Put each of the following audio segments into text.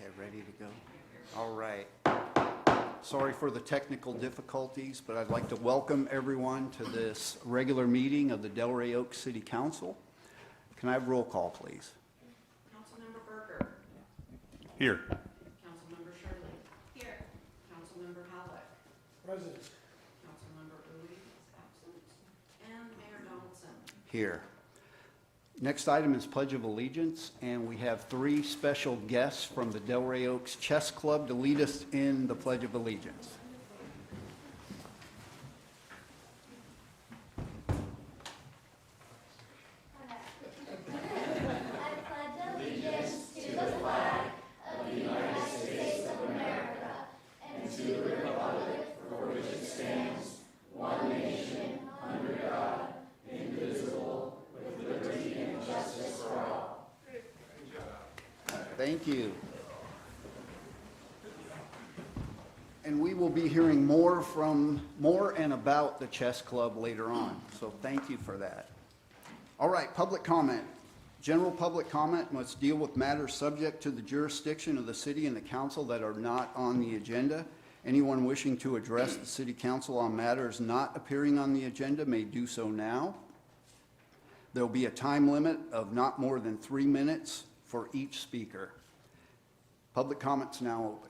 Okay, ready to go? All right. Sorry for the technical difficulties, but I'd like to welcome everyone to this regular meeting of the Delray Oaks City Council. Can I have roll call, please? Councilmember Berger. Here. Councilmember Shirley. Here. Councilmember Halleck. Present. Councilmember Uli is absent. And Mayor Donaldson. Here. Next item is Pledge of Allegiance, and we have three special guests from the Delray Oaks Chess Club to lead us in the Pledge of Allegiance. Thank you. And we will be hearing more and about the chess club later on, so thank you for that. All right, public comment. General public comment must deal with matters subject to the jurisdiction of the city and the council that are not on the agenda. Anyone wishing to address the city council on matters not appearing on the agenda may do so now. There will be a time limit of not more than 3 minutes for each speaker. Public comment's now open.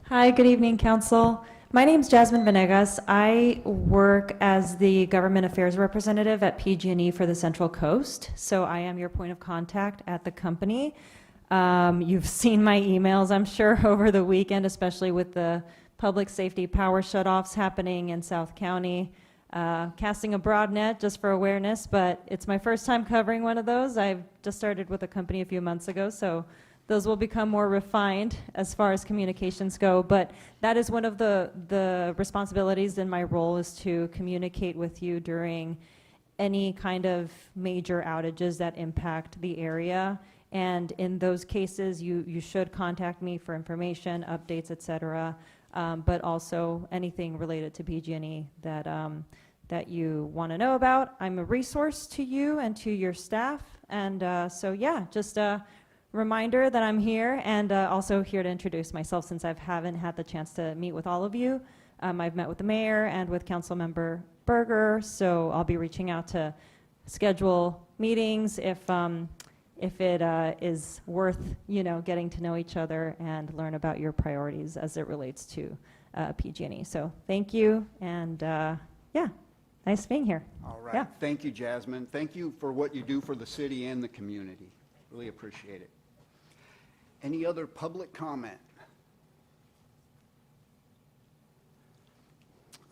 Hi, good evening, Council. My name is Jasmine Venegas. I work as the Government Affairs Representative at PG&E for the Central Coast, so I am your point of contact at the company. You've seen my emails, I'm sure, over the weekend, especially with the public safety power shutoffs happening in South County. Casting a broad net just for awareness, but it's my first time covering one of those. I've just started with the company a few months ago, so those will become more refined as far as communications go. But that is one of the responsibilities in my role, is to communicate with you during any kind of major outages that impact the area. And in those cases, you should contact me for information, updates, etc. But also anything related to PG&E that you want to know about. I'm a resource to you and to your staff. And so yeah, just a reminder that I'm here, and also here to introduce myself since I haven't had the chance to meet with all of you. I've met with the mayor and with Councilmember Berger, so I'll be reaching out to schedule meetings if it is worth, getting to know each other and learn about your priorities as it relates to PG&E. So thank you, and yeah, nice being here. All right. Yeah. Thank you, Jasmine. Thank you for what you do for the city and the community. Really appreciate it. Any other public comment?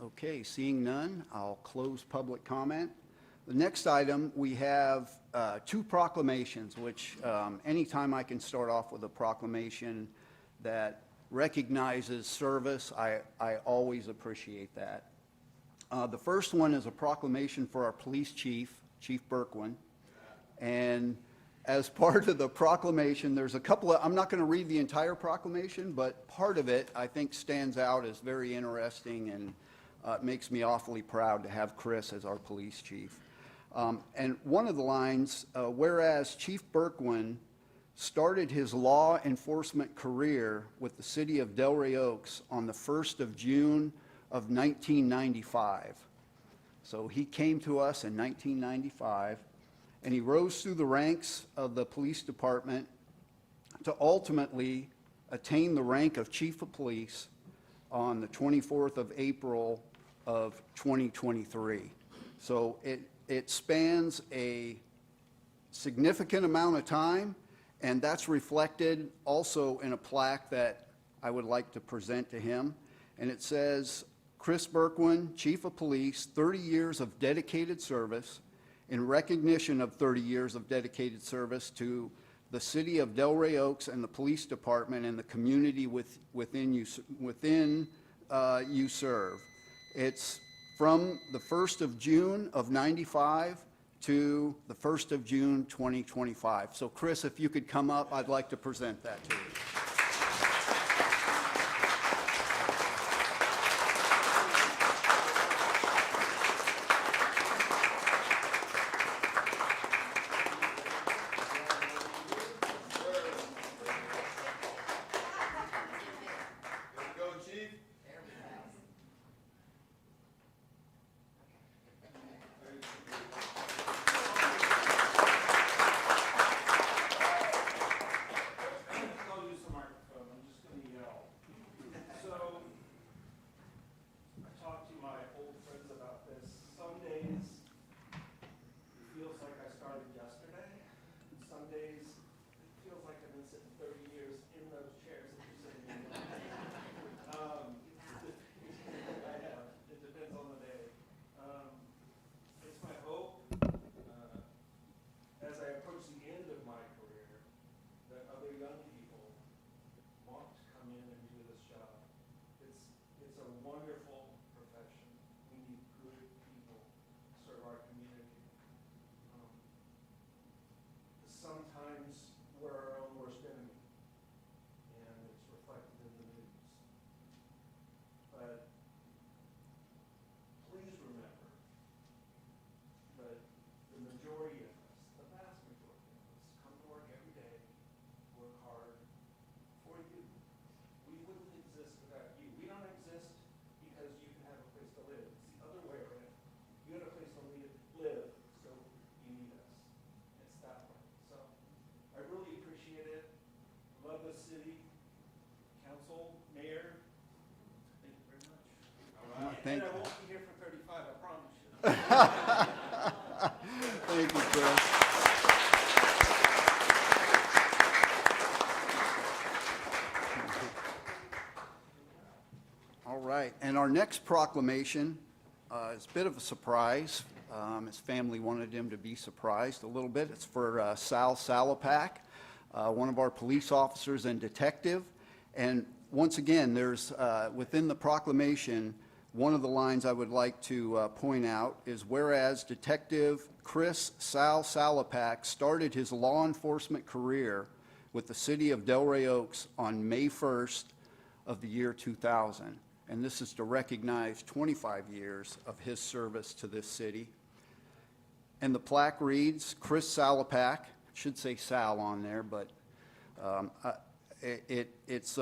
Okay, seeing none, I'll close public comment. The next item, we have two proclamations, which anytime I can start off with a proclamation that recognizes service, I always appreciate that. The first one is a proclamation for our police chief, Chief Berkwin. And as part of the proclamation, there's a couple of, I'm not going to read the entire proclamation, but part of it I think stands out as very interesting, and it makes me awfully proud to have Chris as our police chief. And one of the lines, whereas Chief Berkwin started his law enforcement career with the city of Delray Oaks on the 1st of June of 1995. So he came to us in 1995, and he rose through the ranks of the police department to ultimately attain the rank of Chief of Police on the 24th of April of 2023. So it spans a significant amount of time, and that's reflected also in a plaque that I would like to present to him. And it says, Chris Berkwin, Chief of Police, 30 years of dedicated service, in recognition of 30 years of dedicated service to the city of Delray Oaks and the police department and the community within you serve. It's from the 1st of June of 95 to the 1st of June 2025. So Chris, if you could come up, I'd like to present that to you. wonderful profession. We need good people to serve our community. Um, Sometimes we're our own worst enemy, and it's reflected in the news. But please remember that the majority of us, the vast majority of us, come to work every day, work hard for you. We wouldn't exist without you. We don't exist because you can have a place to live. It's the other way around. You had a place to live, so you need us. It's that way. So I really appreciate it. Love the city, council, mayor. Thank you very much. All right. Thank And I you. won't be here for 35, I promise you. Thank you, Chris. All right, and our next proclamation is a bit of a surprise. His family wanted him to be surprised a little bit. It's for Sal Salapak, one of our police officers and detective. And once again, there's, within the proclamation, one of the lines I would like to point out is, whereas Detective Chris Sal Salapak started his law enforcement career with the city of Delray Oaks on May 1st of the year 2000. And this is to recognize 25 years of his service to this city. And the plaque reads, Chris Salapak, should say Sal on there, but it's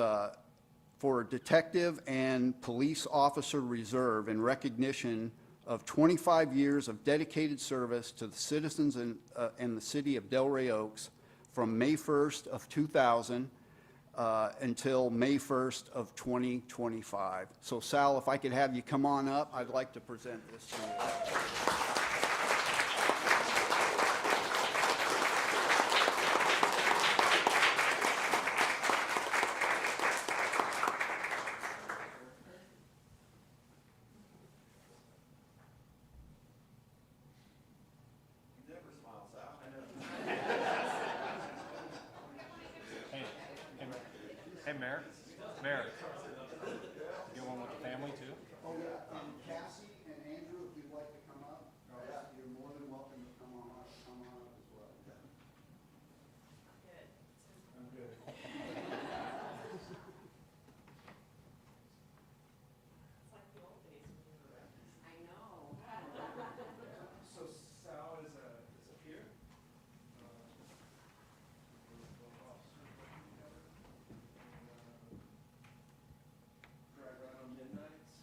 for Detective and Police Officer Reserve in recognition of 25 years of dedicated service to the citizens in the city of Delray Oaks from May 1st of 2000 until May 1st of 2025. So Sal, if I could have you come on up, I'd like to present this to you. You never smile, Sal. I know. Hey, Mayor, you want with the family too? Oh, yeah, Cassie and Andrew, if you'd like to come up, you're more than welcome to come on up as well. I'm good. I know. So Sal is a peer. We're both officers working together. And, drive around on midnights.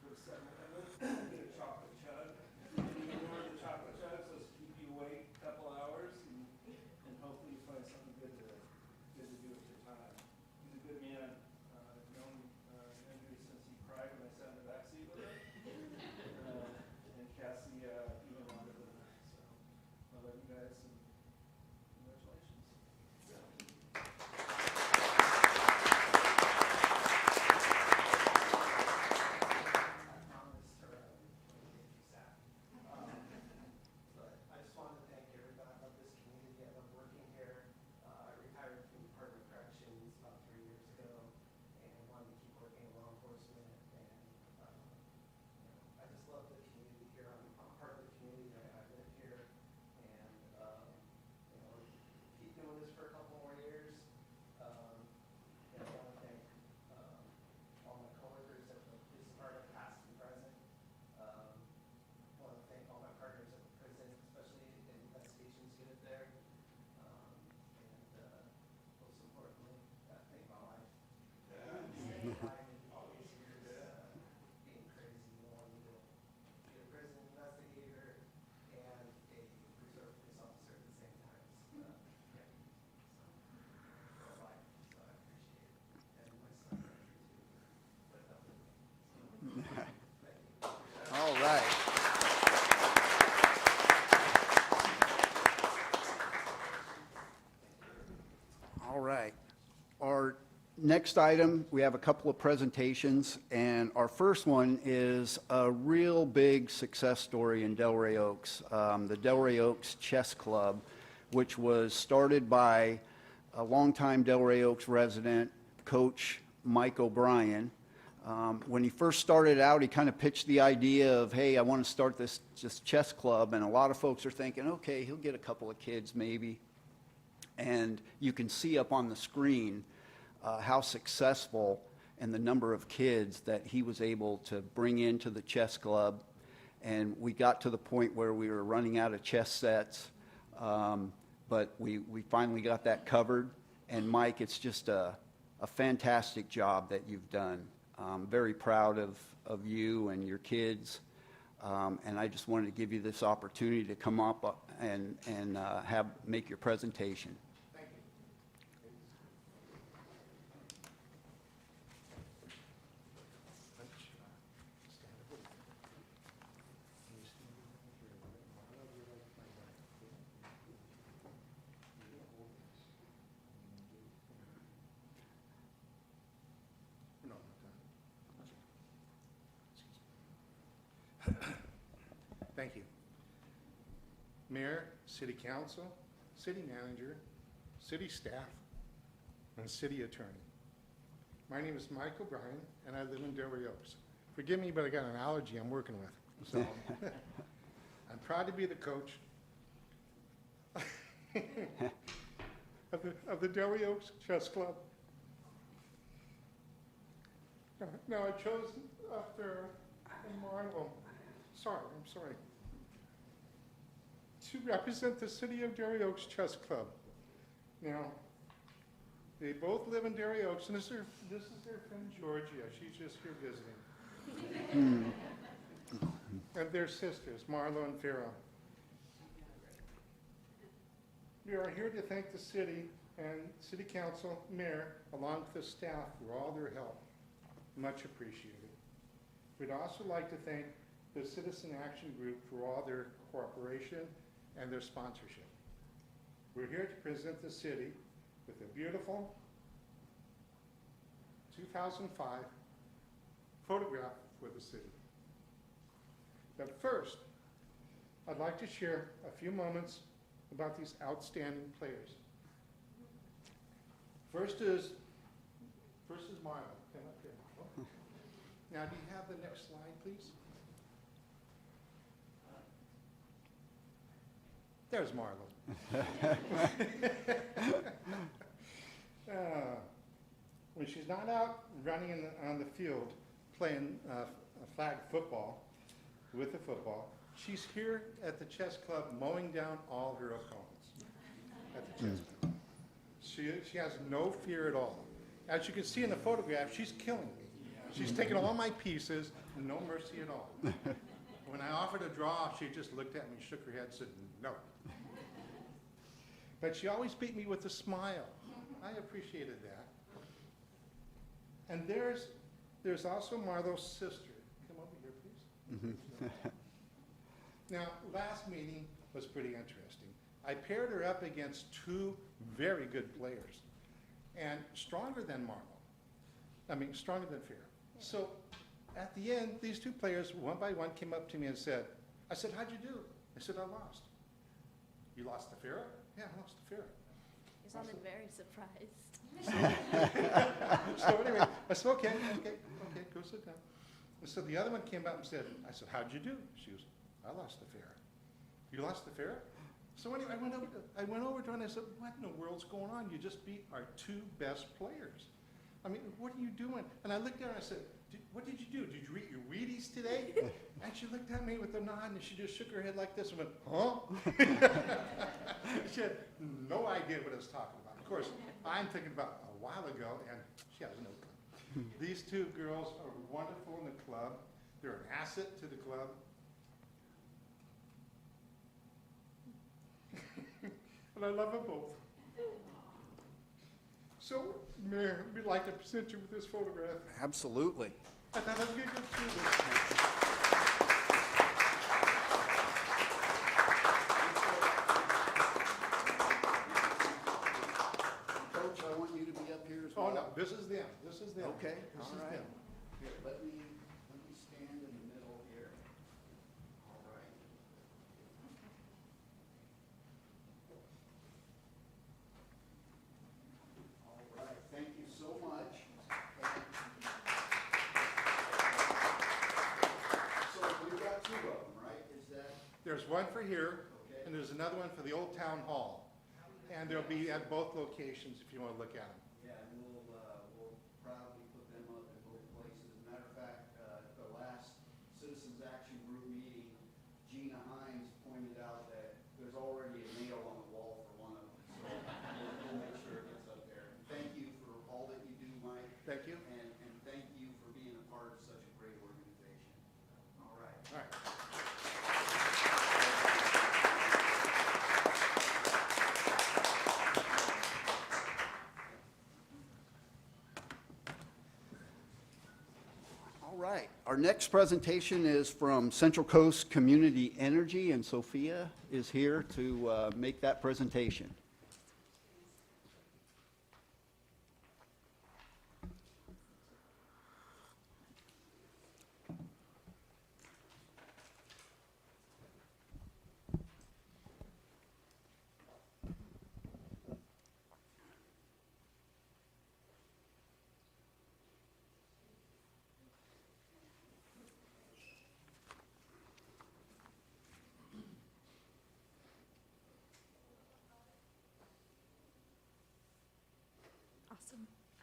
Go to 7-Eleven, get a chocolate chug. You know the chocolate chug, so it's keep you awake a couple hours and hopefully you find something good to do with your time. He's a good man. I've known Andrew since he cried when I sat in the backseat with him. And Cassie, even longer than that. So I love you guys and congratulations. But I just wanted to thank everybody. I love this community. I love working here. I retired from the Department of Corrections about 3 years ago and wanted to keep working in law enforcement. And I just love the community here. I'm part of the community. I live here. And keep doing this for a couple more years. And I want to thank all my coworkers at the police department, past and present. I want to thank all my partners at the prison, especially in investigations unit there. And most importantly, I thank my wife. Being crazy, wanting to be a prison investigator and a reserve police officer at the same time. So I appreciate it. And my son, Andrew, too, put up with me. Thank you. All right. All right. Our next item, we have a couple of presentations, and our first one is a real big success story in Delray Oaks, the Delray Oaks Chess Club, which was started by a longtime Delray Oaks resident, Coach Mike O'Brien. When he first started out, he kind of pitched the idea of, hey, I want to start this chess club, and a lot of folks are thinking, okay, he'll get a couple of kids maybe. And you can see up on the screen how successful and the number of kids that he was able to bring into the chess club. And we got to the point where we were running out of chess sets, but we finally got that covered. And Mike, it's just a fantastic job that you've done. I'm very proud of you and your kids. And I just wanted to give you this opportunity to come up and make your presentation. Thank you. Thank you. Mayor, City Council, City Manager, City Staff, and City Attorney. My name is Mike O'Brien, and I live in Delray Oaks. Forgive me, but I got an allergy I'm working with. So I'm proud to be the coach of the Delray Oaks Chess Club. Now, I chose after Marlo. I'm sorry. To represent the city of Delray Oaks Chess Club. Now, they both live in Delray Oaks, and this is their friend Georgia. She's just here visiting. And their sisters, Marlo and Farah. We are here to thank the city and city council, mayor, along with the staff for all their help. Much appreciated. We'd also like to thank the Citizen Action Group for all their cooperation and their sponsorship. We're here to present the city with a beautiful 2005 photograph for the city. But first, I'd like to share a few moments about these outstanding players. First is Marlo. Come up here, Marlo. Now, do you have the next slide, please? There's Marlo. When she's not out running on the field playing flag football with the football, she's here at the chess club mowing down all her opponents at the chess club. She has no fear at all. As you can see in the photograph, she's killing me. She's taking all my pieces, no mercy at all. When I offered a draw, she just looked at me, shook her head, said no. But she always beat me with a smile. I appreciated that. And there's also Marlo's sister. Come over here, please. Now, last meeting was pretty interesting. I paired her up against two very good players, and stronger than Marlo. I mean, stronger than Farah. So at the end, these two players, one by one, came up to me and said, how'd you do? I said, I lost. You lost to Farah? Yeah, I lost to Farah. You sounded very surprised. So anyway, I said, okay, go sit down. And so the other one came up and said, I said, how'd you do? She goes, I lost to Farah. You lost to Farah? So anyway, I went over to her and I said, what in the world's going on? You just beat our two best players. I mean, what are you doing? And I looked at her and I said, what did you do? Did you eat your Wheaties today? And she looked at me with a nod and she just shook her head like this and went, huh? She had no idea what I was talking about. Of course, I'm thinking about a while ago and she has no clue. These two girls are wonderful in the club. They're an asset to the club. And I love them both. So, Mayor, we'd like to present you with this photograph. Absolutely. I thought I'd get good too. Coach, I want you to be up here as well. Oh, no, this is them. This is them. Okay, This all is right. them. Here, let me stand in the middle here. All right. All right, thank you so much. There's one for here, and there's another one for the old town hall. And they'll be at both locations if you want to look at them. Yeah, and we'll proudly put them up in both places. Matter of fact, at the last Citizens Action Group meeting, Gina Hines pointed out that there's already a nail on the wall for one of them. So we'll make sure it gets up there. Thank you for all that you do, Mike. Thank you. And thank you for being a part of such a great organization. All right. All right. All right. Our next presentation is from Central Coast Community Energy, and Sophia is here to make that presentation.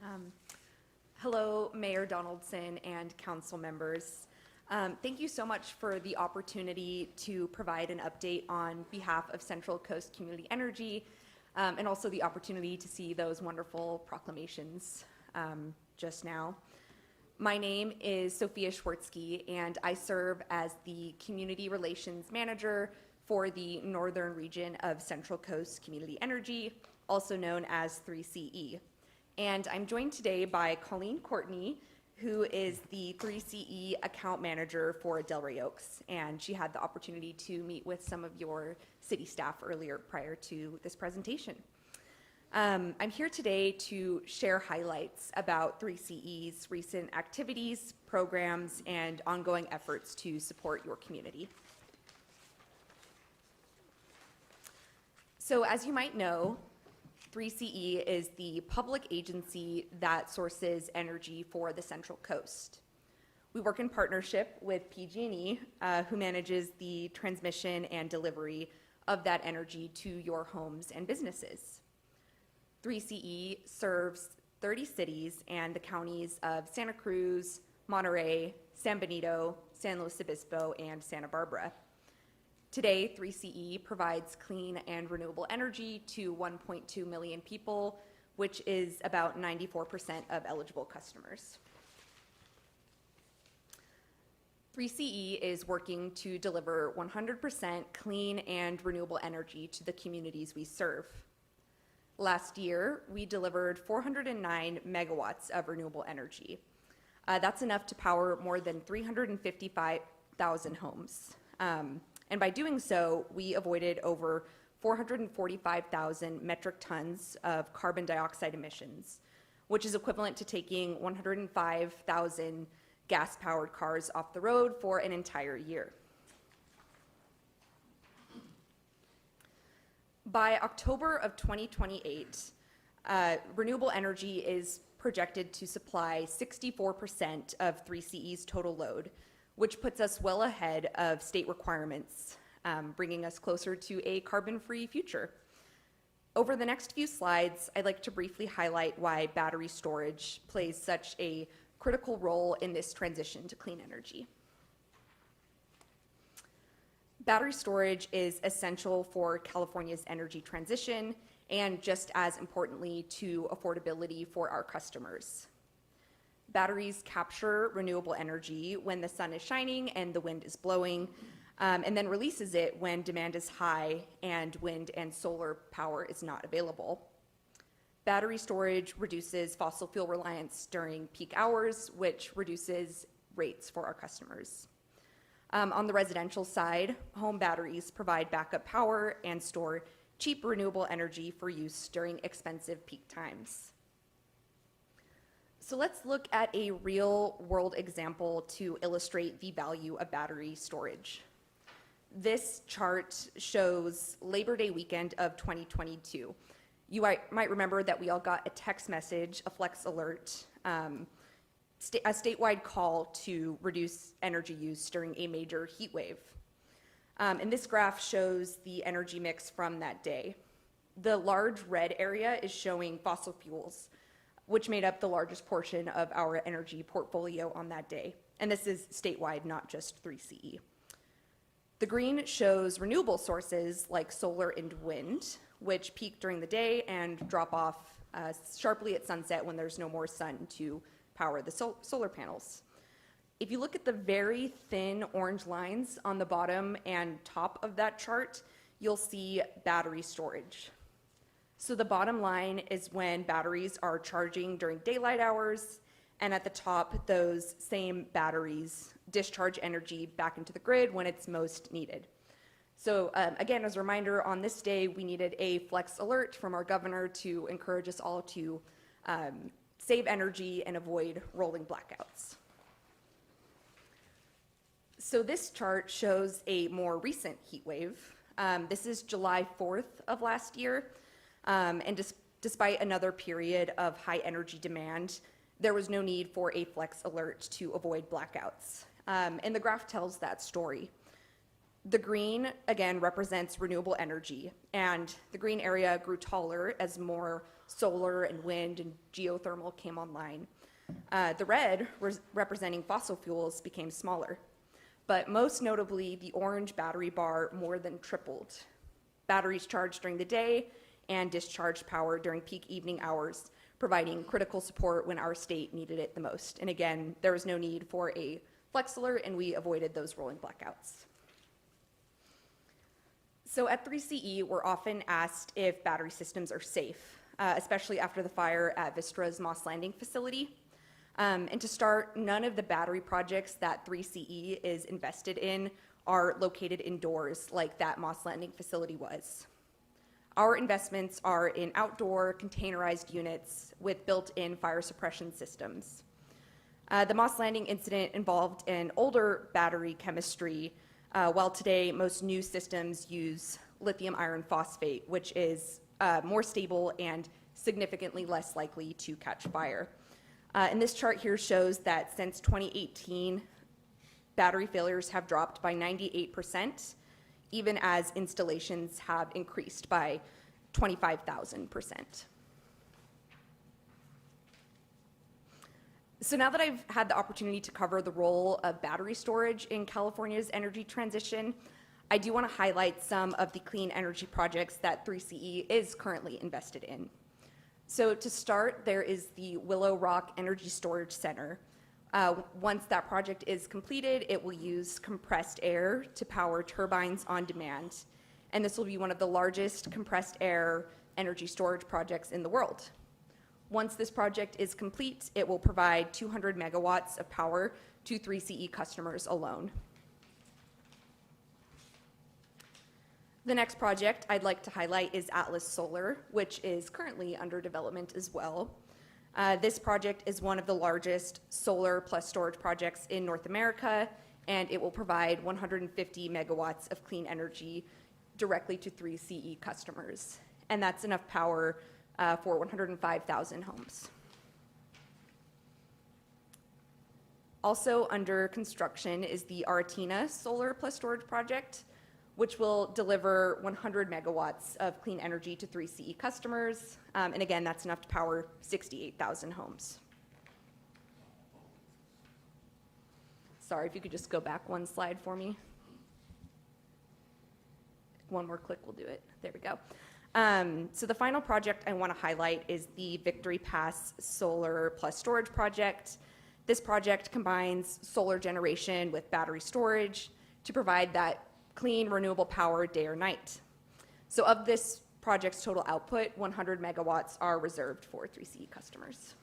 Awesome. Hello, Mayor Donaldson and council members. Thank you so much for the opportunity to provide an update on behalf of Central Coast Community Energy, and also the opportunity to see those wonderful proclamations just now. My name is Sophia Schwartzky, and I serve as the Community Relations Manager for the Northern Region of Central Coast Community Energy, also known as 3CE. And I'm joined today by Colleen Courtney, who is the 3CE account manager for Delray Oaks. And she had the opportunity to meet with some of your city staff earlier prior to this presentation. I'm here today to share highlights about 3CE's recent activities, programs, and ongoing efforts to support your community. So as you might know, 3CE is the public agency that sources energy for the Central Coast. We work in partnership with PG&E, who manages the transmission and delivery of that energy to your homes and businesses. 3CE serves 30 cities and the counties of Santa Cruz, Monterey, San Benito, San Luis Obispo, and Santa Barbara. Today, 3CE provides clean and renewable energy to 1.2 million people, which is about 94% of eligible customers. 3CE is working to deliver 100% clean and renewable energy to the communities we serve. Last year, we delivered 409 megawatts of renewable energy. That's enough to power more than 355,000 homes. And by doing so, we avoided over 445,000 metric tons of carbon dioxide emissions, which is equivalent to taking 105,000 gas-powered cars off the road for an entire year. By October of 2028, renewable energy is projected to supply 64% of 3CE's total load, which puts us well ahead of state requirements, bringing us closer to a carbon-free future. Over the next few slides, I'd like to briefly highlight why battery storage plays such a critical role in this transition to clean energy. Battery storage is essential for California's energy transition and, just as importantly, to affordability for our customers. Batteries capture renewable energy when the sun is shining and the wind is blowing, and then releases it when demand is high and wind and solar power is not available. Battery storage reduces fossil fuel reliance during peak hours, which reduces rates for our customers. On the residential side, home batteries provide backup power and store cheap renewable energy for use during expensive peak times. So let's look at a real-world example to illustrate the value of battery storage. This chart shows Labor Day weekend of 2022. You might remember that we all got a text message, a flex alert, a statewide call to reduce energy use during a major heat wave. And this graph shows the energy mix from that day. The large red area is showing fossil fuels, which made up the largest portion of our energy portfolio on that day. And this is statewide, not just 3CE. The green shows renewable sources like solar and wind, which peak during the day and drop off sharply at sunset when there's no more sun to power the solar panels. If you look at the very thin orange lines on the bottom and top of that chart, you'll see battery storage. So the bottom line is when batteries are charging during daylight hours, and at the top, those same batteries discharge energy back into the grid when it's most needed. So again, as a reminder, on this day, we needed a flex alert from our governor to encourage us all to save energy and avoid rolling blackouts. So this chart shows a more recent heat wave. This is July 4th of last year, and despite another period of high energy demand, there was no need for a flex alert to avoid blackouts. And the graph tells that story. The green, again, represents renewable energy, and the green area grew taller as more solar and wind and geothermal came online. The red, representing fossil fuels, became smaller. But most notably, the orange battery bar more than tripled. Batteries charged during the day and discharged power during peak evening hours, providing critical support when our state needed it the most. And again, there was no need for a flex alert, and we avoided those rolling blackouts. So at 3CE, we're often asked if battery systems are safe, especially after the fire at Vistra's Moss Landing facility. And to start, none of the battery projects that 3CE is invested in are located indoors like that Moss Landing facility was. Our investments are in outdoor containerized units with built-in fire suppression systems. The Moss Landing incident involved an older battery chemistry, while today most new systems use lithium iron phosphate, which is more stable and significantly less likely to catch fire. And this chart here shows that since 2018, battery failures have dropped by 98%, even as installations have increased by 25,000%. So now that I've had the opportunity to cover the role of battery storage in California's energy transition, I do want to highlight some of the clean energy projects that 3CE is currently invested in. So to start, there is the Willow Rock Energy Storage Center. Once that project is completed, it will use compressed air to power turbines on demand. And this will be one of the largest compressed air energy storage projects in the world. Once this project is complete, it will provide 200 megawatts of power to 3CE customers alone. The next project I'd like to highlight is Atlas Solar, which is currently under development as well. This project is one of the largest solar plus storage projects in North America, and it will provide 150 megawatts of clean energy directly to 3CE customers. And that's enough power for 105,000 homes. Also under construction is the Aratina Solar plus Storage project, which will deliver 100 megawatts of clean energy to 3CE customers. And again, that's enough to power 68,000 homes. Sorry, if you could just go back one slide for me. One more click will do it. There we go. So the final project I want to highlight is the Victory Pass Solar plus Storage project. This project combines solar generation with battery storage to provide that clean, renewable power day or night. So of this project's total output, 100 megawatts are reserved for 3CE customers.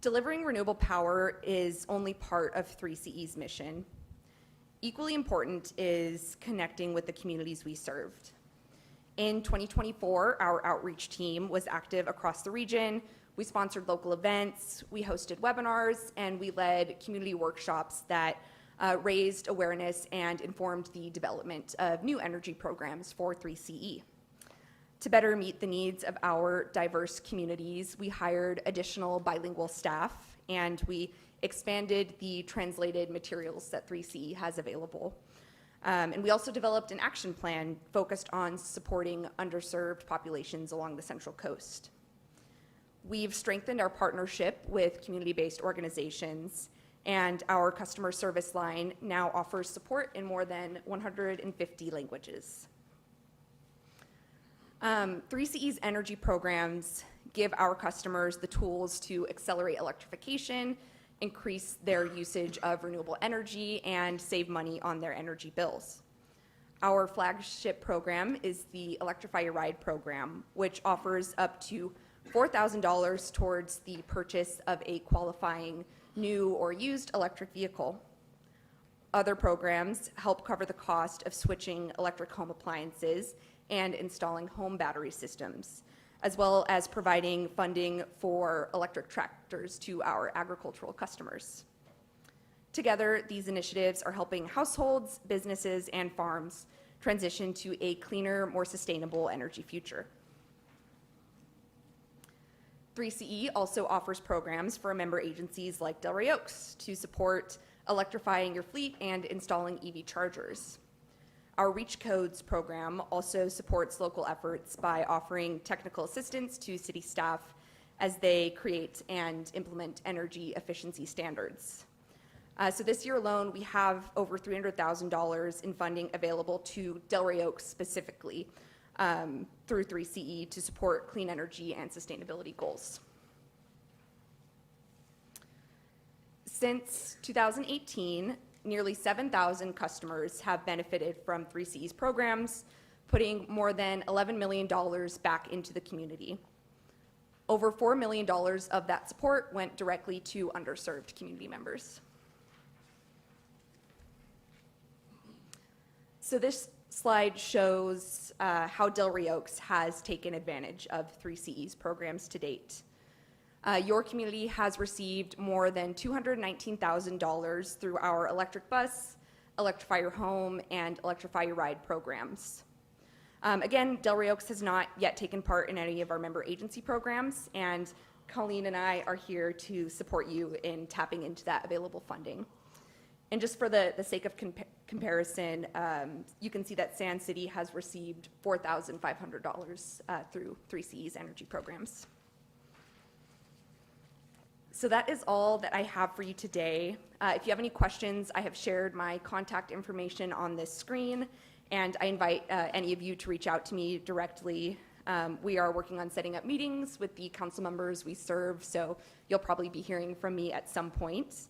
Delivering renewable power is only part of 3CE's mission. Equally important is connecting with the communities we served. In 2024, our outreach team was active across the region. We sponsored local events, we hosted webinars, and we led community workshops that raised awareness and informed the development of new energy programs for 3CE. To better meet the needs of our diverse communities, we hired additional bilingual staff and we expanded the translated materials that 3CE has available. And we also developed an action plan focused on supporting underserved populations along the Central Coast. We've strengthened our partnership with community-based organizations, and our customer service line now offers support in more than 150 languages. 3CE's energy programs give our customers the tools to accelerate electrification, increase their usage of renewable energy, and save money on their energy bills. Our flagship program is the Electrify Your Ride program, which offers up to $4,000 towards the purchase of a qualifying new or used electric vehicle. Other programs help cover the cost of switching electric home appliances and installing home battery systems, as well as providing funding for electric tractors to our agricultural customers. Together, these initiatives are helping households, businesses, and farms transition to a cleaner, more sustainable energy future. 3CE also offers programs for member agencies like Delray Oaks to support electrifying your fleet and installing EV chargers. Our Reach Codes program also supports local efforts by offering technical assistance to city staff as they create and implement energy efficiency standards. So this year alone, we have over $300,000 in funding available to Delray Oaks specifically through 3CE to support clean energy and sustainability goals. Since 2018, nearly 7,000 customers have benefited from 3CE's programs, putting more than $11 million back into the community. Over $4 million of that support went directly to underserved community members. So this slide shows how Delray Oaks has taken advantage of 3CE's programs to date. Your community has received more than $219,000 through our Electric Bus, Electrify Your Home, and Electrify Your Ride programs. Again, Delray Oaks has not yet taken part in any of our member agency programs, and Colleen and I are here to support you in tapping into that available funding. And just for the sake of comparison, you can see that Sand City has received $4,500 through 3CE's energy programs. So that is all that I have for you today. If you have any questions, I have shared my contact information on this screen, and I invite any of you to reach out to me directly. We are working on setting up meetings with the council members we serve, so you'll probably be hearing from me at some point.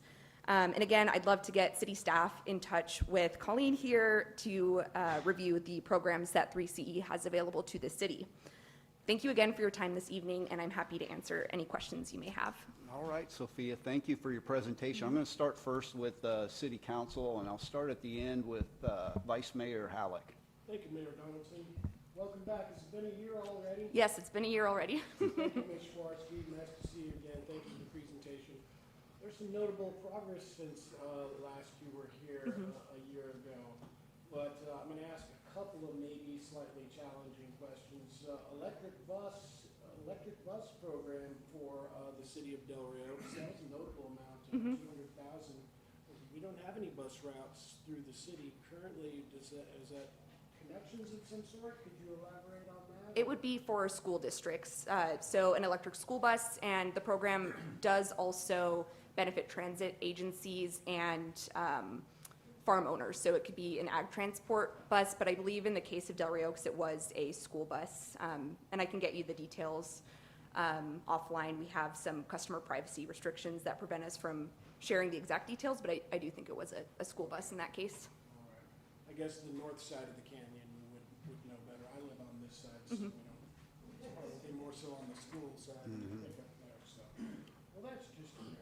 And again, I'd love to get city staff in touch with Colleen here to review the programs that 3CE has available to the city. Thank you again for your time this evening, and I'm happy to answer any questions you may have. All right, Sophia, thank you for your presentation. I'm going to start first with City Council, and I'll start at the end with Vice Mayor Halleck. Thank you, Mayor Donaldson. Welcome back. Has it been a year already? Yes, it's been a year already. Thank you, Ms. Schwarzky. Nice to see you again. Thank you for the presentation. There's some notable progress since last you were here a year ago, but I'm going to ask a couple of maybe slightly challenging questions. Electric bus program for the city of Delray Oaks. That was a notable amount of $200,000. We don't have any bus routes through the city currently. Is that connections of some sort? Could you elaborate on that? It would be for school districts, so an electric school bus, and the program does also benefit transit agencies and farm owners. So it could be an ag transport bus, but I believe in the case of Delray Oaks, it was a school bus. And I can get you the details offline. We have some customer privacy restrictions that prevent us from sharing the exact details, but I do think it was a school bus in that case. All right. I guess the north side of the canyon would know better. I live on this side, so we don't, probably more so on the school side than the pickup there, so. Well, that's just great.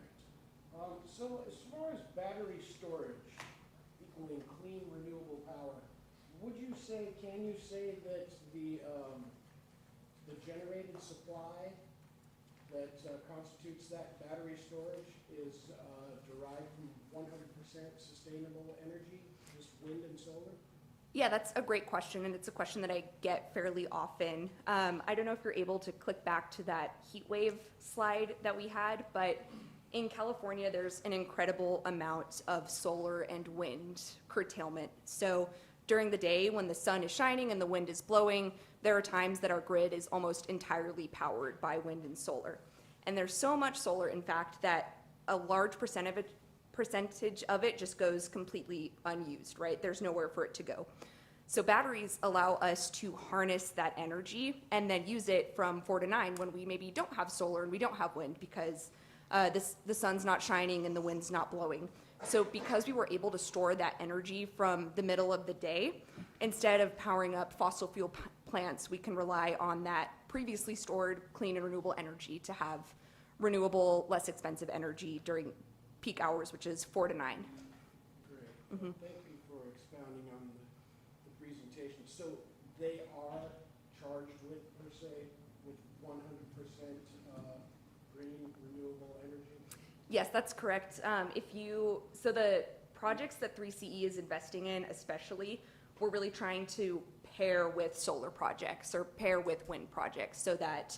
So as far as battery storage equaling clean renewable power, can you say that the generated supply that constitutes that battery storage is derived from 100% sustainable energy, just wind and solar? Yeah, that's a great question, and it's a question that I get fairly often. I don't know if you're able to click back to that heat wave slide that we had, but in California, there's an incredible amount of solar and wind curtailment. So during the day, when the sun is shining and the wind is blowing, there are times that our grid is almost entirely powered by wind and solar. And there's so much solar, in fact, that a large percentage of it just goes completely unused, right? There's nowhere for it to go. So batteries allow us to harness that energy and then use it from 4 to 9 when we maybe don't have solar and we don't have wind because the sun's not shining and the wind's not blowing. So because we were able to store that energy from the middle of the day, instead of powering up fossil fuel plants, we can rely on that previously stored clean and renewable energy to have renewable, less expensive energy during peak hours, which is 4 to 9. Great. Thank you for expounding on the presentation. So they are charged with, per se, with 100% green renewable energy? Yes, that's correct. So the projects that 3CE is investing in especially, we're really trying to pair with solar projects or pair with wind projects so that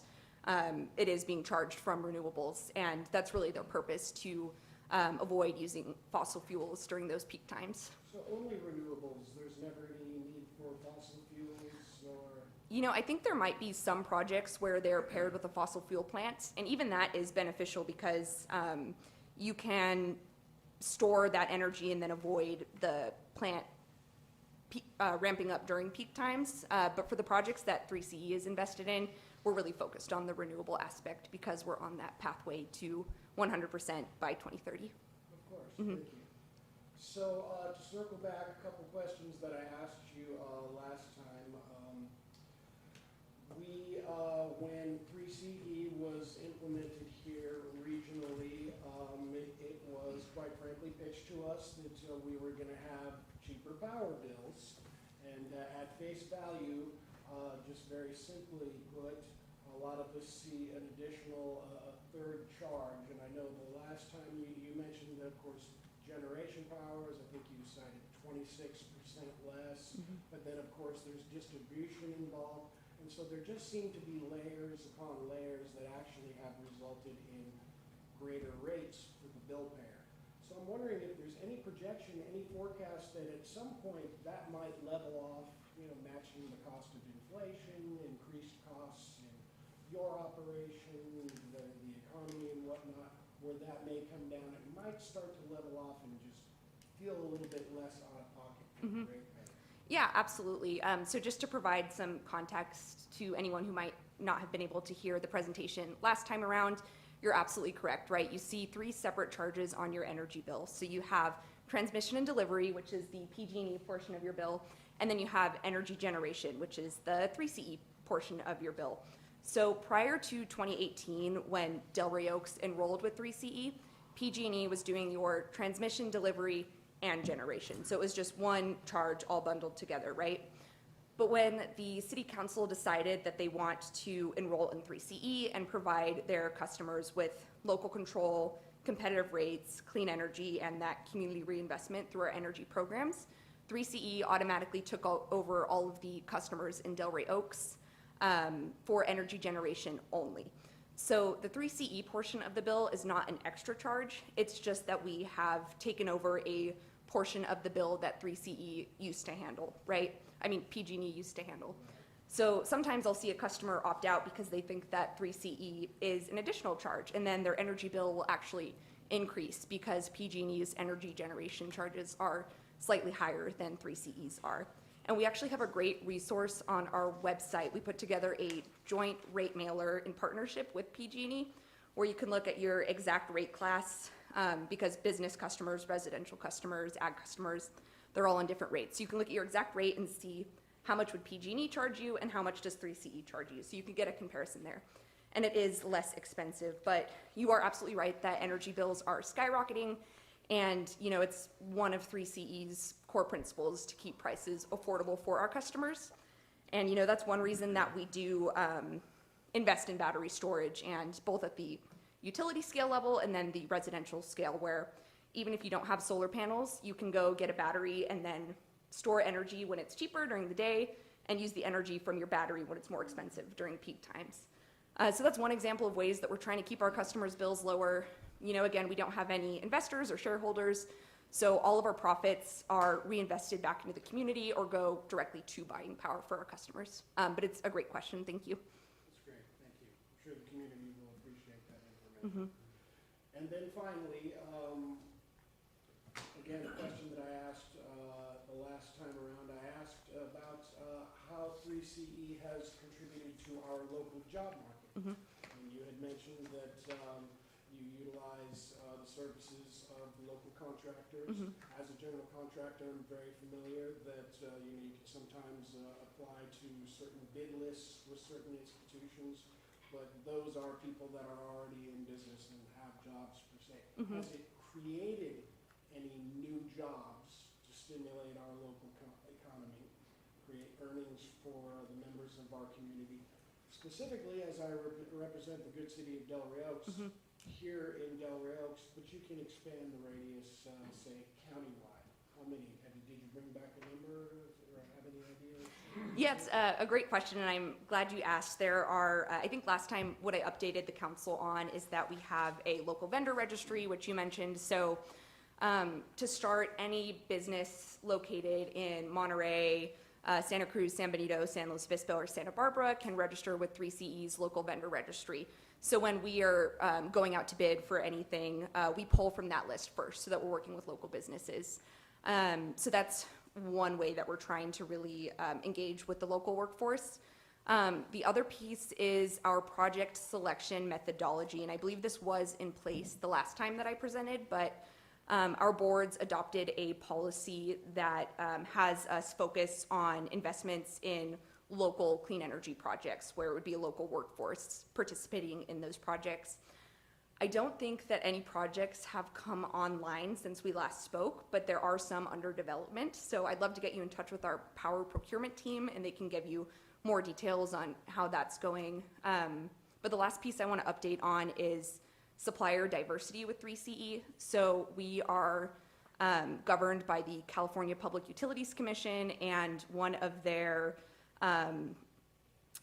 it is being charged from renewables. And that's really their purpose, to avoid using fossil fuels during those peak times. So only renewables, there's never any need for fossil fuels or? You know, I think there might be some projects where they're paired with a fossil fuel plant, and even that is beneficial because you can store that energy and then avoid the plant ramping up during peak times. But for the projects that 3CE is invested in, we're really focused on the renewable aspect because we're on that pathway to 100% by 2030. Of course, thank you. So to circle back, a couple questions that I asked you last time. When 3CE was implemented here regionally, it was quite frankly pitched to us that we were going to have cheaper power bills. And at face value, just very simply put, a lot of us see an additional third charge. And I know the last time you mentioned that, of course, generation powers, I think you cited 26% less. But then, of course, there's distribution involved. And so there just seem to be layers upon layers that actually have resulted in greater rates for the bill payer. So I'm wondering if there's any projection, any forecast that at some point that might level off, matching the cost of inflation, increased costs in your operation, the economy and whatnot, where that may come down. It might start to level off and just feel a little bit less out of pocket for the ratepayer. Yeah, absolutely. So just to provide some context to anyone who might not have been able to hear the presentation last time around, you're absolutely correct, right? You see 3 separate charges on your energy bill. So you have transmission and delivery, which is the PG&E portion of your bill, and then you have energy generation, which is the 3CE portion of your bill. So prior to 2018, when Delray Oaks enrolled with 3CE, PG&E was doing your transmission, delivery, and generation. So it was just one charge all bundled together, right? But when the city council decided that they want to enroll in 3CE and provide their customers with local control, competitive rates, clean energy, and that community reinvestment through our energy programs, 3CE automatically took over all of the customers in Delray Oaks for energy generation only. So the 3CE portion of the bill is not an extra charge. It's just that we have taken over a portion of the bill that 3CE used to handle, right? I mean, PG&E used to handle. So sometimes I'll see a customer opt out because they think that 3CE is an additional charge, and then their energy bill will actually increase because PG&E's energy generation charges are slightly higher than 3CE's are. And we actually have a great resource on our website. We put together a joint rate mailer in partnership with PG&E, where you can look at your exact rate class, because business customers, residential customers, ag customers, they're all on different rates. So you can look at your exact rate and see how much would PG&E charge you and how much does 3CE charge you. So you can get a comparison there. And it is less expensive, but you are absolutely right that energy bills are skyrocketing. And, it's one of 3CE's core principles to keep prices affordable for our customers. And, that's one reason that we do invest in battery storage, and both at the utility scale level and then the residential scale, where even if you don't have solar panels, you can go get a battery and then store energy when it's cheaper during the day and use the energy from your battery when it's more expensive during peak times. So that's one example of ways that we're trying to keep our customers' bills lower. You know, again, we don't have any investors or shareholders, so all of our profits are reinvested back into the community or go directly to buying power for our customers. But it's a great question, thank you. That's great, thank you. I'm sure the community will appreciate that information. And then finally, again, a question that I asked the last time around, I asked about how 3CE has contributed to our local job market. And you had mentioned that you utilize the services of local contractors. As a general contractor, I'm very familiar that you can sometimes apply to certain bid lists with certain institutions, but those are people that are already in business and have jobs per se. Has it created any new jobs to stimulate our local economy, create earnings for the members of our community? Specifically, as I represent the good city of Delray Oaks, here in Delray Oaks, but you can expand the radius, say, countywide. How many? Did you bring back a number or have any idea? Yeah, it's a great question, and I'm glad you asked. There are, I think last time what I updated the council on is that we have a local vendor registry, which you mentioned. So to start, any business located in Monterey, Santa Cruz, San Benito, San Luis Obispo, or Santa Barbara can register with 3CE's local vendor registry. So when we are going out to bid for anything, we pull from that list first so that we're working with local businesses. So that's one way that we're trying to really engage with the local workforce. The other piece is our project selection methodology, and I believe this was in place the last time that I presented, but our boards adopted a policy that has us focus on investments in local clean energy projects where it would be a local workforce participating in those projects. I don't think that any projects have come online since we last spoke, but there are some under development. So I'd love to get you in touch with our power procurement team and they can give you more details on how that's going. But the last piece I want to update on is supplier diversity with 3CE. So we are governed by the California Public Utilities Commission, and one of their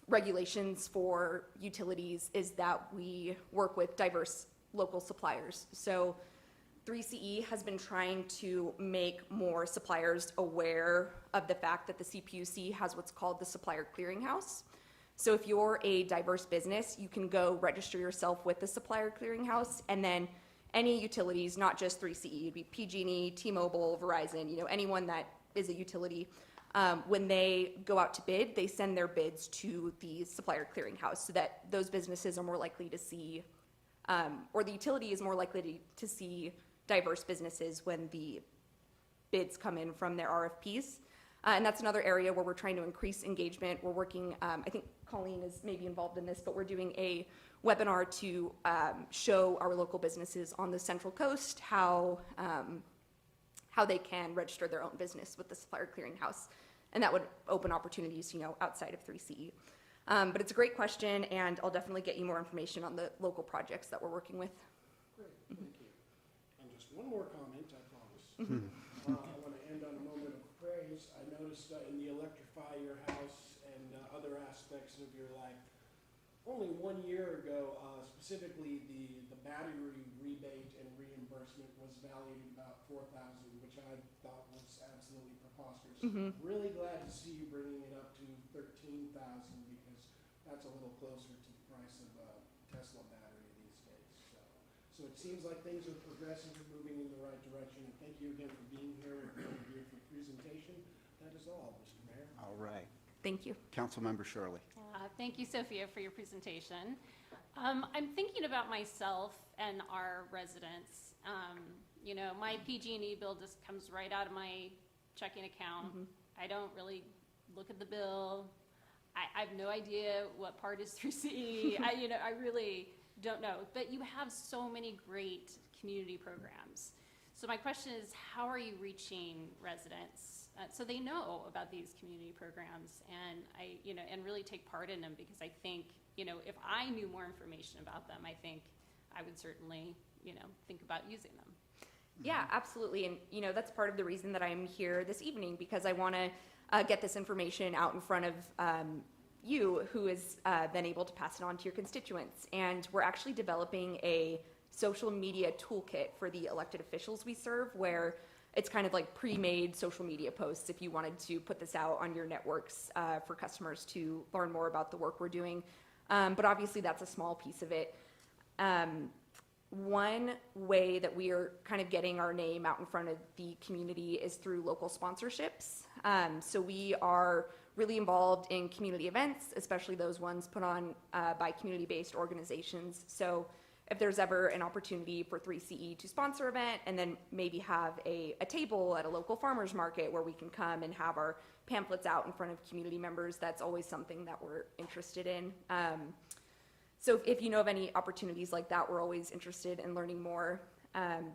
regulations for utilities is that we work with diverse local suppliers. So 3CE has been trying to make more suppliers aware of the fact that the CPUC has what's called the Supplier Clearinghouse. So if you're a diverse business, you can go register yourself with the Supplier Clearinghouse, and then any utilities, not just 3CE, it'd be PG&E, T-Mobile, Verizon, you know, anyone that is a utility, when they go out to bid, they send their bids to the Supplier Clearinghouse so that those businesses are more likely to see, or the utility is more likely to see diverse businesses when the bids come in from their RFPs. And that's another area where we're trying to increase engagement. We're working, I think Colleen is maybe involved in this, but we're doing a webinar to show our local businesses on the Central Coast how they can register their own business with the Supplier Clearinghouse. And that would open opportunities, you know, outside of 3CE. But it's a great question, and I'll definitely get you more information on the local projects that we're working with. Great, thank you. And just one more comment, I promise. I want to end on a moment of praise. I noticed in the Electrify Your House and other aspects of your life, only 1 year ago, specifically the battery rebate and reimbursement was valued at about $4,000, which I thought was absolutely preposterous. Really glad to see you bringing it up to $13,000 because that's a little closer to the price of a Tesla battery these days. So it seems like things are progressing and moving in the right direction. And thank you again for being here and being here for the presentation. That is all, Mr. Mayor. All right. Thank you. Councilmember Shirley. Thank you, Sophia, for your presentation. I'm thinking about myself and our residents. You know, my PG&E bill just comes right out of my checking account. I don't really look at the bill. I have no idea what part is 3CE. I really don't know. But you have so many great community programs. So my question is, how are you reaching residents so they know about these community programs and really take part in them? Because I think, if I knew more information about them, I think I would certainly, think about using them. Yeah, absolutely. And, you know, that's part of the reason that I'm here this evening, because I want to get this information out in front of you, who is then able to pass it on to your constituents. And we're actually developing a social media toolkit for the elected officials we serve, where it's kind of like pre-made social media posts if you wanted to put this out on your networks for customers to learn more about the work we're doing. But obviously that's a small piece of it. One way that we are kind of getting our name out in front of the community is through local sponsorships. So we are really involved in community events, especially those ones put on by community-based organizations. So if there's ever an opportunity for 3CE to sponsor an event and then maybe have a table at a local farmer's market where we can come and have our pamphlets out in front of community members, that's always something that we're interested in. So if you know of any opportunities like that, we're always interested in learning more.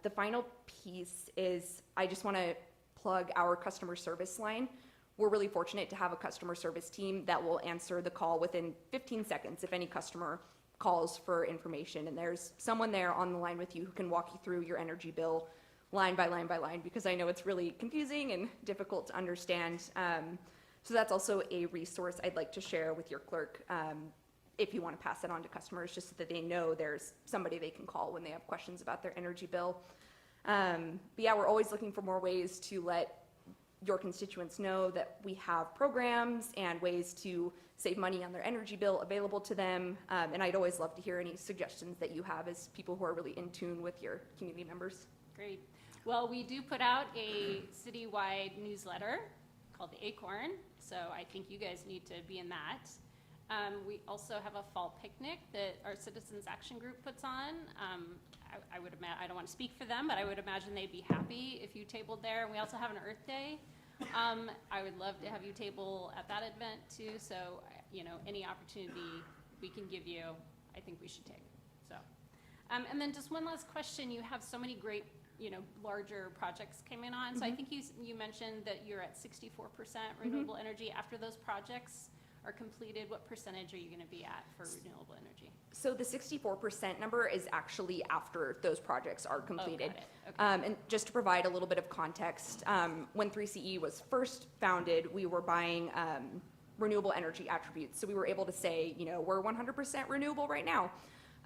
The final piece is I just want to plug our customer service line. We're really fortunate to have a customer service team that will answer the call within 15 seconds if any customer calls for information. And there's someone there on the line with you who can walk you through your energy bill line by line by line, because I know it's really confusing and difficult to understand. So that's also a resource I'd like to share with your clerk if you want to pass it on to customers, just so that they know there's somebody they can call when they have questions about their energy bill. But yeah, we're always looking for more ways to let your constituents know that we have programs and ways to save money on their energy bill available to them. And I'd always love to hear any suggestions that you have as people who are really in tune with your community members. Great. Well, we do put out a citywide newsletter called the Acorn, so I think you guys need to be in that. We also have a fall picnic that our Citizens Action Group puts on. I would imagine, I don't want to speak for them, but I would imagine they'd be happy if you tabled there. And we also have an Earth Day. I would love to have you table at that event too. So, you know, any opportunity we can give you, I think we should take. So, and then just one last question. You have so many great, you know, larger projects coming on. So I think you mentioned that you're at 64% renewable energy. After those projects are completed, what percentage are you going to be at for renewable energy? So the 64% number is actually after those projects are completed. Oh, got it. Okay. And just to provide a little bit of context, when 3CE was first founded, we were buying renewable energy attributes. So we were able to say, you know, we're 100% renewable right now.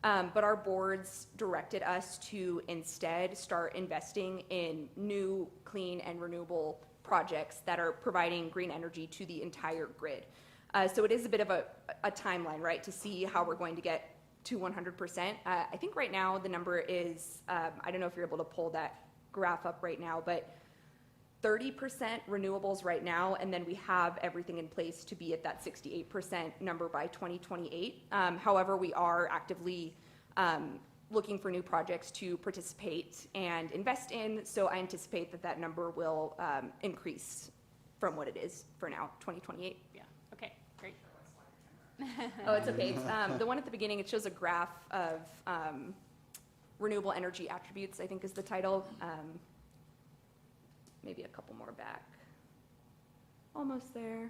But our boards directed us to instead start investing in new, clean, and renewable projects that are providing green energy to the entire grid. So it is a bit of a timeline, right, to see how we're going to get to 100%. I think right now the number is, I don't know if you're able to pull that graph up right now, but 30% renewables right now, and then we have everything in place to be at that 68% number by 2028. However, we are actively looking for new projects to participate and invest in, so I anticipate that that number will increase from what it is for now, 2028. Yeah. Okay. Great. Oh, it's okay. The one at the beginning, it shows a graph of renewable energy attributes, I think is the title. Maybe a couple more back. Almost there.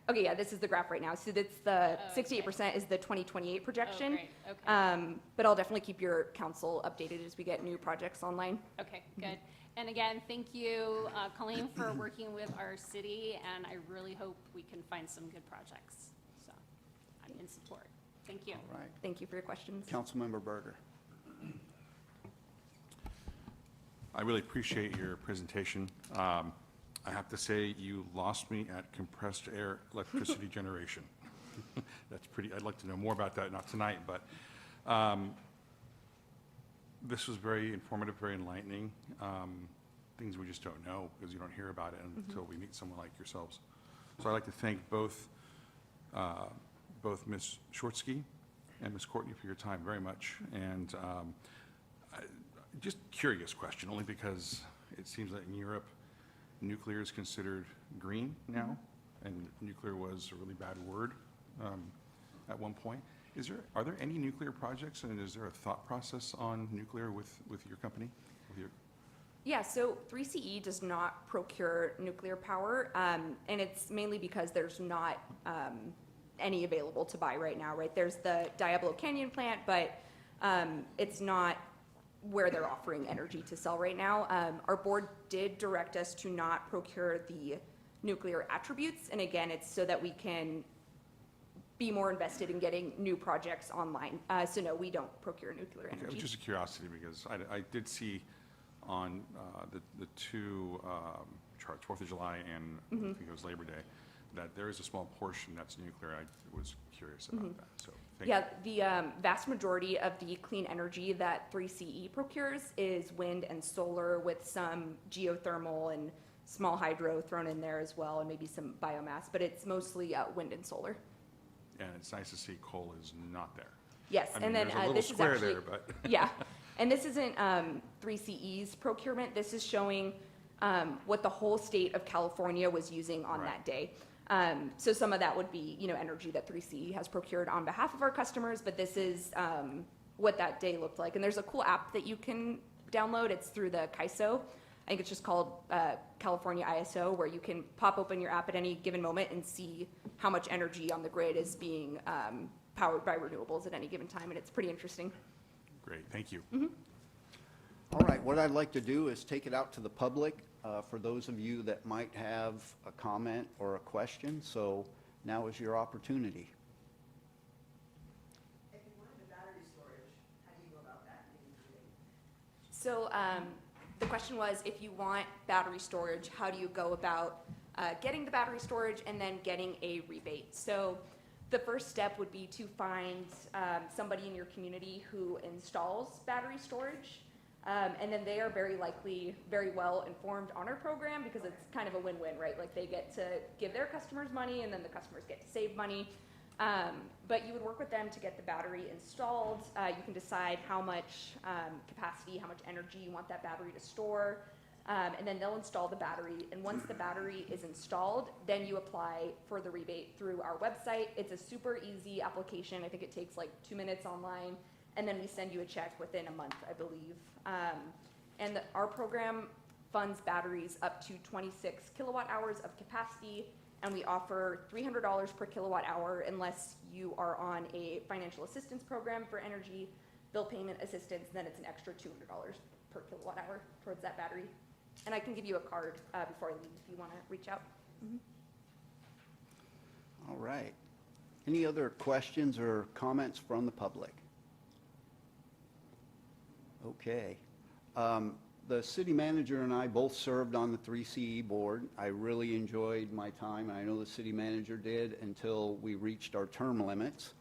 Okay, yeah, this is the graph right now. So that's the 68% is the 2028 projection. Oh, great. Okay. But I'll definitely keep your council updated as we get new projects online. Okay, good. And again, thank you, Colleen, for working with our city, and I really hope we can find some good projects. So I'm in support. Thank you. All right. Thank you for your questions. Councilmember Berger. I really appreciate your presentation. I have to say, you lost me at compressed air electricity generation. That's pretty, I'd like to know more about that, not tonight, but this was very informative, very enlightening. Things we just don't know because you don't hear about it until we meet someone like yourselves. So I'd like to thank both Ms. Shortsky and Ms. Courtney for your time very much. And just curious question, only because it seems that in Europe, nuclear is considered green now, and nuclear was a really bad word at one point. Are there any nuclear projects, and is there a thought process on nuclear with your company? Yeah, so 3CE does not procure nuclear power, and it's mainly because there's not any available to buy right now, right? There's the Diablo Canyon plant, but it's not where they're offering energy to sell right now. Our board did direct us to not procure the nuclear attributes, and again, it's so that we can be more invested in getting new projects online. So no, we don't procure nuclear Okay, it was energy. just a curiosity because I did see on the two charts, 4th of July and I think it was Labor Day, that there is a small portion that's nuclear. I was curious about that, so thank you. Yeah, the vast majority of the clean energy that 3CE procures is wind and solar with some geothermal and small hydro thrown in there as well, and maybe some biomass, but it's mostly wind and solar. And it's nice to see coal is not there. Yes, I mean, and then there's a little this is square actually, there, but yeah, and this isn't 3CE's procurement. This is showing what the whole state of California was using on Right. that day. So some of that would be, energy that 3CE has procured on behalf of our customers, but this is what that day looked like. And there's a cool app that you can download. It's through the CAISO. I think it's just called California ISO, where you can pop open your app at any given moment and see how much energy on the grid is being powered by renewables at any given time, and it's pretty interesting. great, thank you. All right, what I'd like to do is take it out to the public for those of you that might have a comment or a question. So now is your opportunity. If you wanted a battery storage, how do you go about that? So the question was, if you want battery storage, how do you go about getting the battery storage and then getting a rebate? So the first step would be to find somebody in your community who installs battery storage. And then they are very likely very well informed on our program, because it's kind of a win-win, right? Like, they get to give their customers money, and then the customers get to save money. But you would work with them to get the battery installed. You can decide how much capacity, how much energy you want that battery to store. And then they'll install the battery. And once the battery is installed, then you apply for the rebate through our website. It's a super easy application. I think it takes like 2 minutes online. And then we send you a check within a month, I believe. And our program funds batteries up to 26 kilowatt hours of capacity, and we offer $300 per kilowatt hour unless you are on a financial assistance program for energy bill payment assistance. Then it's an extra $200 per kilowatt hour towards that battery. And I can give you a card before I leave if you want to reach out. All right. Any other questions or comments from the public? Okay. The city manager and I both served on the 3CE board. I really enjoyed my time, and I know the city manager did, until we reached our term limits.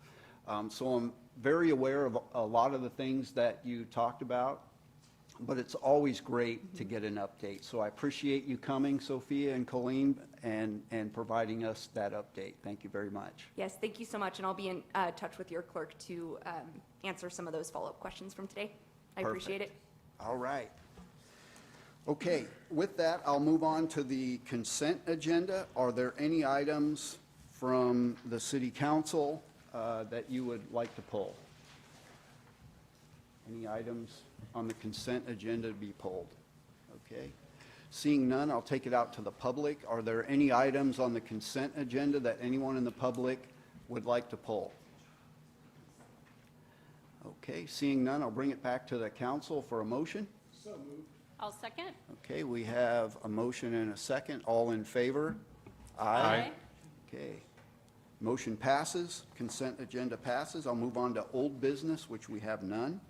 So I'm very aware of a lot of the things that you talked about, but it's always great to get an update. So I appreciate you coming, Sophia and Colleen, and providing us that update. Thank you very much. Yes, thank you so much, and I'll be in touch with your clerk to answer some of those follow-up questions from today. I appreciate it. All right. Okay, with that, I'll move on to the consent agenda. Are there any items from the city council that you would like to pull? Any items on the consent agenda to be pulled? Okay. Seeing none, I'll take it out to the public. Are there any items on the consent agenda that anyone in the public would like to pull? Okay, seeing none, I'll bring it back to the council for a motion. So moved. I'll second. Okay, we have a motion and a second. All in favor? Aye. Okay. Motion passes, consent agenda passes. I'll move on to old business, which we have none.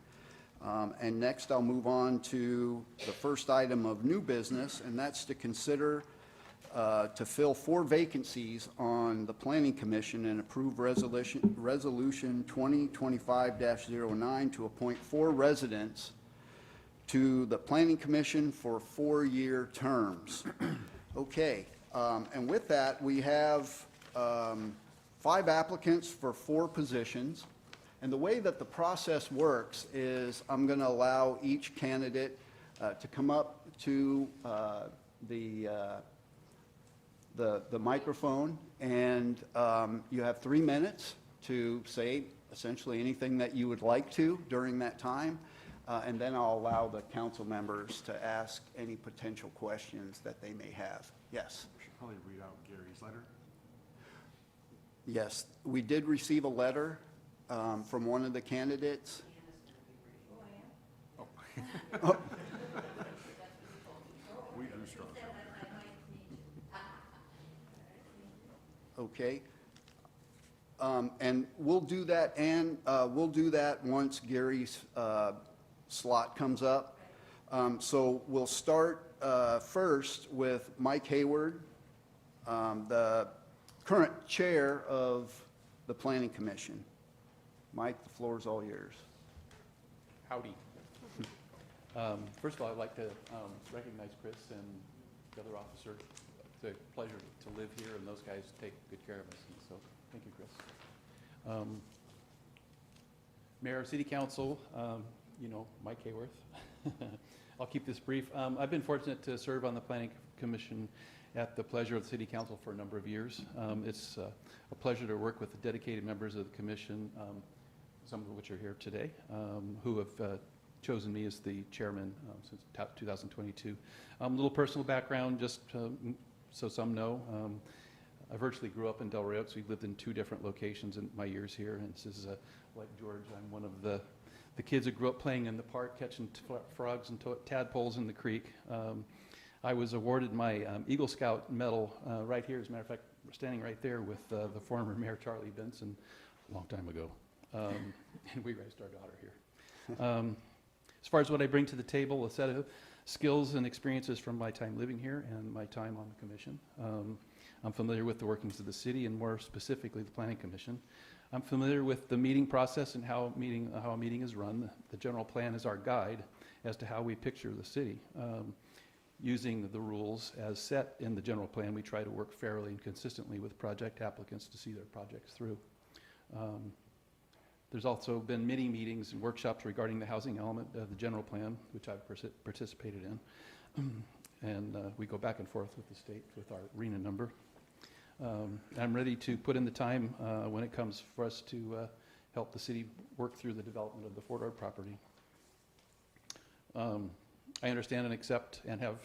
And next, I'll move on to the first item of new business, and that's to consider to fill 4 vacancies on the Planning Commission and approve Resolution 2025-09 to appoint 4 residents to the Planning Commission for 4-year terms. Okay, and with that, we have 5 applicants for 4 positions. And the way that the process works is I'm going to allow each candidate to come up to the microphone, and you have 3 minutes to say essentially anything that you would like to during that time. And then I'll allow the council members to ask any potential questions that they may have. Yes? We should probably read out Gary's letter. Yes, we did receive a letter from one of the candidates. We do strong. Okay. And we'll do that, and we'll do that once Gary's slot comes up. So we'll start first with Mike Hayward, the current chair of the Planning Commission. Mike, the floor is all yours. Howdy. First of all, I'd like to recognize Chris and the other officer. It's a pleasure to live here, and those guys take good care of us, and so thank you, Chris. Mayor, City Council, you know, Mike Hayworth. I'll keep this brief. I've been fortunate to serve on the Planning Commission at the pleasure of the City Council for a number of years. It's a pleasure to work with the dedicated members of the commission, some of which are here today, who have chosen me as the chairman since 2022. A little personal background, just so some know. I virtually grew up in Del Rio, so we lived in 2 different locations in my years here. And this is, like George, I'm one of the kids that grew up playing in the park, catching frogs and tadpoles in the creek. I was awarded my Eagle Scout medal right here. As a matter of fact, we're standing right there with the former Mayor Charlie Benson a long time ago. And we raised our daughter here. As far as what I bring to the table, a set of skills and experiences from my time living here and my time on the commission. I'm familiar with the workings of the city, and more specifically the Planning Commission. I'm familiar with the meeting process and how a meeting is run. The general plan is our guide as to how we picture the city. Using the rules as set in the general plan, we try to work fairly and consistently with project applicants to see their projects through. There's also been many meetings and workshops regarding the housing element of the general plan, which I've participated in. And we go back and forth with the state with our RENA number. I'm ready to put in the time when it comes for us to help the city work through the development of the Fort Ord property. I understand and accept and have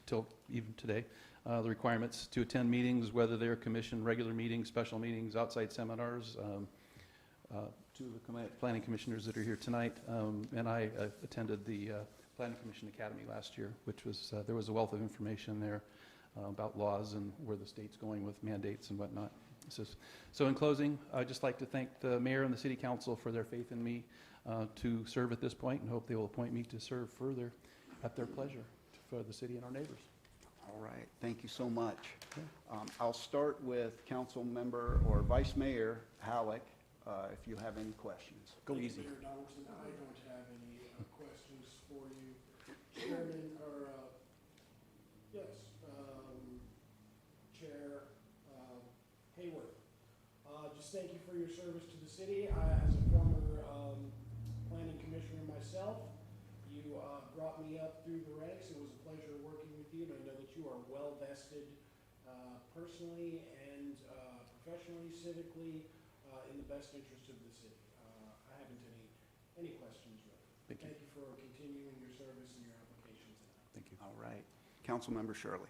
till even today the requirements to attend meetings, whether they're commission, regular meetings, special meetings, outside seminars. To the planning commissioners that are here tonight, and I attended the Planning Commission Academy last year, which was, there was a wealth of information there about laws and where the state's going with mandates and whatnot. So in closing, I'd just like to thank the mayor and the city council for their faith in me to serve at this point, and hope they will appoint me to serve further at their pleasure for the city and our neighbors. All right, thank you so much. I'll start with Council Member or Vice Mayor Halleck, if you have any questions. Go Thank you, easy. Mayor Donaldson. I don't have any questions for you. Chairman, or, yes, Chair Hayworth, just thank you for your service to the city. As a former planning commissioner myself, you brought me up through the ranks. It was a pleasure working with you, and I know that you are well vested personally and professionally, civically, in the best interest of the city. I haven't any questions really. Thank you for continuing your service and your applications. Thank you. All right. Councilmember Shirley.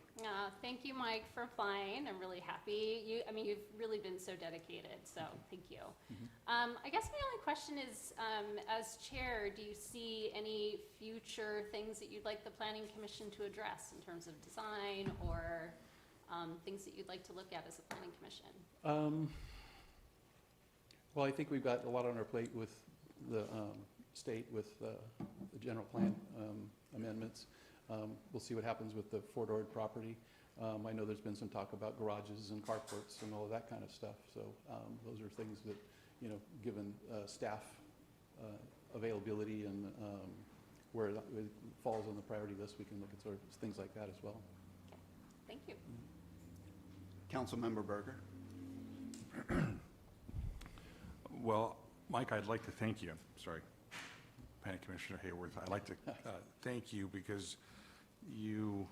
Thank you, Mike, for applying. I'm really happy. You've really been so dedicated, so thank you. I guess my only question is, as chair, do you see any future things that you'd like the Planning Commission to address in terms of design or things that you'd like to look at as a Planning Commission? Well, I think we've got a lot on our plate with the state, with the general plan amendments. We'll see what happens with the Fort Ord property. I know there's been some talk about garages and carports and all of that kind of stuff. So those are things that, you know, given staff availability and where it falls on the priority list, we can look at sort of things like that as well. Thank you. Councilmember Berger. Well, Mike, I'd like to thank you. Sorry, Planning Commissioner Hayworth. I'd like to thank you because you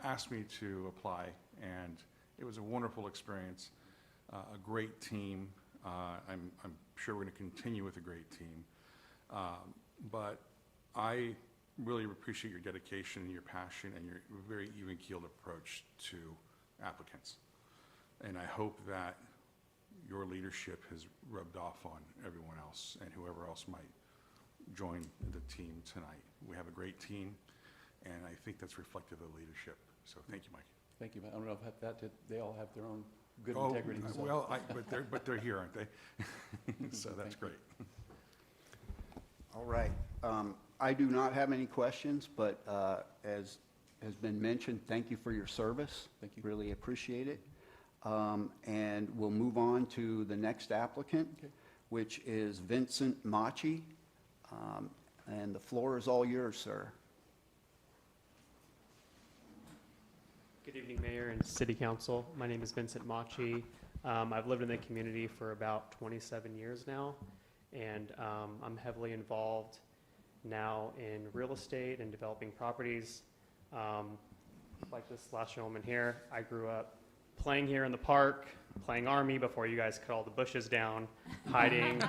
asked me to apply, and it was a wonderful experience, a great team. I'm sure we're going to continue with a great team. But I really appreciate your dedication and your passion and your very even-keeled approach to applicants. And I hope that your leadership has rubbed off on everyone else and whoever else might join the team tonight. We have a great team, and I think that's reflective of leadership. So thank you, Mike. Thank you. I don't know if they all have their own good Oh, integrity. so- well, but they're here, aren't they? So that's Thank you. great. All right. I do not have any questions, but as has been mentioned, thank you for your service. Thank you. Really appreciate it. And we'll move on to the next applicant, Okay. which is Vincent Machi. And the floor is all yours, sir. Good evening, Mayor and City Council. My name is Vincent Machi. I've lived in the community for about 27 years now, and I'm heavily involved now in real estate and developing properties. Like this last gentleman here, I grew up playing here in the park, playing Army before you guys cut all the bushes down, hiding,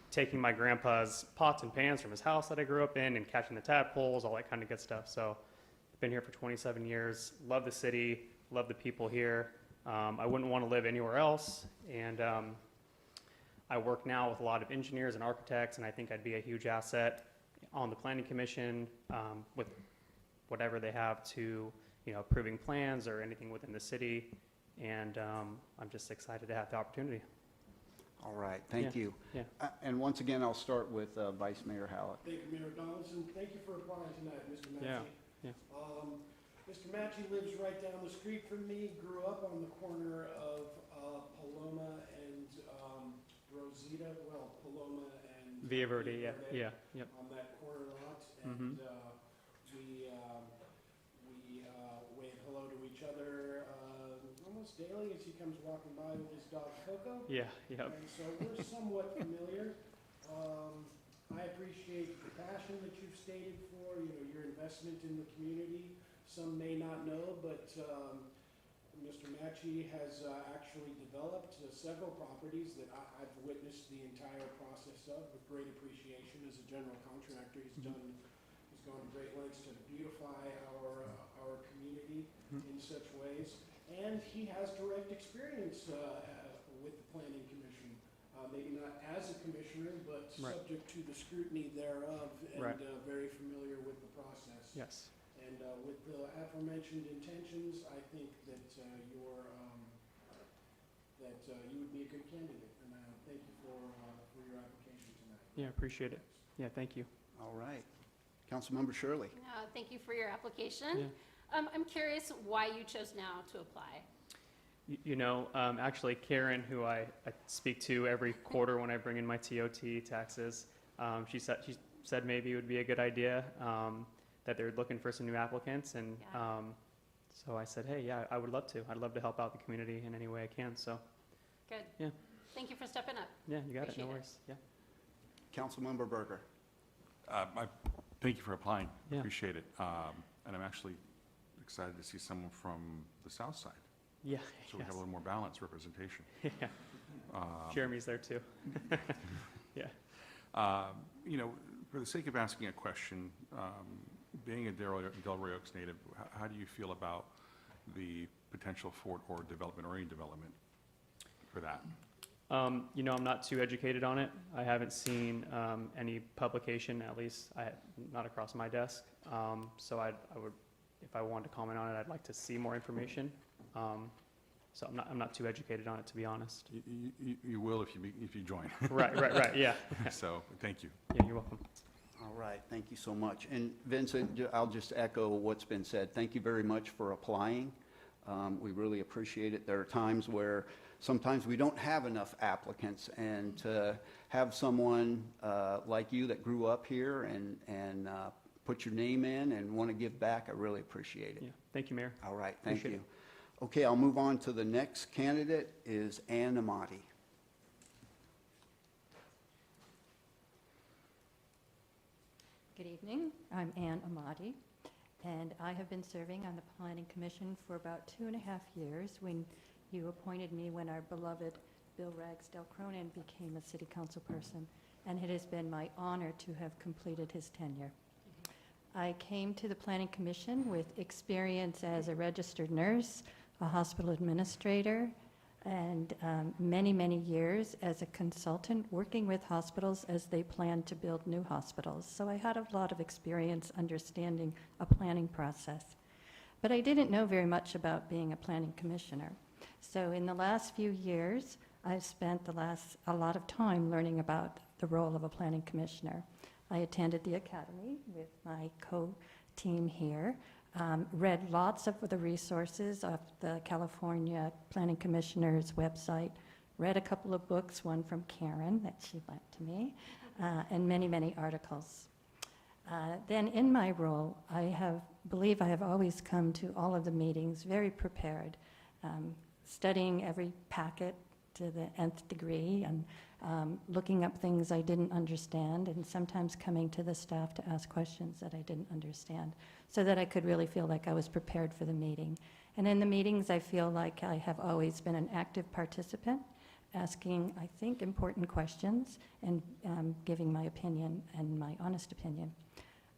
taking my grandpa's pots and pans from his house that I grew up in and catching the tadpoles, all that kind of good stuff. So I've been here for 27 years, love the city, love the people here. I wouldn't want to live anywhere else. And I work now with a lot of engineers and architects, and I think I'd be a huge asset on the Planning Commission with whatever they have to, approving plans or anything within the city. And I'm just excited to have the opportunity. All right, thank you. Yeah. And once again, I'll start with Vice Mayor Hallett. Thank you, Mayor Donaldson. Thank you for applying tonight, Mr. Mackey. Yeah, yeah. Mr. Mackey lives right down the street from me, grew up on the corner of Paloma and Rosita, well, Paloma and. Via Verde, yeah, yep. On that corner lot, Mhm. and we wave hello to each other almost daily as he comes walking by with his dog Coco. Yeah, yep. And so we're somewhat familiar. I appreciate the passion that you've stated for, your investment in the community. Some may not know, but Mr. Machi has actually developed several properties that I've witnessed the entire process of with great appreciation. As a general contractor, he's gone to great lengths to beautify our community in such ways. And he has direct experience with the Planning Commission. Maybe not as a commissioner, but Right. subject to the scrutiny thereof, and Right. Very familiar with the process. Yes. And with the aforementioned intentions, I think that you would be a good candidate. And thank you for your application tonight. Yeah, appreciate it. Yeah, thank you. All right. Councilmember Shirley. Thank you for your application. I'm curious why you chose now to apply. Actually Karen, who I speak to every quarter when I bring in my TOT taxes, she said maybe it would be a good idea, that they're looking for some new applicants. And Yeah. so I said, hey, yeah, I would love to. I'd love to help out the community in any way I can. So, Good. Yeah. Thank you for stepping up. yeah, you got it. Appreciate No it. worries. Yeah. Councilmember Berger. Thank you for applying. Yeah. Appreciate it. And I'm actually excited to see someone from the south side, Yeah. so we have a little more balanced representation. Yeah. Jeremy's there too. Yeah. For the sake of asking a question, being a Delray Oaks native, how do you feel about the potential for or development or any development for that? I'm not too educated on it. I haven't seen any publication, at least not across my desk. So I would, if I wanted to comment on it, I'd like to see more information. So I'm not too educated on it, to be honest. You will if you join. Right, yeah. So, thank you. Yeah, you're welcome. All right, thank you so much. And Vincent, I'll just echo what's been said. Thank you very much for applying. We really appreciate it. There are times where sometimes we don't have enough applicants, and to have someone like you that grew up here and put your name in and want to give back, I really appreciate it. Yeah, thank you, Mayor. All right, thank Appreciate you. Okay, I'll move on to the next candidate is Ann Amati. Good evening. I'm Ann Amati, and I have been serving on the Planning Commission for about 2.5 years when you appointed me when our beloved Bill Ragsdale Cronin became a city council person, and it has been my honor to have completed his tenure. I came to the Planning Commission with experience as a registered nurse, a hospital administrator, and many, many years as a consultant working with hospitals as they planned to build new hospitals. So I had a lot of experience understanding a planning process. But I didn't know very much about being a planning commissioner. So in the last few years, I've spent a lot of time learning about the role of a planning commissioner. I attended the academy with my co-team here, read lots of the resources of the California Planning Commissioner's website, read a couple of books, one from Karen that she lent to me, and many, many articles. Then in my role, believe I have always come to all of the meetings very prepared, studying every packet to the nth degree and looking up things I didn't understand, and sometimes coming to the staff to ask questions that I didn't understand, so that I could really feel like I was prepared for the meeting. And in the meetings, I feel like I have always been an active participant, asking, I think, important questions and giving my opinion and my honest opinion.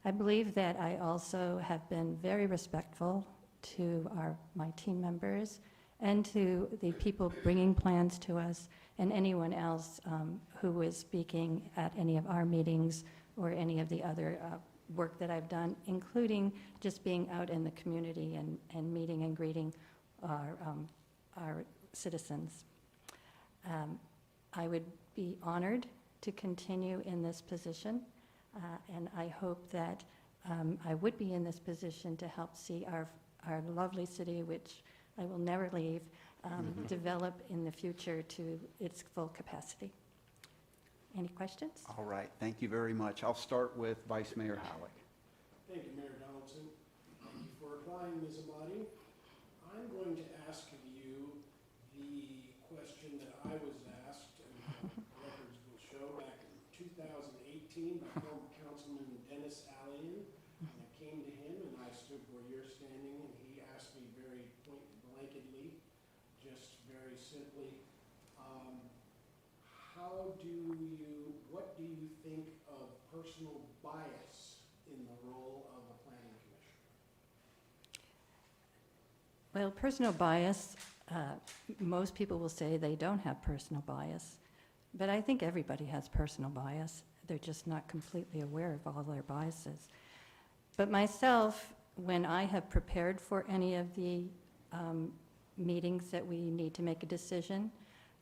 I believe that I also have been very respectful to my team members and to the people bringing plans to us and anyone else who is speaking at any of our meetings or any of the other work that I've done, including just being out in the community and meeting and greeting our citizens. I would be honored to continue in this position, and I hope that I would be in this position to help see our lovely city, which I will never leave, develop in the future to its full capacity. Any questions? All right, thank you very much. I'll start with Vice Mayor Halleck. Thank you, Mayor Donaldson. Thank you for replying, Ms. Amati. I'm going to ask of you the question that I was asked, and the records will show, back in 2018 by former Councilman Dennis Allian. And I came to him and I stood where you're standing, and he asked me very point-blankedly, just very simply, what do you think of personal bias in the role of a planning commissioner? Well, personal bias, most people will say they don't have personal bias, but I think everybody has personal bias. They're just not completely aware of all their biases. But myself, when I have prepared for any of the meetings that we need to make a decision,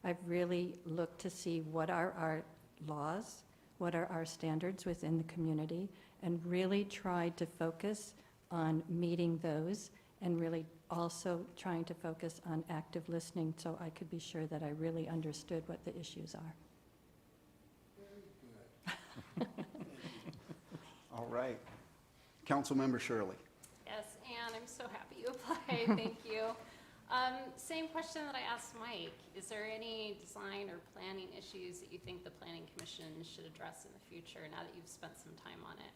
I've really looked to see what are our laws, what are our standards within the community, and really tried to focus on meeting those, and really also trying to focus on active listening so I could be sure that I really understood what the issues are. Very good. All right. Councilmember Shirley. Yes, Anne, I'm so happy you applied. Thank you. Same question that I asked Mike. Is there any design or planning issues that you think the Planning Commission should address in the future now that you've spent some time on it?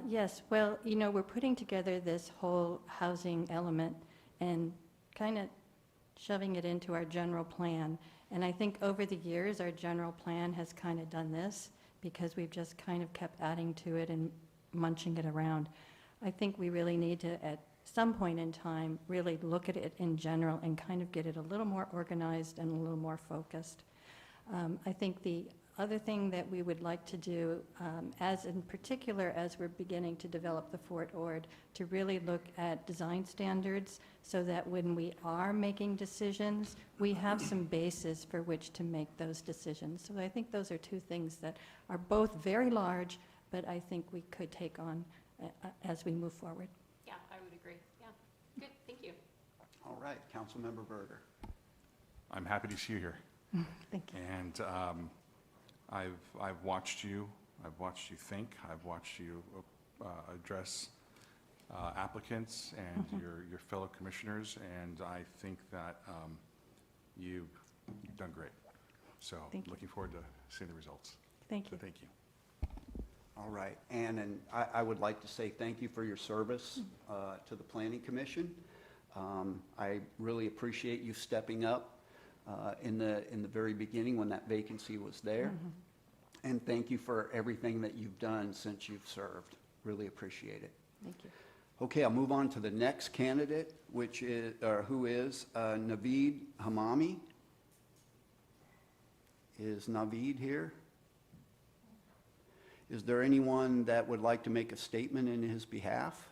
Yes, well, we're putting together this whole housing element and kind of shoving it into our general plan. And I think over the years, our general plan has kind of done this because we've just kind of kept adding to it and munching it around. I think we really need to, at some point in time, really look at it in general and kind of get it a little more organized and a little more focused. I think the other thing that we would like to do, as in particular as we're beginning to develop the Fort Ord, to really look at design standards so that when we are making decisions, we have some basis for which to make those decisions. So I think those are two things that are both very large, but I think we could take on as we move forward. Yeah, I would agree. Yeah, good, thank you. All right, Councilmember Berger. I'm happy to see you here. Thank you. And I've watched you. I've watched you think. I've watched you address applicants and your fellow commissioners, and I think that you've done great. So looking forward to seeing the results. Thank you. So thank you. All right, Ann, and I would like to say thank you for your service to the Planning Commission. I really appreciate you stepping up in the very beginning when that vacancy was there. And thank you for everything that you've done since you've served. Really appreciate it. Thank you. Okay, I'll move on to the next candidate, which is, or who is Naveed Hamami. Is Naveed here? Is there anyone that would like to make a statement in his behalf?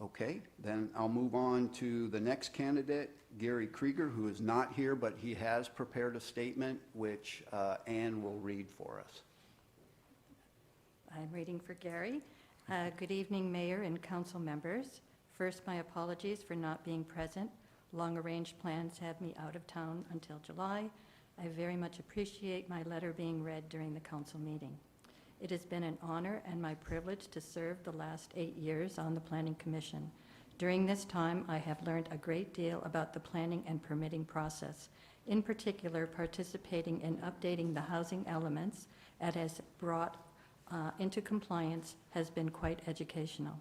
Okay, then I'll move on to the next candidate, Gary Krieger, who is not here, but he has prepared a statement which Ann will read for us. I'm reading for Gary. Good evening, Mayor and council members. First, my apologies for not being present. Long-arranged plans had me out of town until July. I very much appreciate my letter being read during the council meeting. It has been an honor and my privilege to serve the last 8 years on the Planning Commission. During this time, I have learned a great deal about the planning and permitting process. In particular, participating in updating the housing elements that has brought into compliance has been quite educational.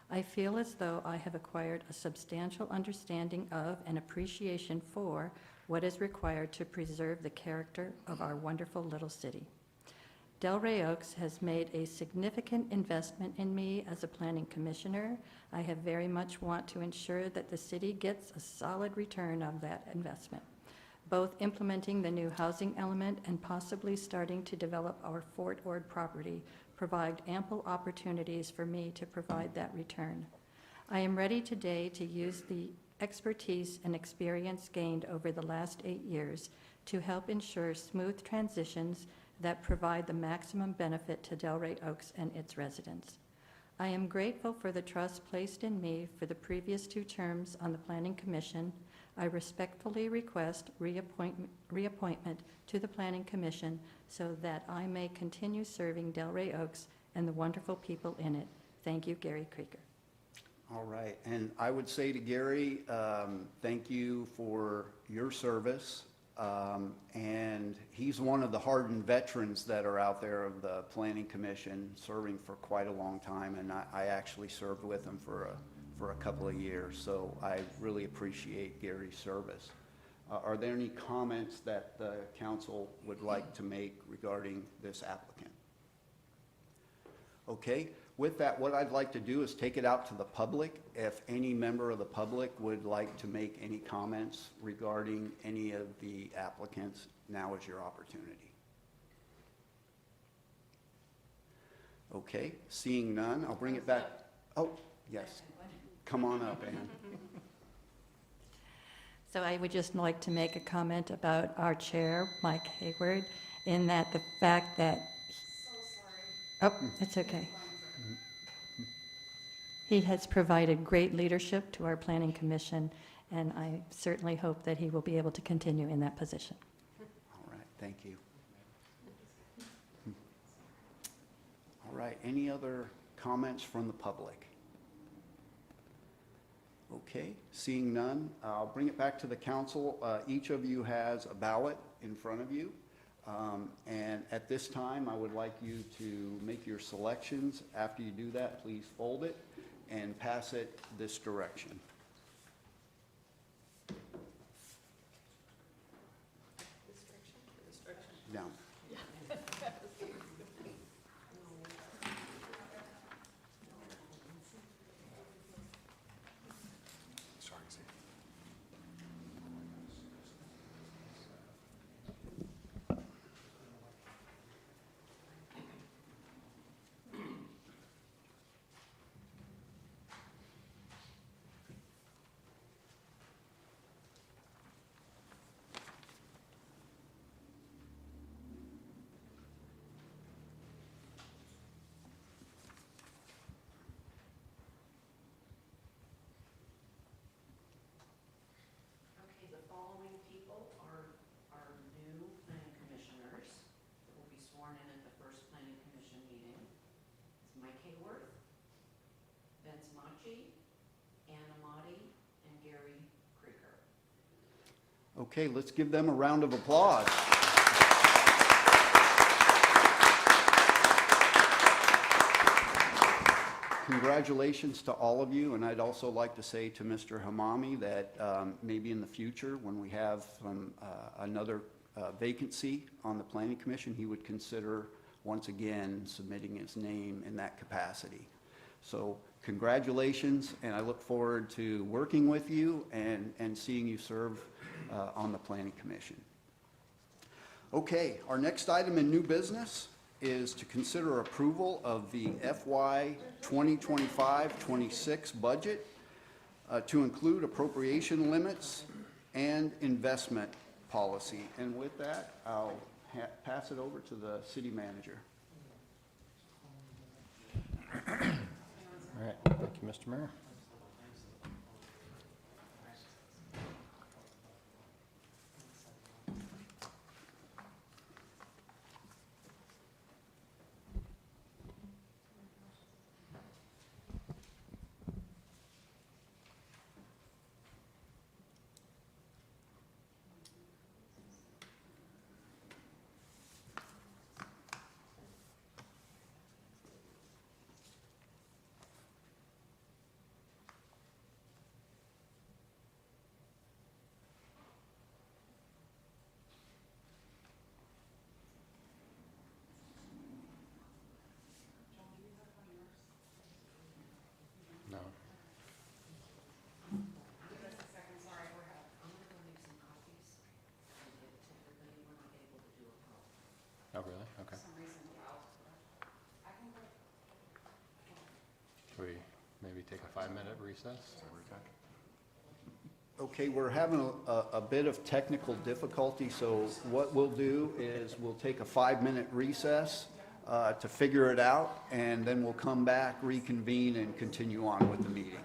I feel as though I have acquired a substantial understanding of and appreciation for what is required to preserve the character of our wonderful little city. Delray Oaks has made a significant investment in me as a planning commissioner. I have very much want to ensure that the city gets a solid return of that investment, both implementing the new housing element and possibly starting to develop our Fort Ord property provide ample opportunities for me to provide that return. I am ready today to use the expertise and experience gained over the last 8 years to help ensure smooth transitions that provide the maximum benefit to Delray Oaks and its residents. I am grateful for the trust placed in me for the previous 2 terms on the Planning Commission. I respectfully request reappointment to the Planning Commission so that I may continue serving Delray Oaks and the wonderful people in it. Thank you, Gary Krieger. All right, and I would say to Gary, thank you for your service. And he's one of the hardened veterans that are out there of the Planning Commission, serving for quite a long time, and I actually served with him for a couple of years, so I really appreciate Gary's service. Are there any comments that the council would like to make regarding this applicant? Okay, with that, what I'd like to do is take it out to the public. If any member of the public would like to make any comments regarding any of the applicants, now is your opportunity. Okay, seeing none, I'll bring it back. Oh, yes. Come on up, Ann. So I would just like to make a comment about our chair, Mike Hayward, in that the fact that, oh, it's okay. He has provided great leadership to our Planning Commission, and I certainly hope that he will be able to continue in that position. All right, thank you. All right, any other comments from the public? Okay, seeing none, I'll bring it back to the council. Each of you has a ballot in front of you. And at this time, I would like you to make your selections. After you do that, please fold it and pass it this direction. Down. Sorry, Steve. Okay, the following people are our new planning commissioners that will be sworn in at the first planning commission meeting. It's Mike Hayworth, Vince Machi, Ann Amati, and Gary Krieger. Okay, let's give them a round of applause. Congratulations to all of you, and I'd also like to say to Mr. Hamami that maybe in the future, when we have another vacancy on the Planning Commission, he would consider once again submitting his name in that capacity. So congratulations, and I look forward to working with you and seeing you serve on the Planning Commission. Okay, our next item in new business is to consider approval of the FY 2025-26 budget to include appropriation limits and investment policy. And with that, I'll pass it over to the city manager. All right, thank you, Mr. Mayor. No. Just a second, sorry, I'm gonna go make some copies. And get it to everybody, we're not able to do a vote. Oh, really? Okay. For some reason, I can go. Should we maybe take a 5-minute recess? Okay, we're having a bit of technical difficulty, so what we'll do is we'll take a 5-minute recess to figure it out, and then we'll come back, reconvene, and continue on with the meeting.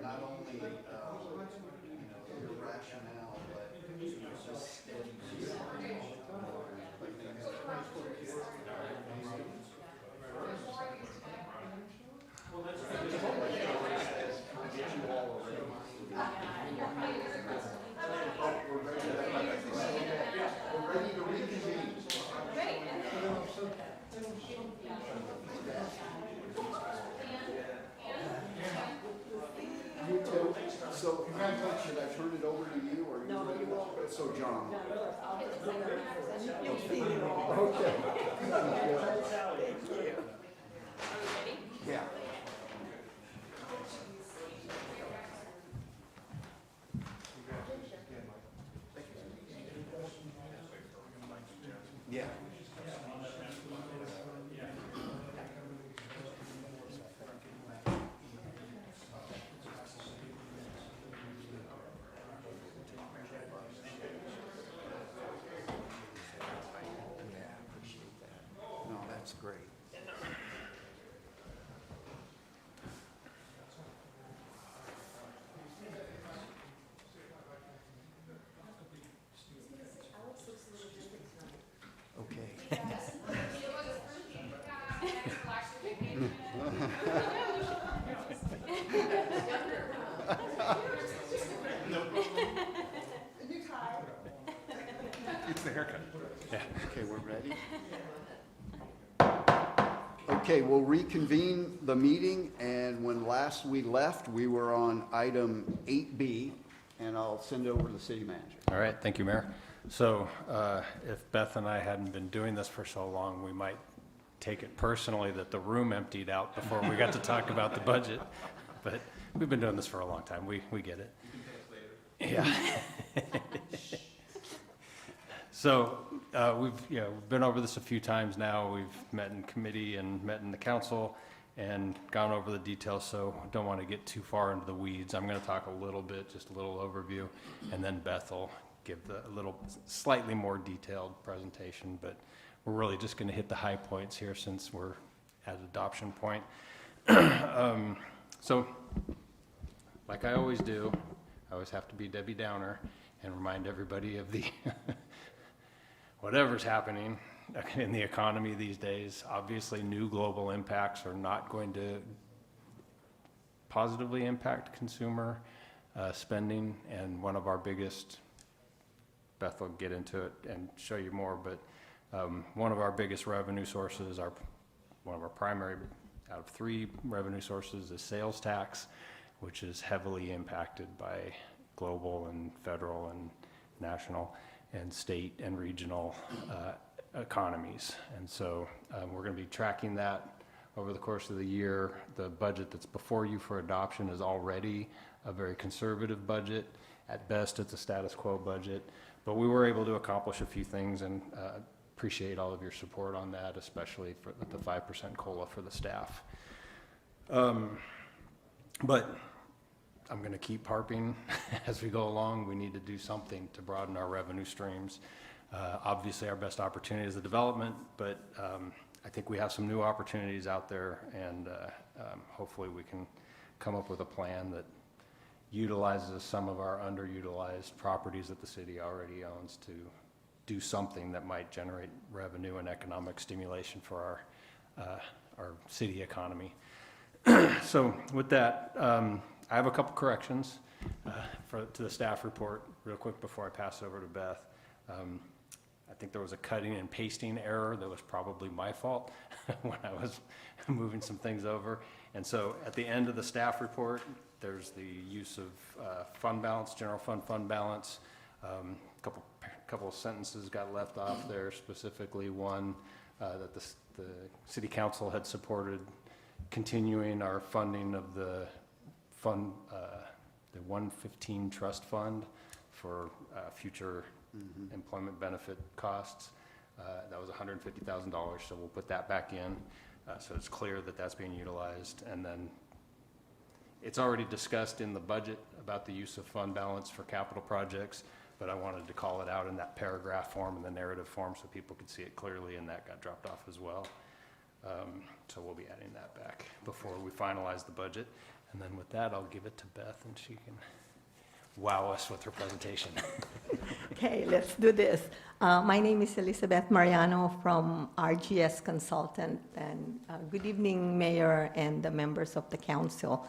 Not only, your rationale, but just should I turn it over to you, or? No, you will. So, John. Okay. Yeah. Yeah. No, that's great. Okay. It's the haircut. Okay, we're ready? Okay, we'll reconvene the meeting, and when last we left, we were on item 8B, and I'll send it over to the city manager. All right, thank you, Mayor. So if Beth and I hadn't been doing this for so long, we might take it personally that the room emptied out before we got to talk about the budget. But we've been doing this for a long time. We get it. Yeah. So we've been over this a few times now. We've met in committee and met in the council and gone over the details, so don't want to get too far into the weeds. I'm going to talk a little bit, just a little overview, and then Beth will give a little slightly more detailed presentation, but we're really just going to hit the high points here since we're at adoption point. So like I always do, I always have to be Debbie Downer and remind everybody of the whatever's happening in the economy these days. Obviously, new global impacts are not going to positively impact consumer spending, and one of our biggest, Beth will get into it and show you more, but one of our biggest revenue sources, one of our primary out of 3 revenue sources is sales tax, which is heavily impacted by global and federal and national and state and regional economies. And so we're going to be tracking that over the course of the year. The budget that's before you for adoption is already a very conservative budget. At best, it's a status quo budget, but we were able to accomplish a few things, and appreciate all of your support on that, especially for the 5% COLA for the staff. But I'm going to keep harping as we go along. We need to do something to broaden our revenue streams. Obviously, our best opportunity is the development, but I think we have some new opportunities out there, and hopefully we can come up with a plan that utilizes some of our underutilized properties that the city already owns to do something that might generate revenue and economic stimulation for our city economy. So with that, I have a couple corrections to the staff report real quick before I pass it over to Beth. I think there was a cutting and pasting error that was probably my fault when I was moving some things over. And so at the end of the staff report, there's the use of fund balance, general fund balance. Couple of sentences got left off there, specifically one that the city council had supported continuing our funding of the fund, the 115 trust fund for future employment benefit costs. That was $150,000, so we'll put that back in. So it's clear that that's being utilized. And then it's already discussed in the budget about the use of fund balance for capital projects, but I wanted to call it out in that paragraph form and the narrative form so people could see it clearly, and that got dropped off as well. So we'll be adding that back before we finalize the budget. And then with that, I'll give it to Beth, and she can wow us with her presentation. Okay, let's do this. My name is Elizabeth Mariano from RGS Consultant, and good evening, Mayor and the members of the council.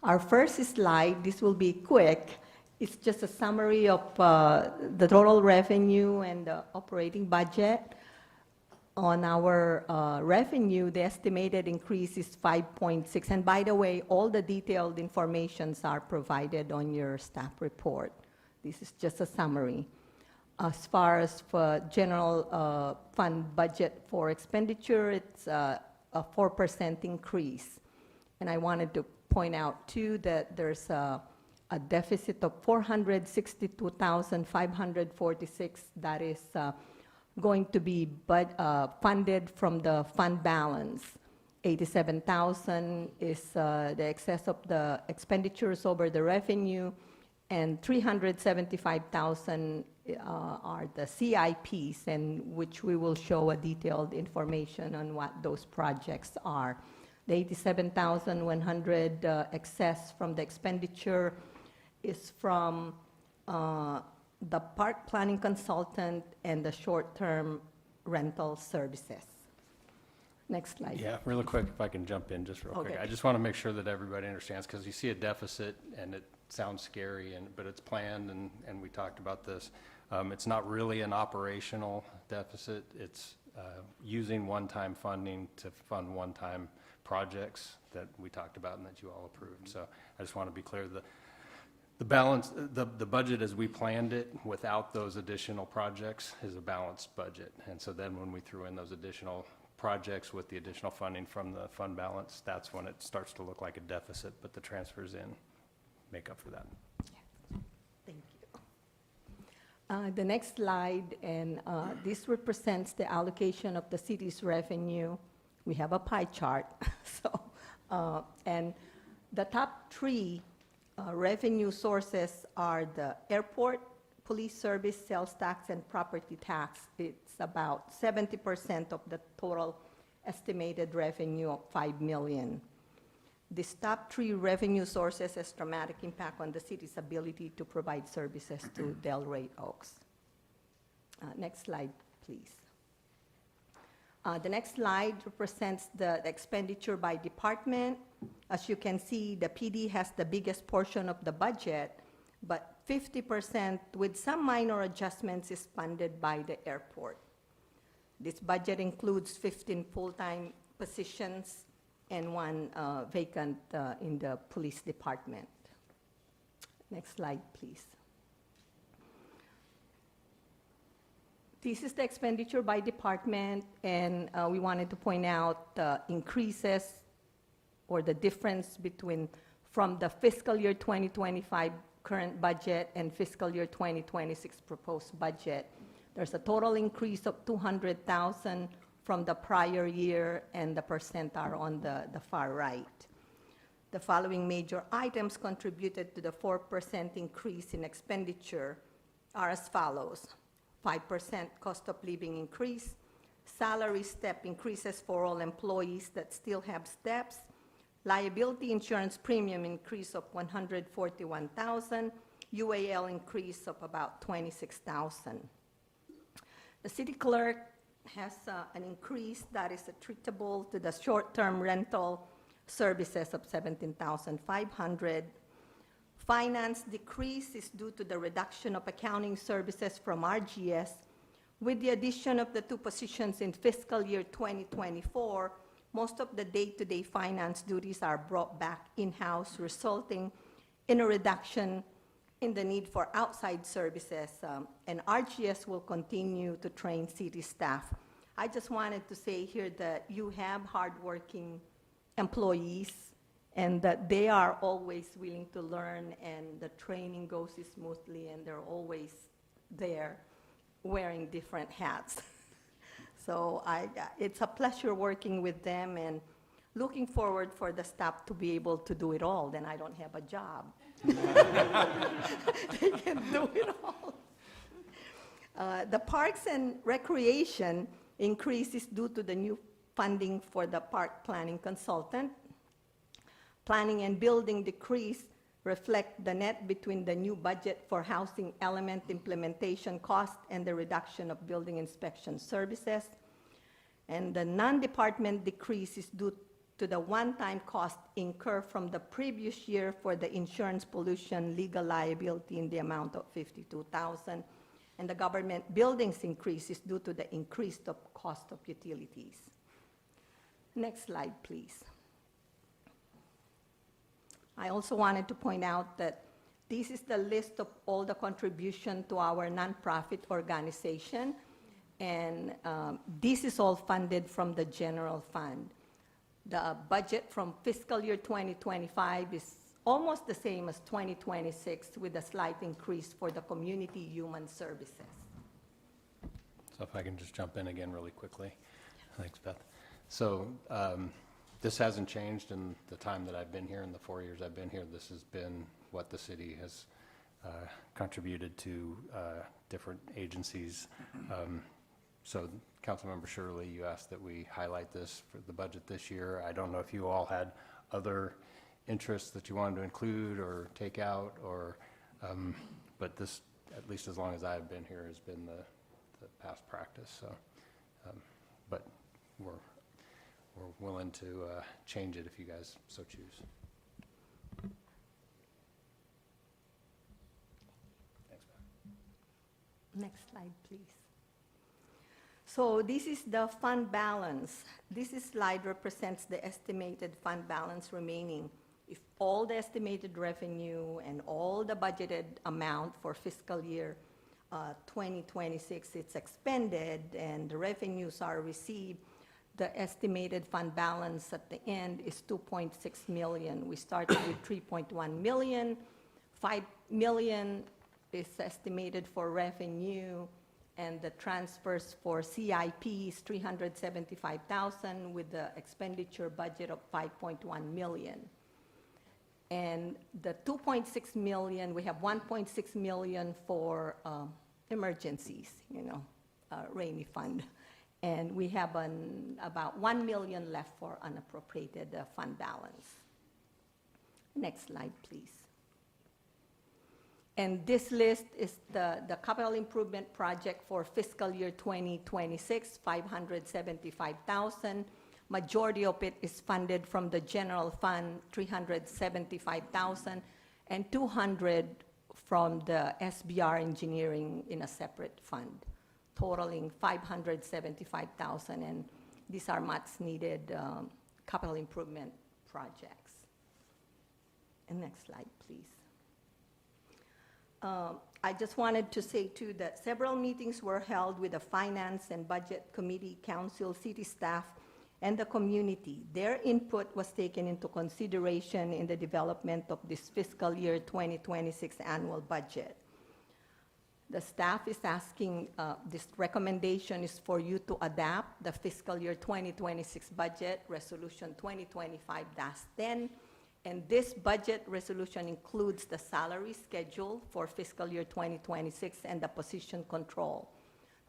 Our first slide, this will be quick. It's just a summary of the total revenue and the operating budget. on our revenue, the estimated increase is 5.6. And by the way, all the detailed informations are provided on your staff report. This is just a summary. As far as for general fund budget for expenditure, it's a 4% increase. And I wanted to point out, too, that there's a deficit of $462,546 that is going to be funded from the fund balance. $87,000 is the excess of the expenditures over the revenue, and $375,000 are the CIPs, and which we will show a detailed information on what those projects are. The $87,100 excess from the expenditure is from the park planning consultant and the short-term rental services. Next slide. Yeah, really quick, if I can jump in just real quick. Okay. I just want to make sure that everybody understands, because you see a deficit and it sounds scary, but it's planned, and we talked about this. It's not really an operational deficit. It's using one-time funding to fund one-time projects that we talked about and that you all approved. So I just want to be clear, the balance, the budget as we planned it without those additional projects is a balanced budget. And so then when we threw in those additional projects with the additional funding from the fund balance, that's when it starts to look like a deficit, but the transfers in make up for that. Thank you. The next slide, and this represents the allocation of the city's revenue. We have a pie chart. And the top three revenue sources are the airport, police service, sales tax, and property tax. It's about 70% of the total estimated revenue of $5 million. These top three revenue sources has dramatic impact on the city's ability to provide services to Delray Oaks. Next slide, please. The next slide represents the expenditure by department. As you can see, the PD has the biggest portion of the budget, but 50% with some minor adjustments is funded by the airport. This budget includes 15 full-time positions and one vacant in the police department. Next slide, please. This is the expenditure by department, and we wanted to point out the increases or the difference between from the fiscal year 2025 current budget and fiscal year 2026 proposed budget. There's a total increase of $200,000 from the prior year, and the percent are on the far right. The following major items contributed to the 4% increase in expenditure are as follows: 5% cost of living increase, salary step increases for all employees that still have steps, liability insurance premium increase of $141,000, UAL increase of about $26,000. The city clerk has an increase that is attributable to the short-term rental services of $17,500. Finance decrease is due to the reduction of accounting services from RGS. With the addition of the two positions in fiscal year 2024, most of the day-to-day finance duties are brought back in-house, resulting in a reduction in the need for outside services, and RGS will continue to train city staff. I just wanted to say here that you have hardworking employees, and that they are always willing to learn, and the training goes smoothly, and they're always there wearing different hats. So it's a pleasure working with them, and looking forward for the staff to be able to do it all. Then I don't have a job. They can do it all. The Parks and Recreation increase is due to the new funding for the park planning consultant. Planning and building decrease reflect the net between the new budget for housing element implementation cost and the reduction of building inspection services. And the non-department decrease is due to the one-time cost incurred from the previous year for the insurance pollution legal liability in the amount of $52,000. and the government buildings increase is due to the increased cost of utilities. Next slide, please. I also wanted to point out that this is the list of all the contribution to our nonprofit organization, and this is all funded from the general fund. The budget from fiscal year 2025 is almost the same as 2026, with a slight increase for the community human services. So if I can just jump in again really quickly. Thanks, Beth. So this hasn't changed in the time that I've been here, in the 4 years I've been here. This has been what the city has contributed to different agencies. So Councilmember Shirley, you asked that we highlight this for the budget this year. I don't know if you all had other interests that you wanted to include or take out, or, but this, at least as long as I've been here, has been the past practice. So, but we're willing to change it if you guys so choose. Thanks, Beth. Next slide, please. So this is the fund balance. This slide represents the estimated fund balance remaining. If all the estimated revenue and all the budgeted amount for fiscal year 2026 it's expended and the revenues are received, the estimated fund balance at the end is 2.6 million. We started with 3.1 million. 5 million is estimated for revenue, and the transfers for CIP is 375,000 with the expenditure budget of 5.1 million. And the 2.6 million, we have 1.6 million for emergencies, rainy fund. And we have about 1 million left for unappropriated fund balance. Next slide, please. And this list is the capital improvement project for fiscal year 2026, 575,000. Majority of it is funded from the general fund, 375,000, and 200 from the SBR engineering in a separate fund, totaling 575,000, and these are much needed capital improvement projects. And next slide, please. I just wanted to say too that several meetings were held with the Finance and Budget Committee, Council, city staff, and the community. Their input was taken into consideration in the development of this fiscal year 2026 annual budget. The staff is asking, this recommendation is for you to adapt the fiscal year 2026 budget, Resolution 2025-10, and this budget resolution includes the salary schedule for fiscal year 2026 and the position control.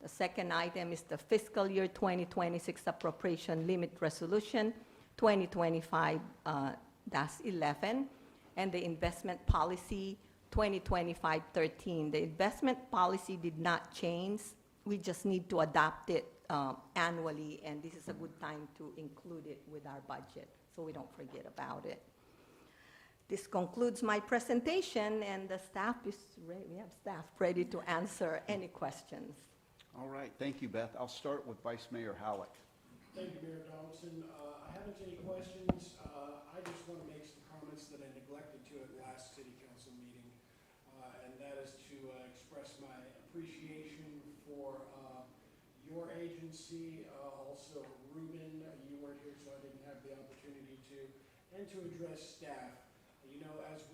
The second item is the fiscal year 2026 appropriation limit resolution 2025-11, and the investment policy 2025-13. The investment policy did not change. We just need to adopt it annually, and this is a good time to include it with our budget so we don't forget about it. This concludes my presentation, and the staff is ready. We have staff ready to answer any questions. All right, thank you, Beth. I'll start with Vice Mayor Howitt. Thank you, Mayor Donaldson. I haven't any questions. I just want to make some comments that I neglected to at last city council meeting, and that is to express my appreciation for your agency. Also, Ruben, you weren't here, so I didn't have the opportunity to, and to address staff. As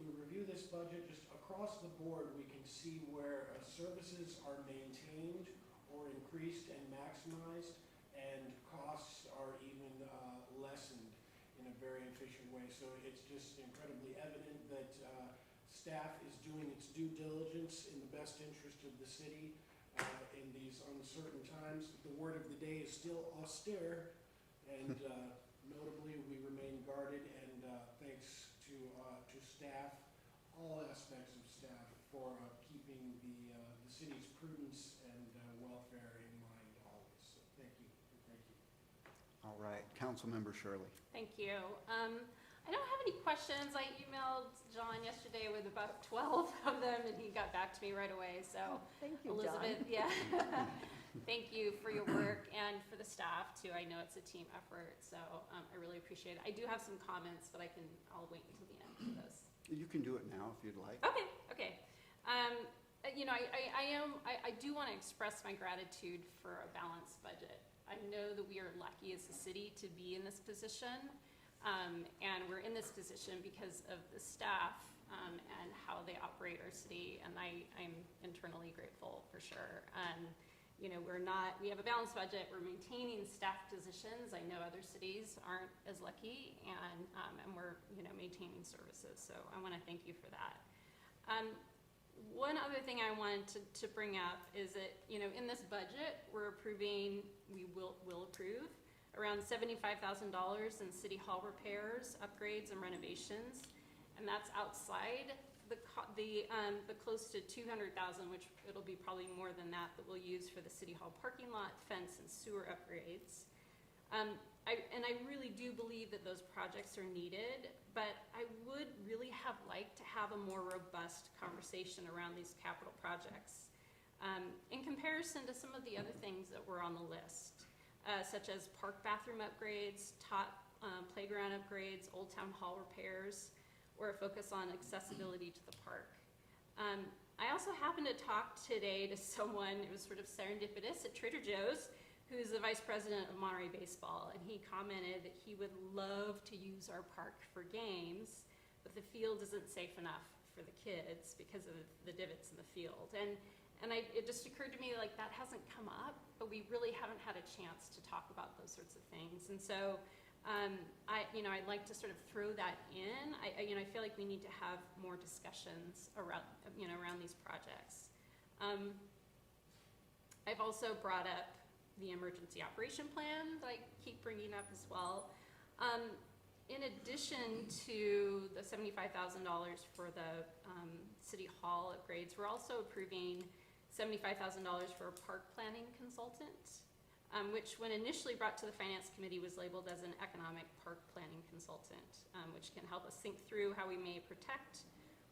we review this budget, just across the board, we can see where services are maintained or increased and maximized, and costs are even lessened in a very efficient way. So it's just incredibly evident that staff is doing its due diligence in the best interest of the city in these uncertain times. The word of the day is still austere, and notably, we remain guarded, and thanks to staff, all aspects of staff, for keeping the city's prudence and welfare in mind always. So thank you. Thank you. All right, Councilmember Shirley. Thank you. I don't have any questions. I emailed John yesterday with about 12 of them, and he got back to me right away, so. Thank you, John. Elizabeth, yeah. Thank you for your work and for the staff too. I know it's a team effort, so I really appreciate it. I do have some comments, but I'll wait until the end for those. You can do it now if you'd like. Okay, okay. You know, I do want to express my gratitude for a balanced budget. I know that we are lucky as a city to be in this position, and we're in this position because of the staff and how they operate our city, and I'm internally grateful for sure. You know, we have a balanced budget, we're maintaining staff positions. I know other cities aren't as lucky, and we're, you know, maintaining services, so I want to thank you for that. One other thing I wanted to bring up is that, you know, in this budget, we will approve around $75,000 in City Hall repairs, upgrades, and renovations, and that's outside the close to $200,000, which it'll be probably more than that we'll use for the City Hall parking lot, fence, and sewer upgrades. I really do believe that those projects are needed, but I would really have liked to have a more robust conversation around these capital projects. In comparison to some of the other things that were on the list, such as park bathroom upgrades, top playground upgrades, Old Town Hall repairs, or a focus on accessibility to the park. I also happened to talk today to someone, it was sort of serendipitous, at Trader Joe's, who's the vice president of Monterey Baseball, and he commented that he would love to use our park for games, but the field isn't safe enough for the kids because of the divots in the field. And it just occurred to me, like, that hasn't come up, but we really haven't had a chance to talk about those sorts of things. And so I'd like to sort of throw that in. I feel like we need to have more discussions around these projects. I've also brought up the emergency operation plan that I keep bringing up as well. In addition to the $75,000 for the City Hall upgrades, we're also approving $75,000 for a park planning consultant, which when initially brought to the Finance Committee was labeled as an economic park planning consultant, which can help us think through how we may protect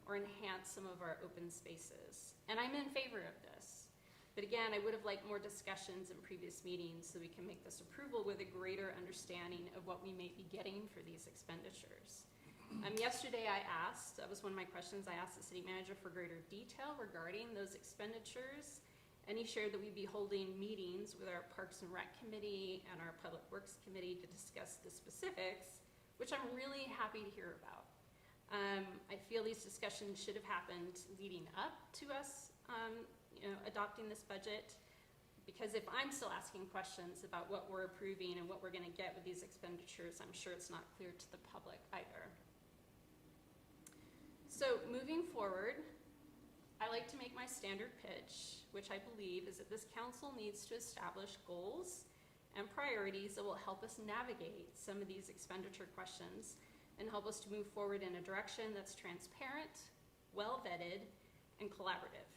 or enhance some of our open spaces. And I'm in favor of this. But again, I would have liked more discussions in previous meetings so we can make this approval with a greater understanding of what we may be getting for these expenditures. Yesterday that was one of my questions, I asked the city manager for greater detail regarding those expenditures, and he shared that we'd be holding meetings with our Parks and Rec Committee and our Public Works Committee to discuss the specifics, which I'm really happy to hear about. I feel these discussions should have happened leading up to us adopting this budget, because if I'm still asking questions about what we're approving and what we're going to get with these expenditures, I'm sure it's not clear to the public either. So moving forward, I like to make my standard pitch, which I believe is that this council needs to establish goals and priorities that will help us navigate some of these expenditure questions and help us to move forward in a direction that's transparent, well-vetted, and collaborative.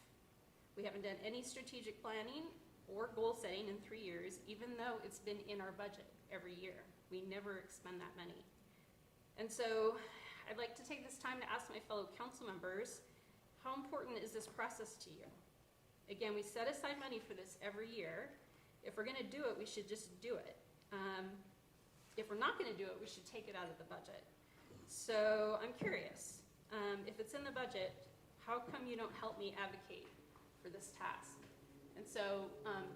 We haven't done any strategic planning or goal setting in 3 years, even though it's been in our budget every year. We never expend that money. And so I'd like to take this time to ask my fellow council members, how important is this process to you? Again, we set aside money for this every year. If we're gonna do it, we should just do it. If we're not gonna do it, we should take it out of the budget. So I'm curious, if it's in the budget, how come you don't help me advocate for this task? And so,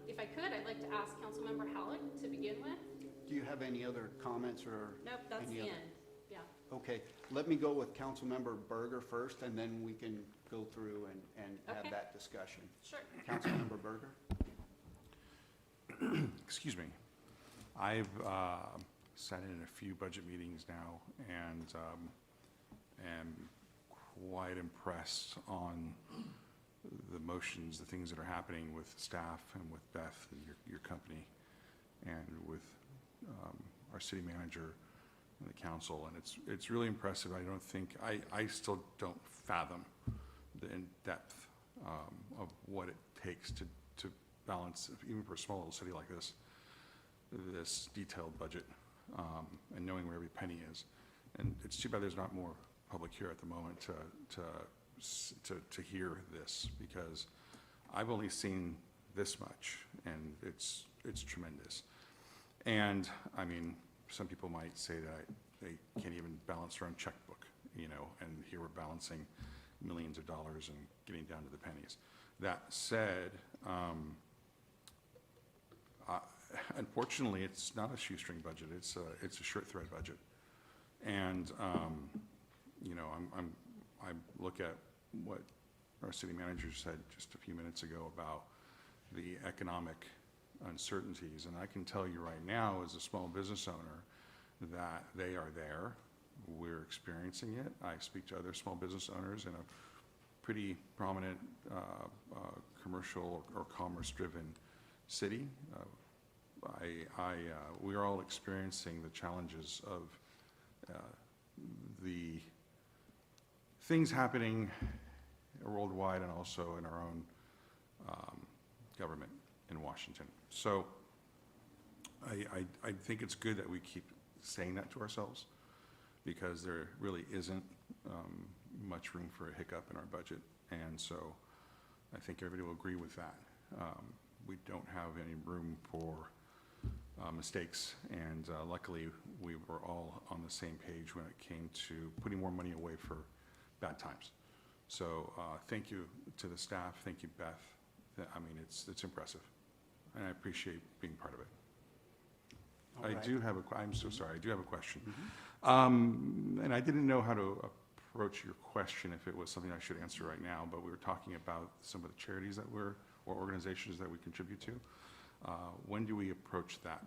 if I could, I'd like to ask Councilmember Halleck to begin with. Do you have any other comments or? Nope, that's any the other? end, yeah. Okay, let me go with Councilmember Berger first, and then we can go through and have Okay. that discussion. Sure. Councilmember Berger? Excuse me. I've sat in a few budget meetings now and am quite impressed on the motions, the things that are happening with staff and with Beth and your company and with our city manager and the council. And it's really impressive. I don't think, I still don't fathom the in-depth of what it takes to balance, even for a small little city like this detailed budget, and knowing where every penny is. And it's too bad there's not more public here at the moment to hear this, because I've only seen this much, and it's tremendous. And, I mean, some people might say that they can't even balance their own checkbook, you know, and here we're balancing millions of dollars and getting down to the pennies. That said, unfortunately, it's not a shoestring budget. It's a short thread budget. And, you know, I look at what our city manager said just a few minutes ago about the economic uncertainties. And I can tell you right now, as a small business owner, that they are there. We're experiencing it. I speak to other small business owners in a pretty prominent commercial or commerce-driven city. We are all experiencing the challenges of the things happening worldwide and also in our own government in Washington. So I think it's good that we keep saying that to ourselves, because there really isn't much room for a hiccup in our budget. And so I think everybody will agree with that. We don't have any room for mistakes, and luckily we were all on the same page when it came to putting more money away for bad times. So thank you to the staff. Thank you, Beth. I mean, it's impressive, and I appreciate being part of it. All right. I'm so sorry, I do have a question. Mm-hmm. And I didn't know how to approach your question, if it was something I should answer right now, but we were talking about some of the charities that or organizations that we contribute to. When do we approach that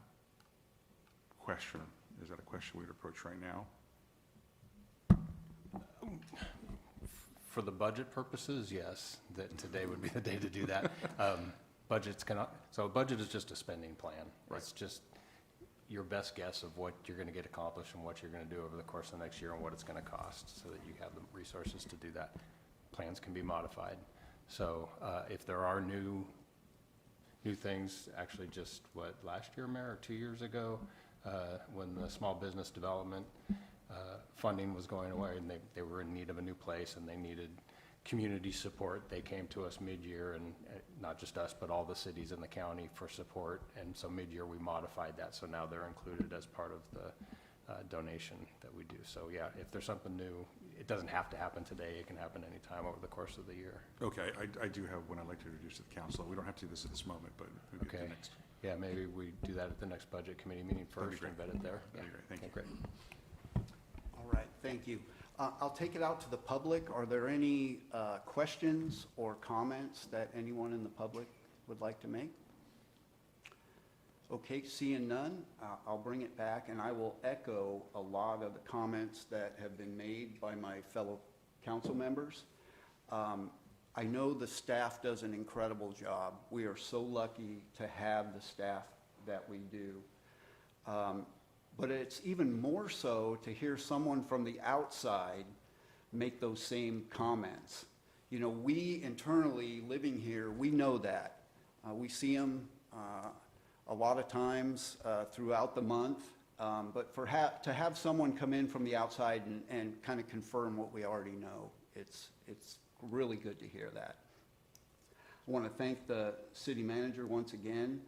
question? Is that a question we'd approach right now? For the budget purposes, yes, that today would be the day to do that. So a budget is just a spending plan. Right. It's just your best guess of what you're going to get accomplished and what you're going to do over the course of the next year and what it's going to cost, so that you have the resources to do that. Plans can be modified. So if there are new things, actually just last year, Mayor, or 2 years ago, when the small business development funding was going away, and they were in need of a new place and they needed community support. They came to us mid-year, and not just us, but all the cities in the county for support. And so mid-year we modified that, so now they're included as part of the donation that we do. So yeah, if there's something new, it doesn't have to happen today. It can happen anytime over the course of the year. Okay, I do have one I'd like to introduce to the council. We don't have to do this at this moment, but maybe at Okay. the next. Yeah, maybe we do that at the next budget committee meeting That'd be first great. and vet it there. That'd be great. Thank you. Okay, great. All right, thank you. I'll take it out to the public. Are there any questions or comments that anyone in the public would like to make? Okay, seeing none, I'll bring it back, and I will echo a lot of the comments that have been made by my fellow council members. I know the staff does an incredible job. We are so lucky to have the staff that we do. But it's even more so to hear someone from the outside make those same comments. You know, we internally living here, we know that. We see them a lot of times throughout the month, but to have someone come in from the outside and kind of confirm what we already know, it's really good to hear that. I want to thank the city manager once again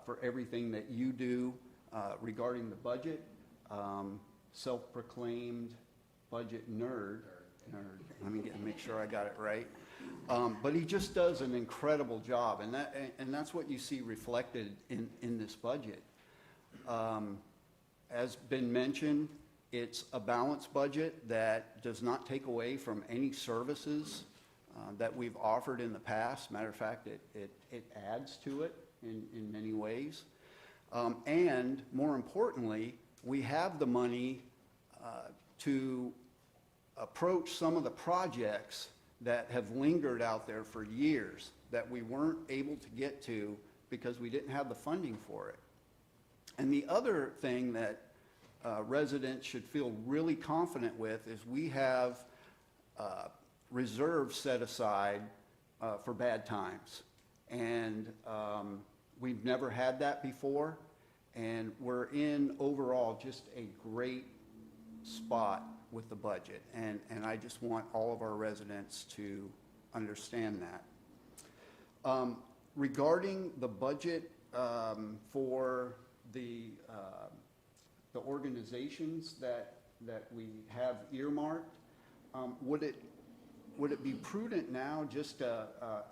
for everything that you do regarding the budget. Self-proclaimed budget nerd. Let me make sure I got it right. But he just does an incredible job, and that's what you see reflected in this budget. As been mentioned, it's a balanced budget that does not take away from any services that we've offered in the past. Matter of fact, it adds to it in many ways. And more importantly, we have the money to approach some of the projects that have lingered out there for years that we weren't able to get to because we didn't have the funding for it. And the other thing that residents should feel really confident with is we have reserves set aside for bad times. And we've never had that before, and we're in overall just a great spot with the budget, and I just want all of our residents to understand that. Regarding the budget for the organizations that we have earmarked, would it be prudent now just to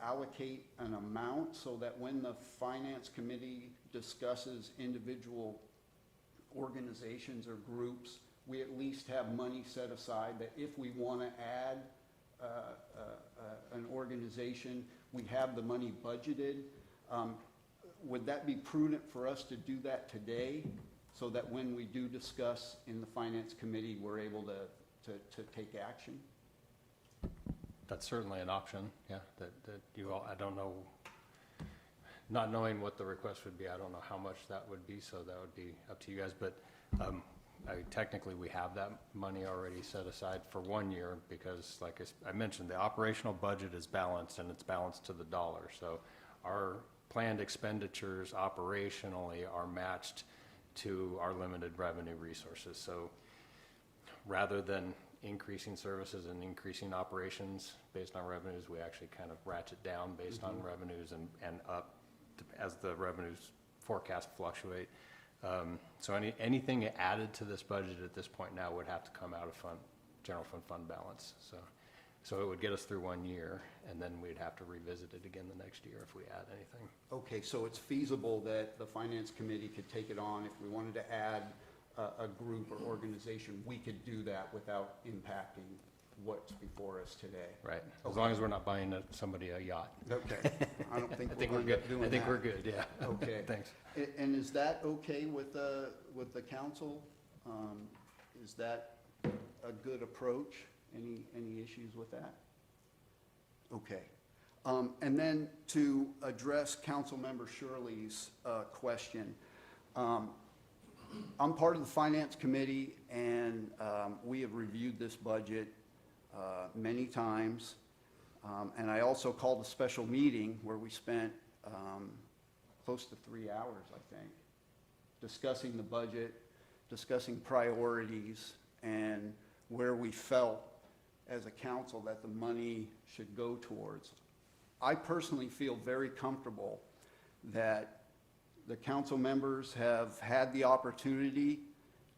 allocate an amount so that when the Finance Committee discusses individual organizations or groups, we at least have money set aside that if we want to add an organization, we have the money budgeted? Would that be prudent for us to do that today so that when we do discuss in the Finance Committee, we're able to take action? That's certainly an option, yeah, that you all, I don't know, not knowing what the request would be, I don't know how much that would be, so that would be up to you guys, but technically we have that money already set aside for 1 year because like I mentioned, the operational budget is balanced and it's balanced to the dollar, so our planned expenditures operationally are matched to our limited revenue resources, so rather than increasing services and increasing operations based on revenues, we actually kind of ratchet down based on revenues and up as the revenues forecast fluctuate. So anything added to this budget at this point now would have to come out of general fund balance. So it would get us through 1 year, and then we'd have to revisit it again the next year if we add anything. Okay, so it's feasible that the Finance Committee could take it on if we wanted to add a group or organization, we could do that without impacting what's before us today. Right, as long as we're not buying somebody a yacht. Okay, I don't think I think we'll we're end good. up doing that. I think we're good, yeah. Okay. Thanks. And is that okay with the council? Is that a good approach? Any issues with that? Okay. And then to address Councilmember Shirley's question, I'm part of the Finance Committee, and we have reviewed this budget many times. And I also called a special meeting where we spent close to 3 hours, I think, discussing the budget, discussing priorities, and where we felt as a council that the money should go towards. I personally feel very comfortable that the council members have had the opportunity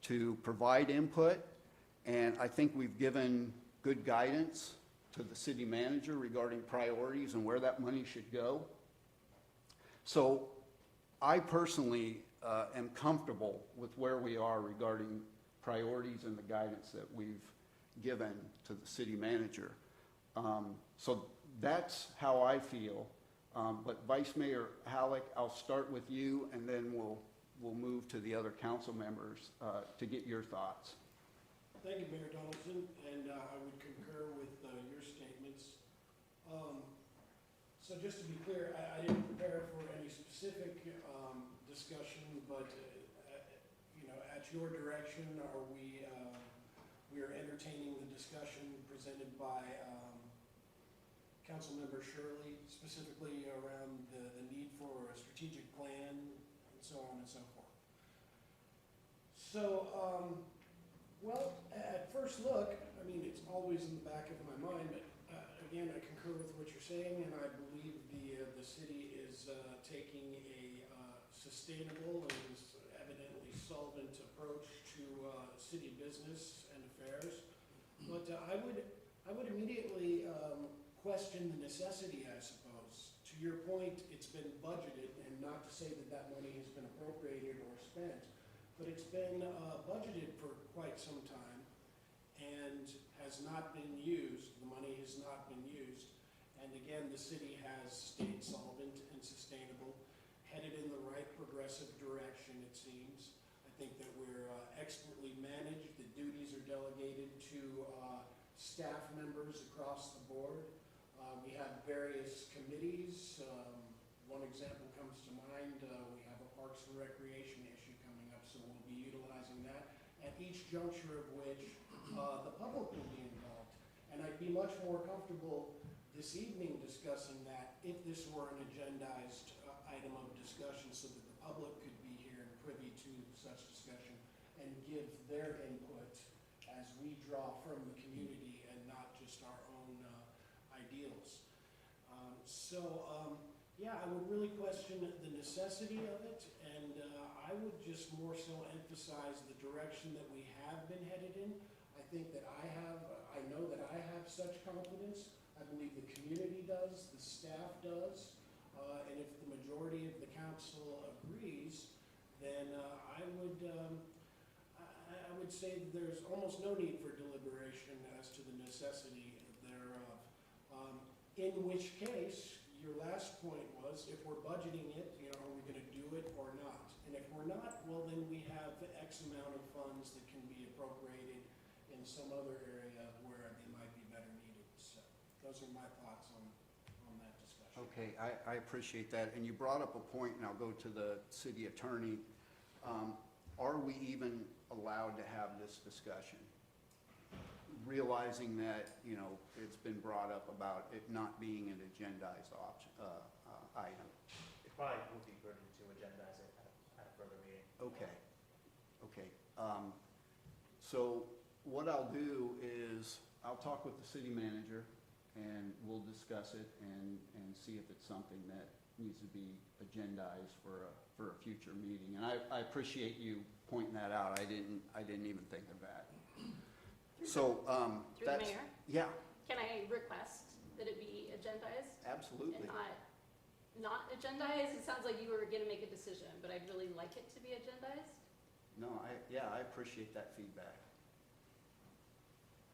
to provide input, and I think we've given good guidance to the city manager regarding priorities and where that money should go. So I personally am comfortable with where we are regarding priorities and the guidance that we've given to the city manager. So that's how I feel. But Vice Mayor Halleck, I'll start with you, and then we'll move to the other council members to get your thoughts. Thank you, Mayor Donaldson, and I would concur with your statements. So just to be clear, I didn't prepare for any specific discussion, but you know, at your direction, we are entertaining the discussion presented by Councilmember Shirley, specifically around the need for a strategic plan and so on and so forth. So, well, at first look, I mean, it's always in the back of my mind, but again, I concur with what you're saying, and I believe the city is taking a sustainable and evidently solvent approach to city business and affairs. But I would immediately question the necessity, I suppose. To your point, it's been budgeted, and not to say that that money has been appropriated or spent, but it's been budgeted for quite some time and has not been used. The money has not been used. And again, the city has stayed solvent and sustainable, headed in the right progressive direction, it seems. I think that we're expertly managed. The duties are delegated to staff members across the board. We have various committees. One example comes to mind. We have a Parks and Recreation issue coming up, so we'll be utilizing that, at each juncture of which the public will be involved. And I'd be much more comfortable this evening discussing that if this were an agendized item of discussion so that the public could be here and privy to such discussion and give their input we draw from the community and not just our own ideals. Yeah, I would really question the necessity of it, and I would just more so emphasize the direction that we have been headed in. I think that I know that I have such confidence. I believe the community does, the staff does, and if the majority of the council agrees, then I would say that there's almost no need for deliberation as to the necessity thereof. In which case, your last point was, if we're budgeting it, are we gonna do it or not? And if we're not, well, then we have X amount of funds that can be appropriated in some other area where they might be better needed. So those are my thoughts on that discussion. Okay, I appreciate that. And you brought up a point, and I'll go to the city attorney. Are we even allowed to have this discussion? Realizing that, it's been brought up about it not being an agendized item. It probably would be prudent to agendize it at a further meeting. Okay, okay. So what I'll do is, I'll talk with the city manager, and we'll discuss it and see if it's something that needs to be agendized for a future meeting. And I appreciate you pointing that out. I didn't even think of that. So, Through the that's, mayor, yeah, can I request that it be agendized absolutely. and not agendized? It sounds like you were gonna make a decision, but I'd really like it to be agendized. No, I appreciate that feedback.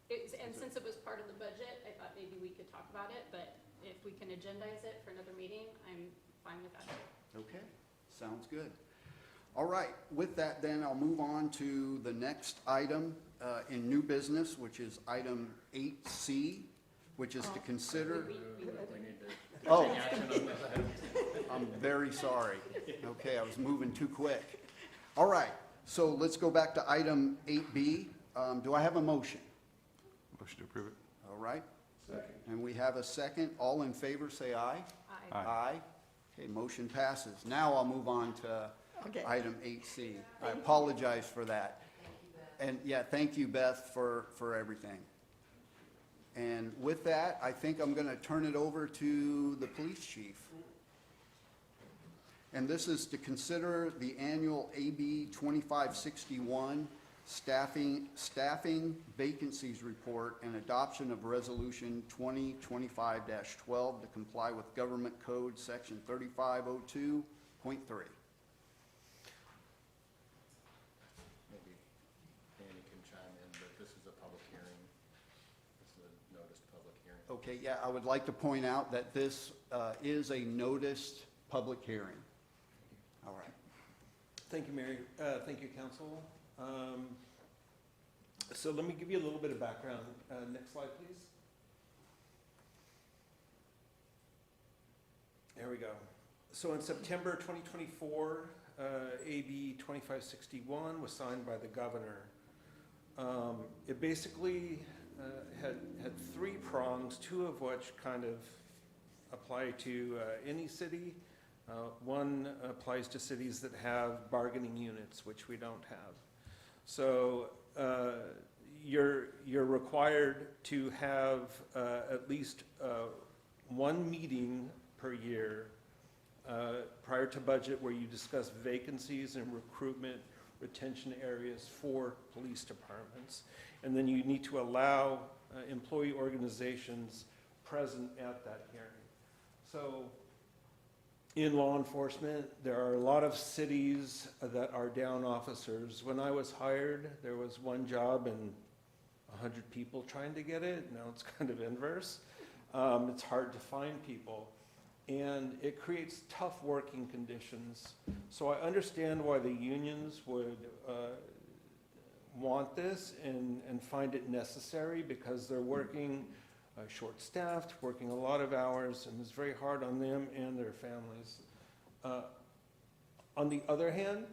And since it was part of the budget, I thought maybe we could talk about it, but if we can agendize it for another meeting, I'm fine with that. Okay, sounds good. All right, with that then, I'll move on to the next item in new business, which is item 8C, which is to consider. Oh, I'm very sorry. Okay, I was moving too quick. All right, so let's go back to item 8B. Do I have a motion? Motion to approve it. All right. And we have a second. All in favor, say aye. Aye. Aye. Okay, motion passes. Now I'll move on to Okay. item 8C. I apologize for that. And yeah, thank you, Beth, for everything. And with that, I think I'm going to turn it over to the police chief. And this is to consider the annual AB 2561 staffing vacancies report and adoption of resolution 2025-12 to comply with government code section 3502.3. Maybe Danny can chime in, but this is a public hearing. This is a noticed public hearing. Okay, yeah, I would like to point out that this is a noticed public hearing. All right. Thank you, Mary. Thank you, council. So let me give you a little bit of background. Next slide, please. There we go. So in September 2024, AB 2561 was signed by the governor. It basically had three prongs, two of which kind of apply to any city. One applies to cities that have bargaining units, which we don't have. So you're required to have at least one meeting per year prior to budget where you discuss vacancies and recruitment retention areas for police departments. And then you need to allow employee organizations present at that hearing. So in law enforcement, there are a lot of cities that are down officers. When I was hired, there was one job and 100 people trying to get it. Now it's kind of inverse. It's hard to find people. And it creates tough working conditions. So I understand why the unions would want this and find it necessary, because they're working short-staffed, working a lot of hours, and it's very hard on them and their families. On the other hand,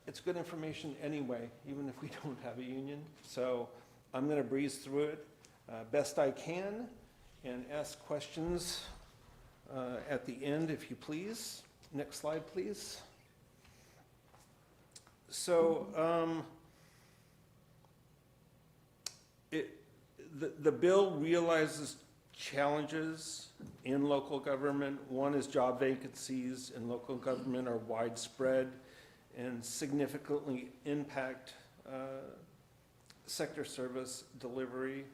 it's good information anyway, even if we don't have a union. So I'm going to breeze through it best I can and ask questions at the end, if you please. Next slide, please. So the bill realizes challenges in local government. One is job vacancies in local government are widespread and significantly impact sector service delivery.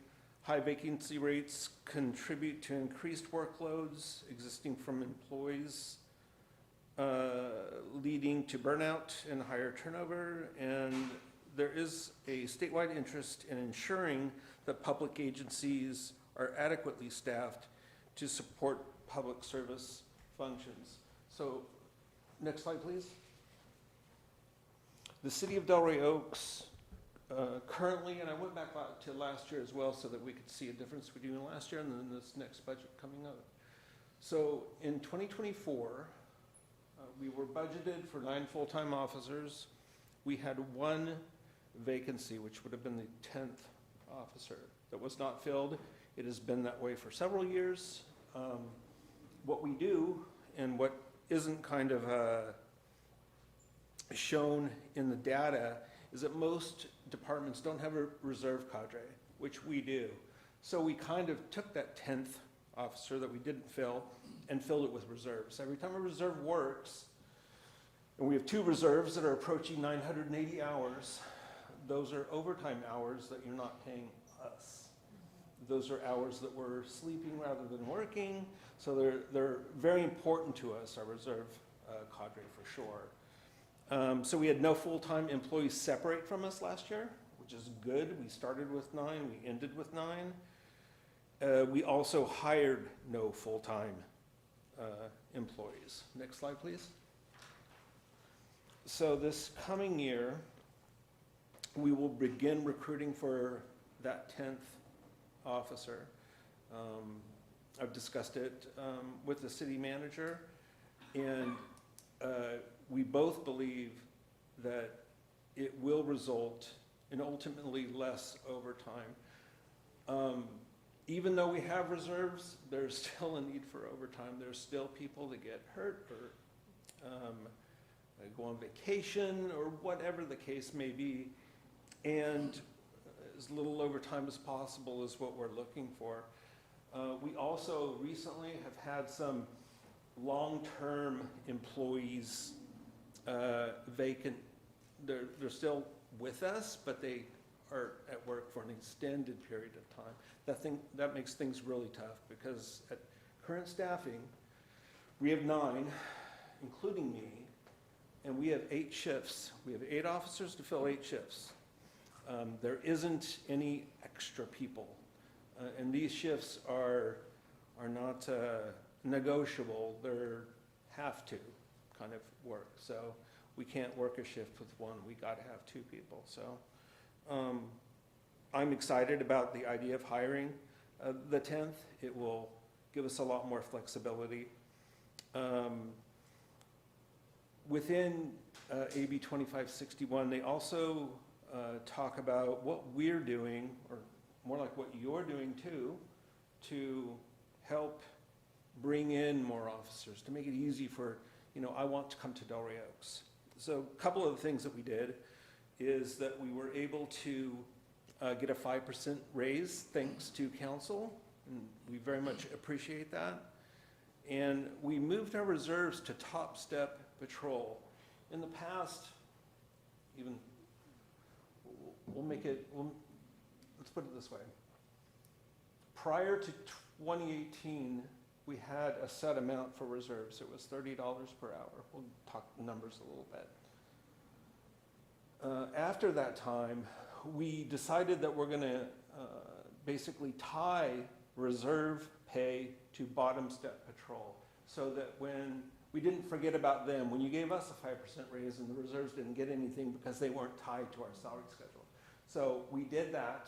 High vacancy rates contribute to increased workloads existing from employees, leading to burnout and higher turnover. And there is a statewide interest in ensuring that public agencies are adequately staffed to support public service functions. So, next slide, please. The City of Delray Oaks currently, and I went back to last year as well so that we could see a difference between last year and then this next budget coming up. So in 2024, we were budgeted for 9 full-time officers. We had 1 vacancy, which would have been the 10th officer, that was not filled. It has been that way for several years. What we do, and what isn't kind of shown in the data, is that most departments don't have a reserve cadre, which we do. So we kind of took that 10th officer that we didn't fill and filled it with reserves. Every time a reserve works, and we have 2 reserves that are approaching 980 hours, those are overtime hours that you're not paying us. Those are hours that we're sleeping rather than working, so they're very important to us, our reserve cadre for sure. So we had no full-time employees separate from us last year, which is good. We started with 9, we ended with 9. We also hired no full-time employees. Next slide, please. So this coming year, we will begin recruiting for that 10th officer. I've discussed it with the city manager, and we both believe that it will result in ultimately less overtime. Even though we have reserves, there's still a need for overtime. There's still people that get hurt or go on vacation or whatever the case may be. And as little overtime as possible is what we're looking for. We also recently have had some long-term employees vacant. They're still with us, but they are at work for an extended period of time. That makes things really tough, because at current staffing, we have 9, including me, and we have 8 shifts. We have 8 officers to fill 8 shifts. There isn't any extra people, and these shifts are not negotiable. They're have to kind of work. So we can't work a shift with 1. We got to have 2 people. So I'm excited about the idea of hiring the 10th. It will give us a lot more flexibility. Within AB 2561, they also talk about what we're doing, or more like what you're doing too, to help bring in more officers, to make it easy for, I want to come to Delray Oaks. So a couple of the things that we did is that we were able to get a 5% raise thanks to council, and we very much appreciate that. And we moved our reserves to top step patrol. In the past, even, let's put it this way. Prior to 2018, we had a set amount for reserves. It was $30 per hour. We'll talk numbers a little bit. After that time, we decided that we're going to basically tie reserve pay to bottom step patrol, so that when we didn't forget about them, when you gave us a 5% raise and the reserves didn't get anything because they weren't tied to our salary schedule. So we did that,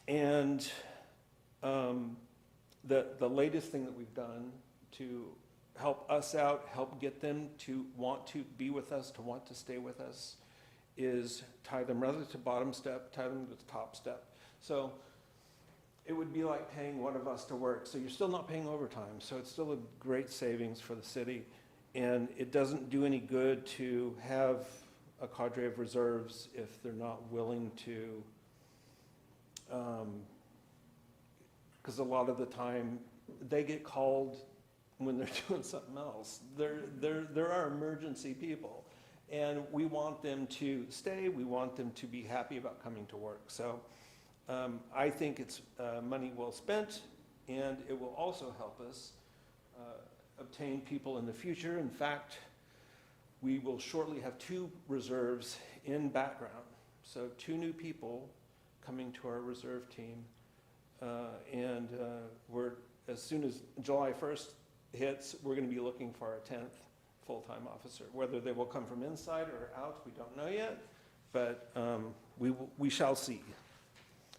and the latest thing that we've done to help us out, help get them to want to be with us, to want to stay with us, is tie them rather to bottom step, tie them to the top step. So it would be like paying one of us to work. So you're still not paying overtime. So it's still a great savings for the city. And it doesn't do any good to have a cadre of reserves if they're not willing to because a lot of the time, they get called when they're doing something else. There are emergency people, and we want them to stay, we want them to be happy about coming to work. So I think it's money well spent, and it will also help us obtain people in the future. In fact, we will shortly have 2 reserves in background. So 2 new people coming to our reserve team. And we're, as soon as July 1st hits, we're going to be looking for our 10th full-time officer. Whether they will come from inside or out, we don't know yet, but we shall see.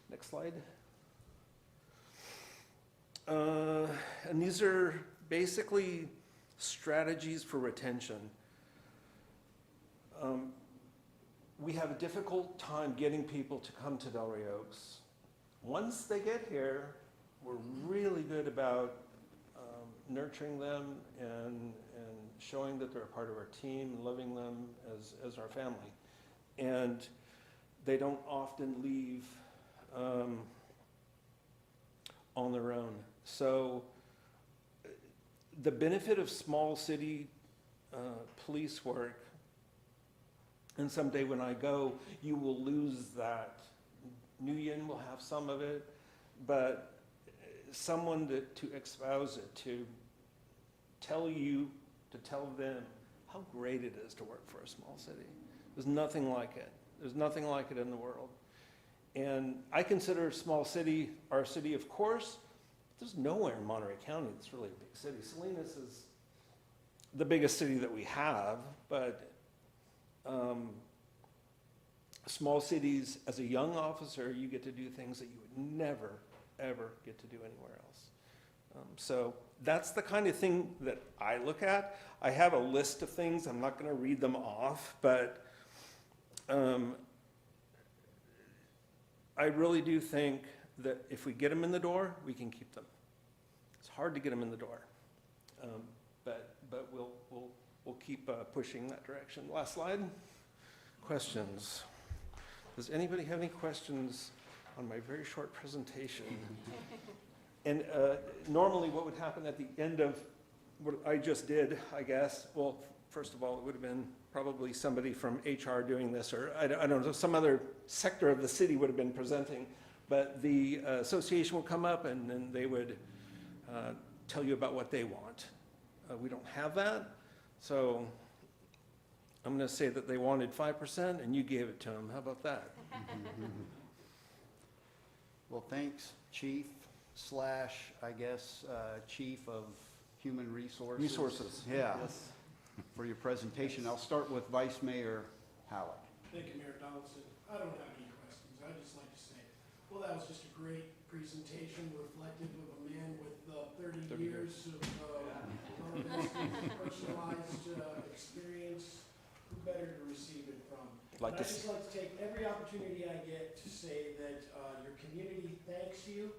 Next slide. And these are basically strategies for retention. We have a difficult time getting people to come to Delray Oaks. Once they get here, we're really good about nurturing them and showing that they're a part of our team and loving them as our family. And they don't often leave on their own. So the benefit of small city police work, and someday when I go, you will lose that. Nguyen will have some of it, but someone to espouse it, to tell you, to tell them how great it is to work for a small city. There's nothing like it. There's nothing like it in the world. And I consider small city our city, of course. There's nowhere in Monterey County that's really a big city. Salinas is the biggest city that we have, but small cities, as a young officer, you get to do things that you would never, ever get to do anywhere else. So that's the kind of thing that I look at. I have a list of things. I'm not going to read them off, but I really do think that if we get them in the door, we can keep them. It's hard to get them in the door, but we'll keep pushing that direction. Last slide. Questions? Does anybody have any questions on my very short presentation? And normally what would happen at the end of what I just did, I guess, well, first of all, it would have been probably somebody from HR doing this, or I don't know, some other sector of the city would have been presenting, but the association would come up and then they would tell you about what they want. We don't have that, so I'm going to say that they wanted 5% and you gave it to them. How about that? Well, thanks, Chief / I guess, Chief of Human Resources. Resources. Yeah, Yes. for your presentation. I'll start with Vice Mayor Halleck. Thank you, Mayor Donaldson. I don't have any questions. I'd just like to say, well, that was just a great presentation reflective of a man with 30 years of personalized experience. Who better to receive it from? Like But I'd to just like to take every opportunity I get to say that your community thanks you,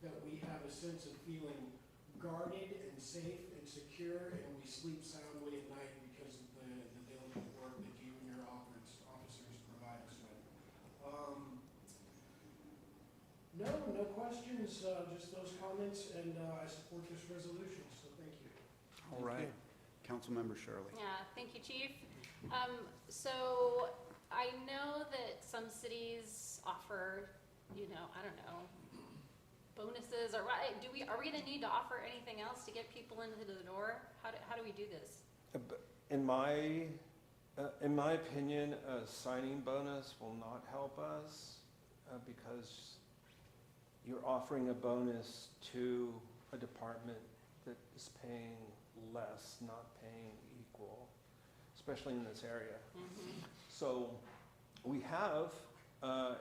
that we have a sense of feeling guarded and safe and secure, and we sleep soundly at night because of the diligent work that you and your officers provide us with. No questions, just those comments, and I support this resolution, so thank you. All right. Councilmember Shirley. Yeah, thank you, Chief. So I know that some cities offer, I don't know, bonuses or what, are we gonna need to offer anything else to get people into the door? How do we do this? In my opinion, a signing bonus will not help us because you're offering a bonus to a department that is paying less, not paying equal, especially in this area. Mm-hmm. So we have,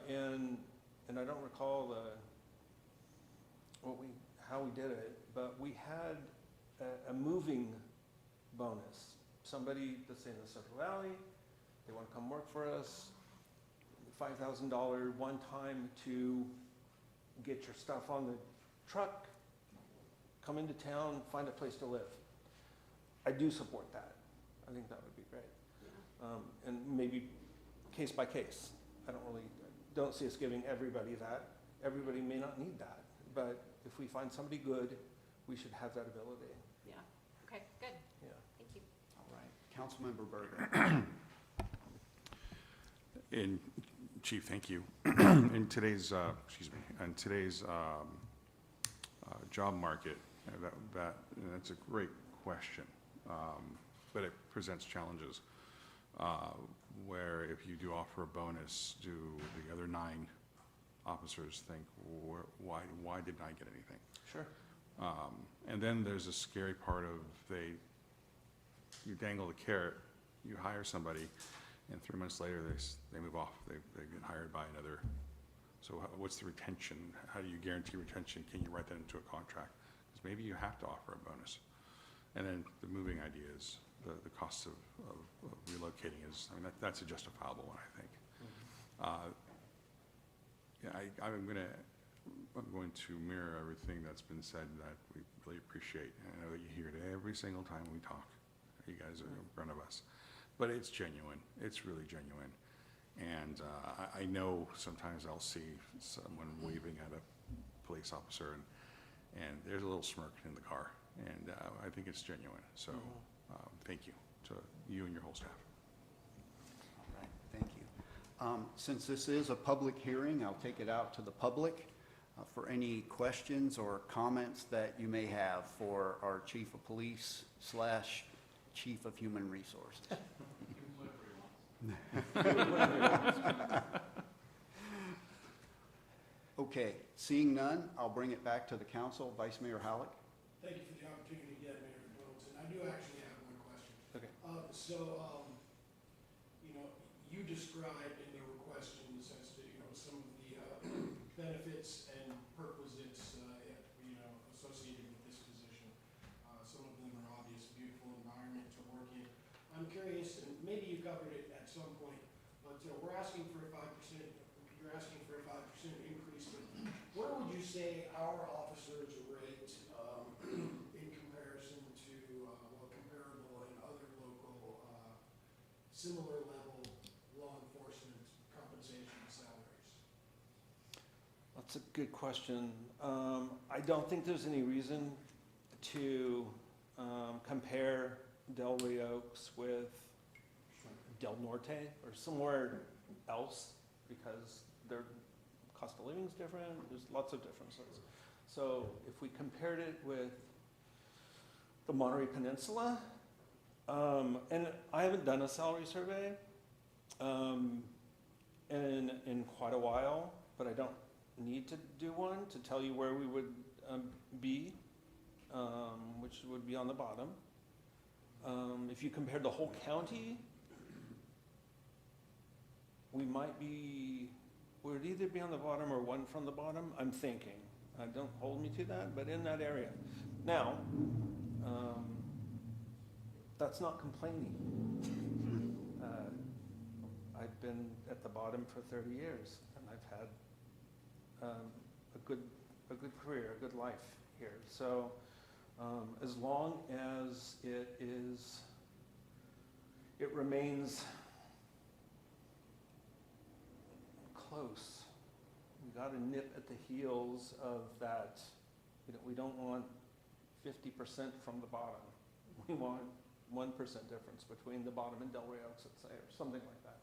and I don't recall how we did it, but we had a moving bonus. Somebody that's in the Central Valley, they want to come work for us, $5,000 one time to get your stuff on the truck, come into town, find a place to live. I do support that. I think that would be great. And maybe case by case. I don't see us giving everybody that. Everybody may not need that, but if we find somebody good, we should have that ability, Yeah, okay, good, yeah. thank you. All right. Councilmember Berger. And Chief, thank you. In today's, job market, that's a great question, but it presents challenges. Where if you do offer a bonus, do the other 9 officers think, why didn't I get anything? Sure. And then there's a scary part of you dangle the carrot, you hire somebody, and 3 months later, they move off, they get hired by another. So what's the retention? How do you guarantee retention? Can you write that into a contract? Because maybe you have to offer a bonus. And then the moving idea is, the cost of relocating is, I mean, that's a justifiable one, I think. Yeah, I'm going to mirror everything that's been said that we really appreciate. And I know that you hear it every single time we talk. You guys are in front of us. But it's genuine. It's really genuine. And I know sometimes I'll see someone waving at a police officer and there's a little smirk in the car. And I think it's genuine. So thank you to you and your whole staff. All right, thank you. Since this is a public hearing, I'll take it out to the public for any questions or comments that you may have for our Chief of Police / Chief of Human Resources. Okay, seeing none, I'll bring it back to the council. Vice Mayor Halleck. Thank you for the opportunity again, Mayor Donaldson. I do actually have one question. Okay. You described in the questions as to, some of the benefits and perquisites, associated with this position. Some of them are obvious, beautiful environment to work in. I'm curious, and maybe you covered it at some point, but we're asking for a 5%, you're asking for a 5% increase, but where would you say our officers rate in comparison to comparable and other local similar level law enforcement compensation salaries? That's a good question. I don't think there's any reason to compare Del Rio with Del Norte or somewhere else because their cost of living is different. There's lots of differences. So if we compared it with the Monterey Peninsula, and I haven't done a salary survey in quite a while, but I don't need to do one to tell you where we would be, which would be on the bottom. If you compared the whole county, we'd either be on the bottom or one from the bottom, I'm thinking. Don't hold me to that, but in that area. Now, that's not complaining. I've been at the bottom for 30 years, and I've had a good career, a good life here. So as long as it remains close, we got to nip at the heels of that. We don't want 50% from the bottom. We want 1% difference between the bottom and Del Rio, let's say, or something like that.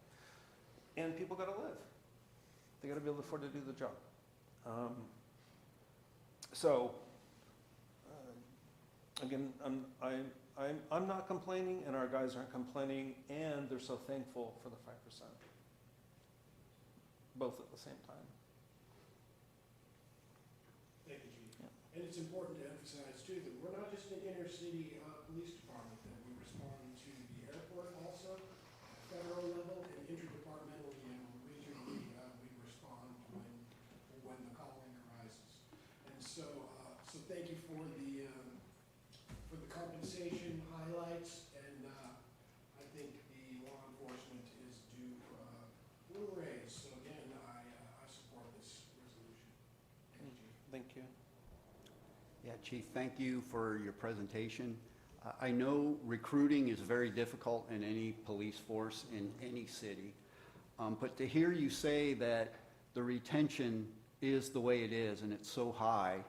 And people got to live. They got to be able to afford to do the job. Again, I'm not complaining, and our guys aren't complaining, and they're so thankful for the 5%. Both at the same time. Thank you, Chief. And it's important to emphasize too that we're not just an inner city police department, that we respond to the airport also, federal level and interdepartmentally and regionally, we respond when the calling arises. And so thank you for the compensation highlights, and I think the law enforcement is due a little raise. So again, I support this resolution. Thank you. Thank you. Yeah, Chief, thank you for your presentation. I know recruiting is very difficult in any police force in any city, but to hear you say that the retention is the way it is and it's so high,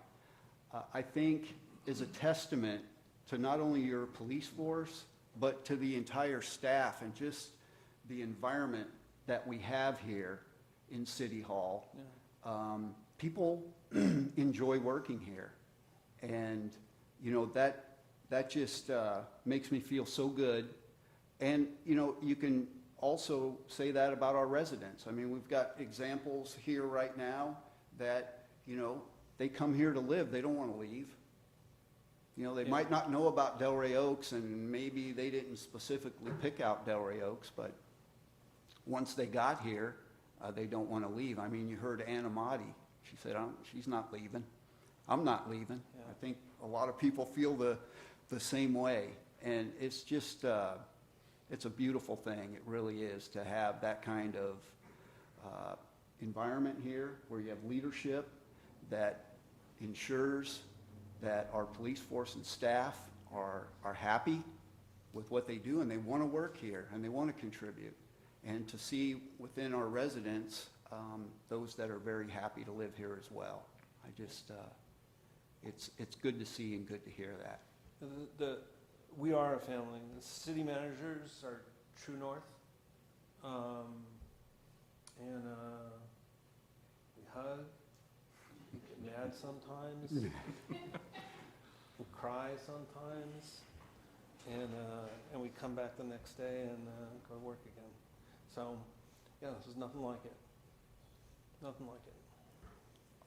I think is a testament to not only your police force, but to the entire staff and just the environment that we have here in City Hall. People enjoy working here. And, you know, that just makes me feel so good. And, you know, you can also say that about our residents. I mean, we've got examples here right now that, you know, they come here to live, they don't want to leave. You know, they might not know about Delray Oaks, and maybe they didn't specifically pick out Delray Oaks, but once they got here, they don't want to leave. I mean, you heard Ann Amati. She said, she's not leaving. I'm not leaving. Yeah. I think a lot of people feel the same way. And it's just, it's a beautiful thing. It really is to have that kind of environment here where you have leadership that ensures that our police force and staff are happy with what they do, and they want to work here, and they want to contribute. And to see within our residents, those that are very happy to live here as well. I just, it's good to see and good to hear that. We are a family. The city managers are true north. And we hug, we get mad sometimes, we cry sometimes, and we come back the next day and go to work again. So, yeah, this is nothing like it. Nothing like it.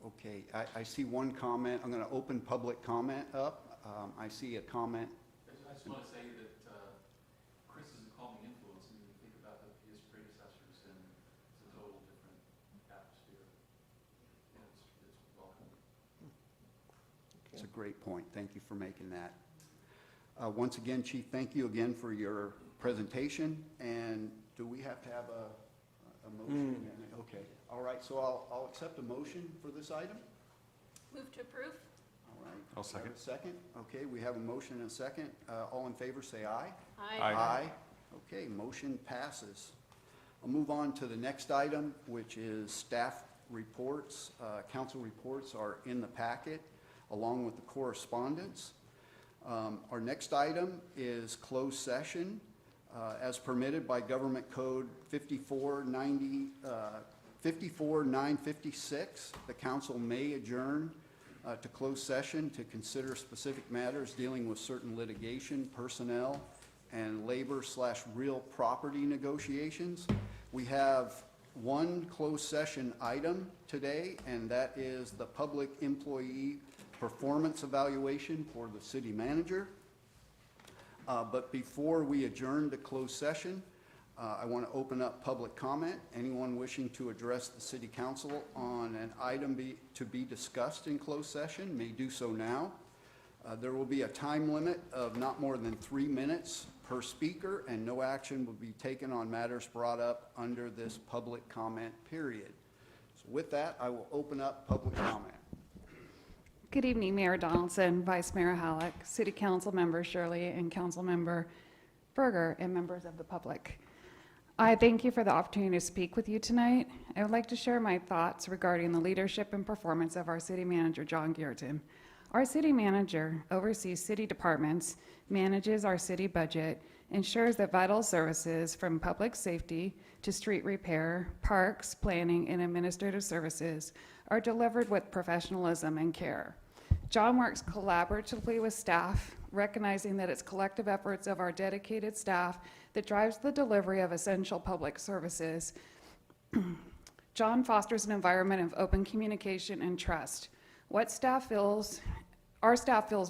Okay, I see one comment. I'm going to open public comment up. I see a comment. I just want to say that Chris is a calming influence. When you think about his predecessors, and it's a total different atmosphere. And it's welcome. It's a great point. Thank you for making that. Once again, Chief, thank you again for your presentation. And do we have to have a motion? Okay. All right. So I'll accept a motion for this item. Move to approve? All right. I'll second. Have a second. Okay. We have a motion and a second. All in favor, say aye. Aye. Aye. Okay. Motion passes. I'll move on to the next item, which is staff reports. Council reports are in the packet, along with the correspondence. Our next item is closed session. As permitted by Government Code 54956, the council may adjourn to closed session to consider specific matters dealing with certain litigation, personnel, and labor/real property negotiations. We have one closed session item today, and that is the public employee performance evaluation for the city manager. But before we adjourn to closed session, I want to open up public comment. Anyone wishing to address the city council on an item to be discussed in closed session may do so now. There will be a time limit of not more than 3 minutes per speaker, and no action will be taken on matters brought up under this public comment period. So with that, I will open up public comment. Good evening, Mayor Donaldson, Vice Mayor Halleck, City Council Member Shirley, and Council Member Berger, and members of the public. I thank you for the opportunity to speak with you tonight. I would like to share my thoughts regarding the leadership and performance of our City Manager, John Geerton. Our City Manager oversees city departments, manages our city budget, ensures that vital services from public safety to street repair, parks, planning, and administrative services are delivered with professionalism and care. John works collaboratively with staff, recognizing that it's collective efforts of our dedicated staff that drives the delivery of essential public services. John fosters an environment of open communication and trust. Our staff feels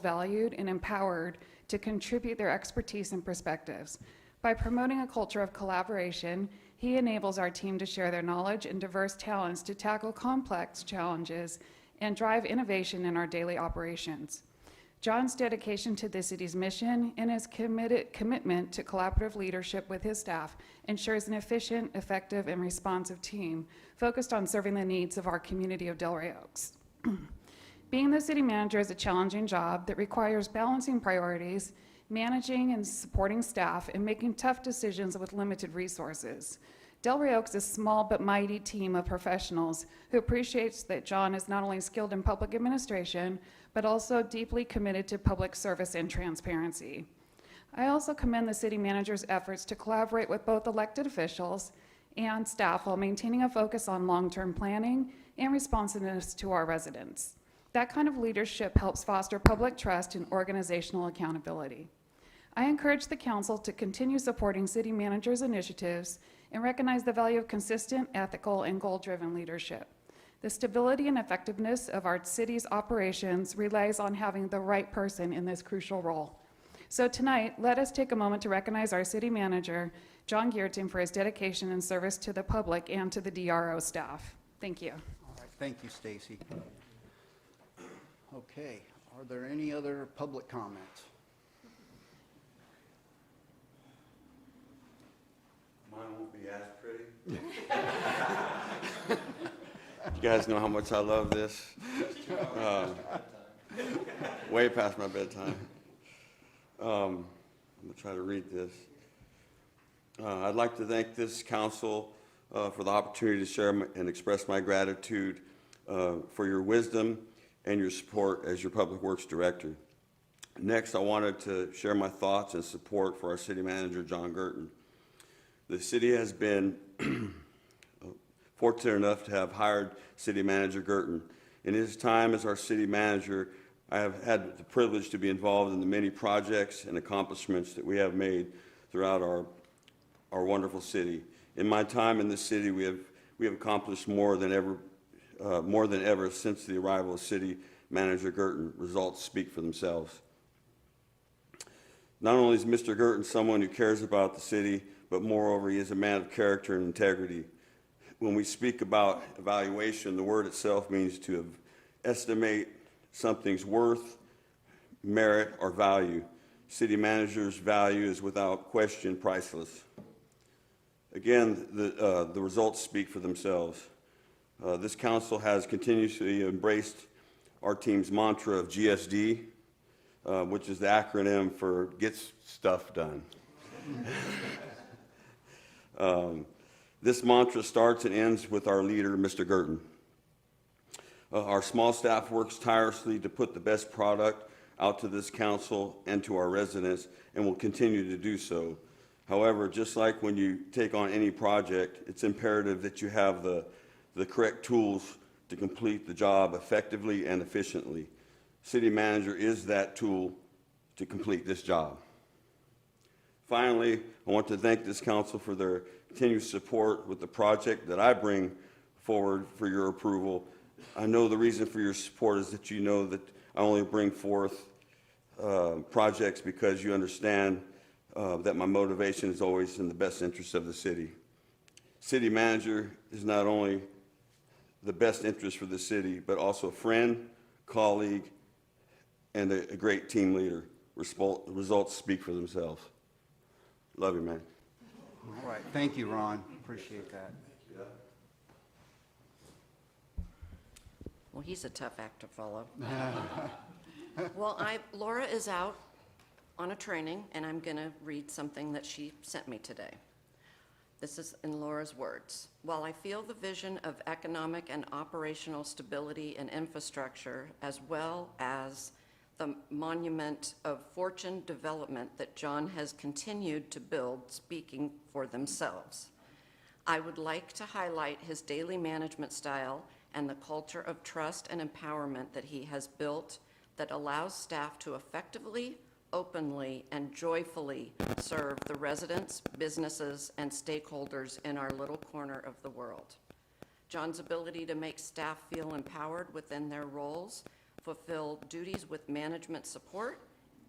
valued and empowered to contribute their expertise and perspectives. By promoting a culture of collaboration, he enables our team to share their knowledge and diverse talents to tackle complex challenges and drive innovation in our daily operations. John's dedication to the city's mission and his commitment to collaborative leadership with his staff ensures an efficient, effective, and responsive team focused on serving the needs of our community of Delray Oaks. Being the city manager is a challenging job that requires balancing priorities, managing and supporting staff, and making tough decisions with limited resources. Delray Oaks is a small but mighty team of professionals who appreciates that John is not only skilled in public administration, but also deeply committed to public service and transparency. I also commend the city manager's efforts to collaborate with both elected officials and staff while maintaining a focus on long-term planning and responsiveness to our residents. That kind of leadership helps foster public trust and organizational accountability. I encourage the council to continue supporting city managers' initiatives and recognize the value of consistent, ethical, and goal-driven leadership. The stability and effectiveness of our city's operations relies on having the right person in this crucial role. So tonight, let us take a moment to recognize our city manager, John Geerton, for his dedication and service to the public and to the DRO staff. Thank you. All right, thank you, Stacy. Okay, are there any other public comments? Mine won't be as pretty. You guys know how much I love this. Way past my bedtime. I'm going to try to read this. I'd like to thank this council for the opportunity to share and express my gratitude for your wisdom and your support as your Public Works Director. Next, I wanted to share my thoughts and support for our city manager, John Geerton. The city has been fortunate enough to have hired City Manager Geerton. In his time as our city manager, I have had the privilege to be involved in the many projects and accomplishments that we have made throughout our wonderful city. In my time in the city, we have accomplished more than ever since the arrival of City Manager Geerton. Results speak for themselves. Not only is Mr. Geerton someone who cares about the city, but moreover, he is a man of character and integrity. When we speak about evaluation, the word itself means to estimate something's worth, merit, or value. City manager's value is without question priceless. Again, the results speak for themselves. This council has continuously embraced our team's mantra of GSD, which is the acronym for Gets Stuff Done. This mantra starts and ends with our leader, Mr. Geerton. Our small staff works tirelessly to put the best product out to this council and to our residents, and will continue to do so. However, just like when you take on any project, it's imperative that you have the correct tools to complete the job effectively and efficiently. City manager is that tool to complete this job. Finally, I want to thank this council for their continued support with the project that I bring forward for your approval. I know the reason for your support is that you know that I only bring forth projects because you understand that my motivation is always in the best interest of the city. City manager is not only the best interest for the city, but also a friend, colleague, and a great team leader. Results speak for themselves. Love you, man. All right, thank you, Ron. Appreciate that. Well, he's a tough act to follow. Well, Laura is out on a training, and I'm going to read something that she sent me today. This is in Laura's words. While I feel the vision of economic and operational stability and infrastructure, as well as the monument of fortune development that John has continued to build, speaking for themselves, I would like to highlight his daily management style and the culture of trust and empowerment that he has built that allows staff to effectively, openly, and joyfully serve the residents, businesses, and stakeholders in our little corner of the world. John's ability to make staff feel empowered within their roles, fulfill duties with management support,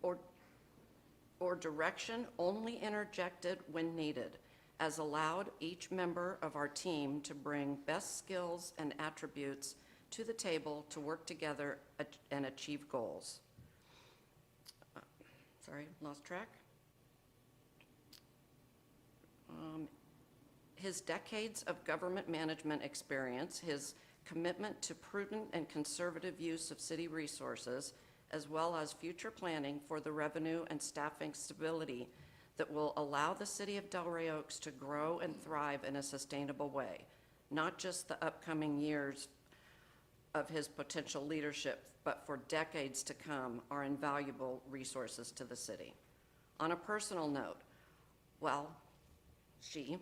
or direction only interjected when needed, has allowed each member of our team to bring best skills and attributes to the table to work together and achieve goals. Sorry, lost track. His decades of government management experience, his commitment to prudent and conservative use of city resources, as well as future planning for the revenue and staffing stability that will allow the city of Delray Oaks to grow and thrive in a sustainable way, not just the upcoming years of his potential leadership, but for decades to come, are invaluable resources to the city. On a personal note, well, she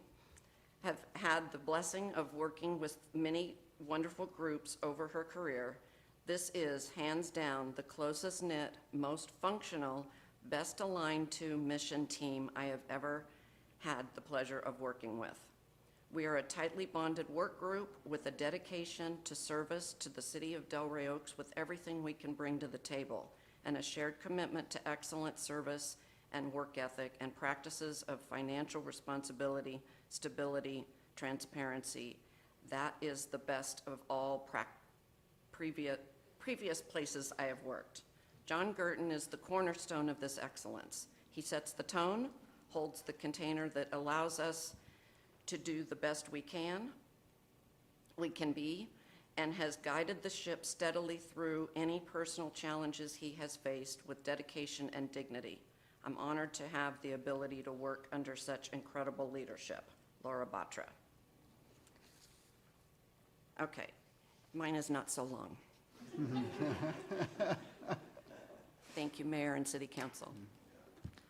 have had the blessing of working with many wonderful groups over her career. This is, hands down, the closest knit, most functional, best aligned to mission team I have ever had the pleasure of working with. We are a tightly bonded work group with a dedication to service to the city of Delray Oaks with everything we can bring to the table, and a shared commitment to excellent service and work ethic and practices of financial responsibility, stability, transparency. That is the best of all previous places I have worked. John Gurton is the cornerstone of this excellence. He sets the tone, holds the container that allows us to do the best we can be, and has guided the ship steadily through any personal challenges he has faced with dedication and dignity. I'm honored to have the ability to work under such incredible leadership. Laura Batra. Okay, mine is not so long. Thank you, Mayor and City Council.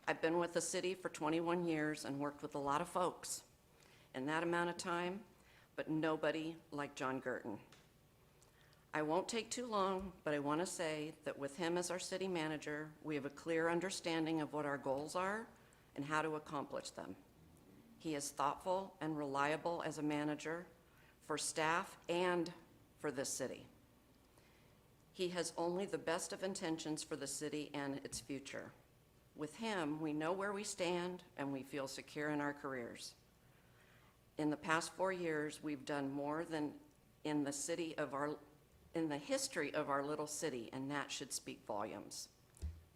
I've been with the city for 21 years and worked with a lot of folks in that amount of time, but nobody like John Gurton. I won't take too long, but I want to say that with him as our city manager, we have a clear understanding of what our goals are and how to accomplish them. He is thoughtful and reliable as a manager for staff and for this city. He has only the best of intentions for the city and its future. With him, we know where we stand and we feel secure in our careers. In the past 4 years, we've done more than in the history of our little city, and that should speak volumes.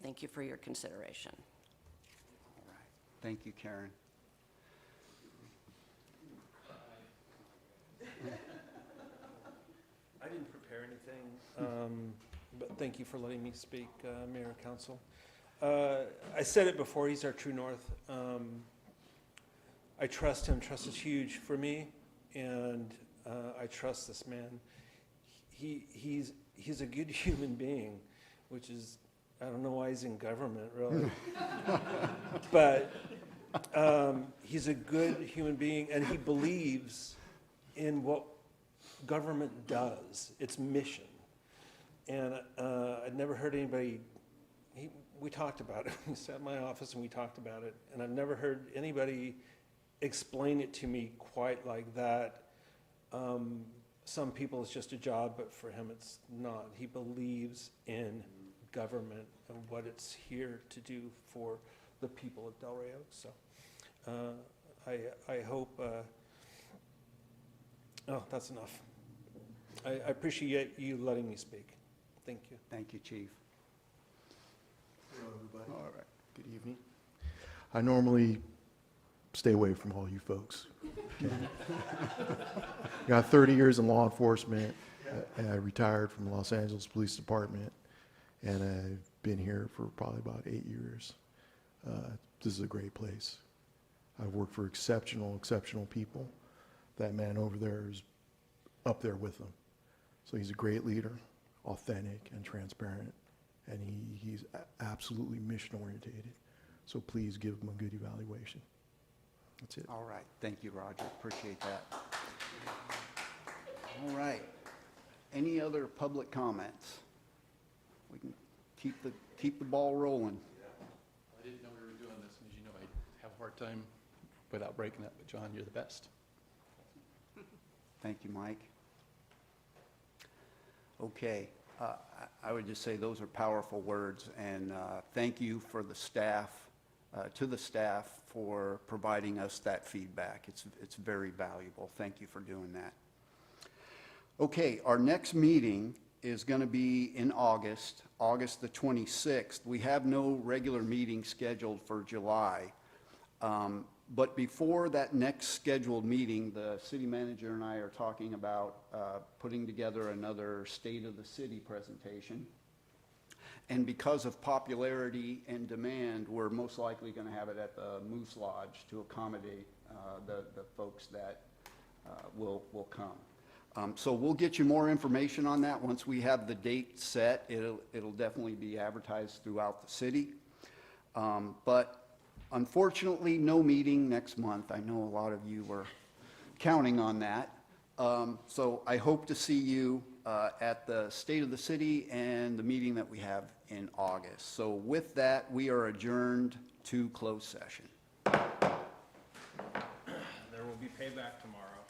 Thank you for your consideration. All right. Thank you, Karen. I didn't prepare anything, but thank you for letting me speak, Mayor, Council. I said it before, he's our true north. I trust him. Trust is huge for me, and I trust this man. He's a good human being, which is, I don't know why he's in government, really. But he's a good human being, and he believes in what government does, its mission. And I'd never heard anybody, we talked about it. He sat in my office and we talked about it, and I've never heard anybody explain it to me quite like that. Some people it's just a job, but for him it's not. He believes in government and what it's here to do for the people of Delray Oaks. So I hope, oh, that's enough. I appreciate you letting me speak. Thank you. Thank you, Chief. Hello, everybody. All right. Good evening. I normally stay away from all you folks. Okay? Got 30 years in law enforcement. I retired from the Los Angeles Police Department, and I've been here for probably about 8 years. This is a great place. I've worked for exceptional people. That man over there is up there with them. So he's a great leader, authentic and transparent, and he's absolutely mission orientated. So please give him a good evaluation. That's it. All right. Thank you, Roger. Appreciate that. All right. Any other public comments? We can keep the ball rolling. I didn't know we were doing this, and as you know, I have a hard time without breaking that, but John, you're the best. Thank you, Mike. Okay, I would just say those are powerful words, and thank you for the staff, to the staff for providing us that feedback. It's very valuable. Thank you for doing that. Okay, our next meeting is going to be in August the 26th. We have no regular meeting scheduled for July. But before that next scheduled meeting, the city manager and I are talking about putting together another State of the City presentation. And because of popularity and demand, we're most likely going to have it at the Moose Lodge to accommodate the folks that will come. So we'll get you more information on that. Once we have the date set, it'll definitely be advertised throughout the city. But unfortunately, no meeting next month. I know a lot of you were counting on that. So I hope to see you at the State of the City and the meeting that we have in August. So with that, we are adjourned to closed session. There will be payback tomorrow.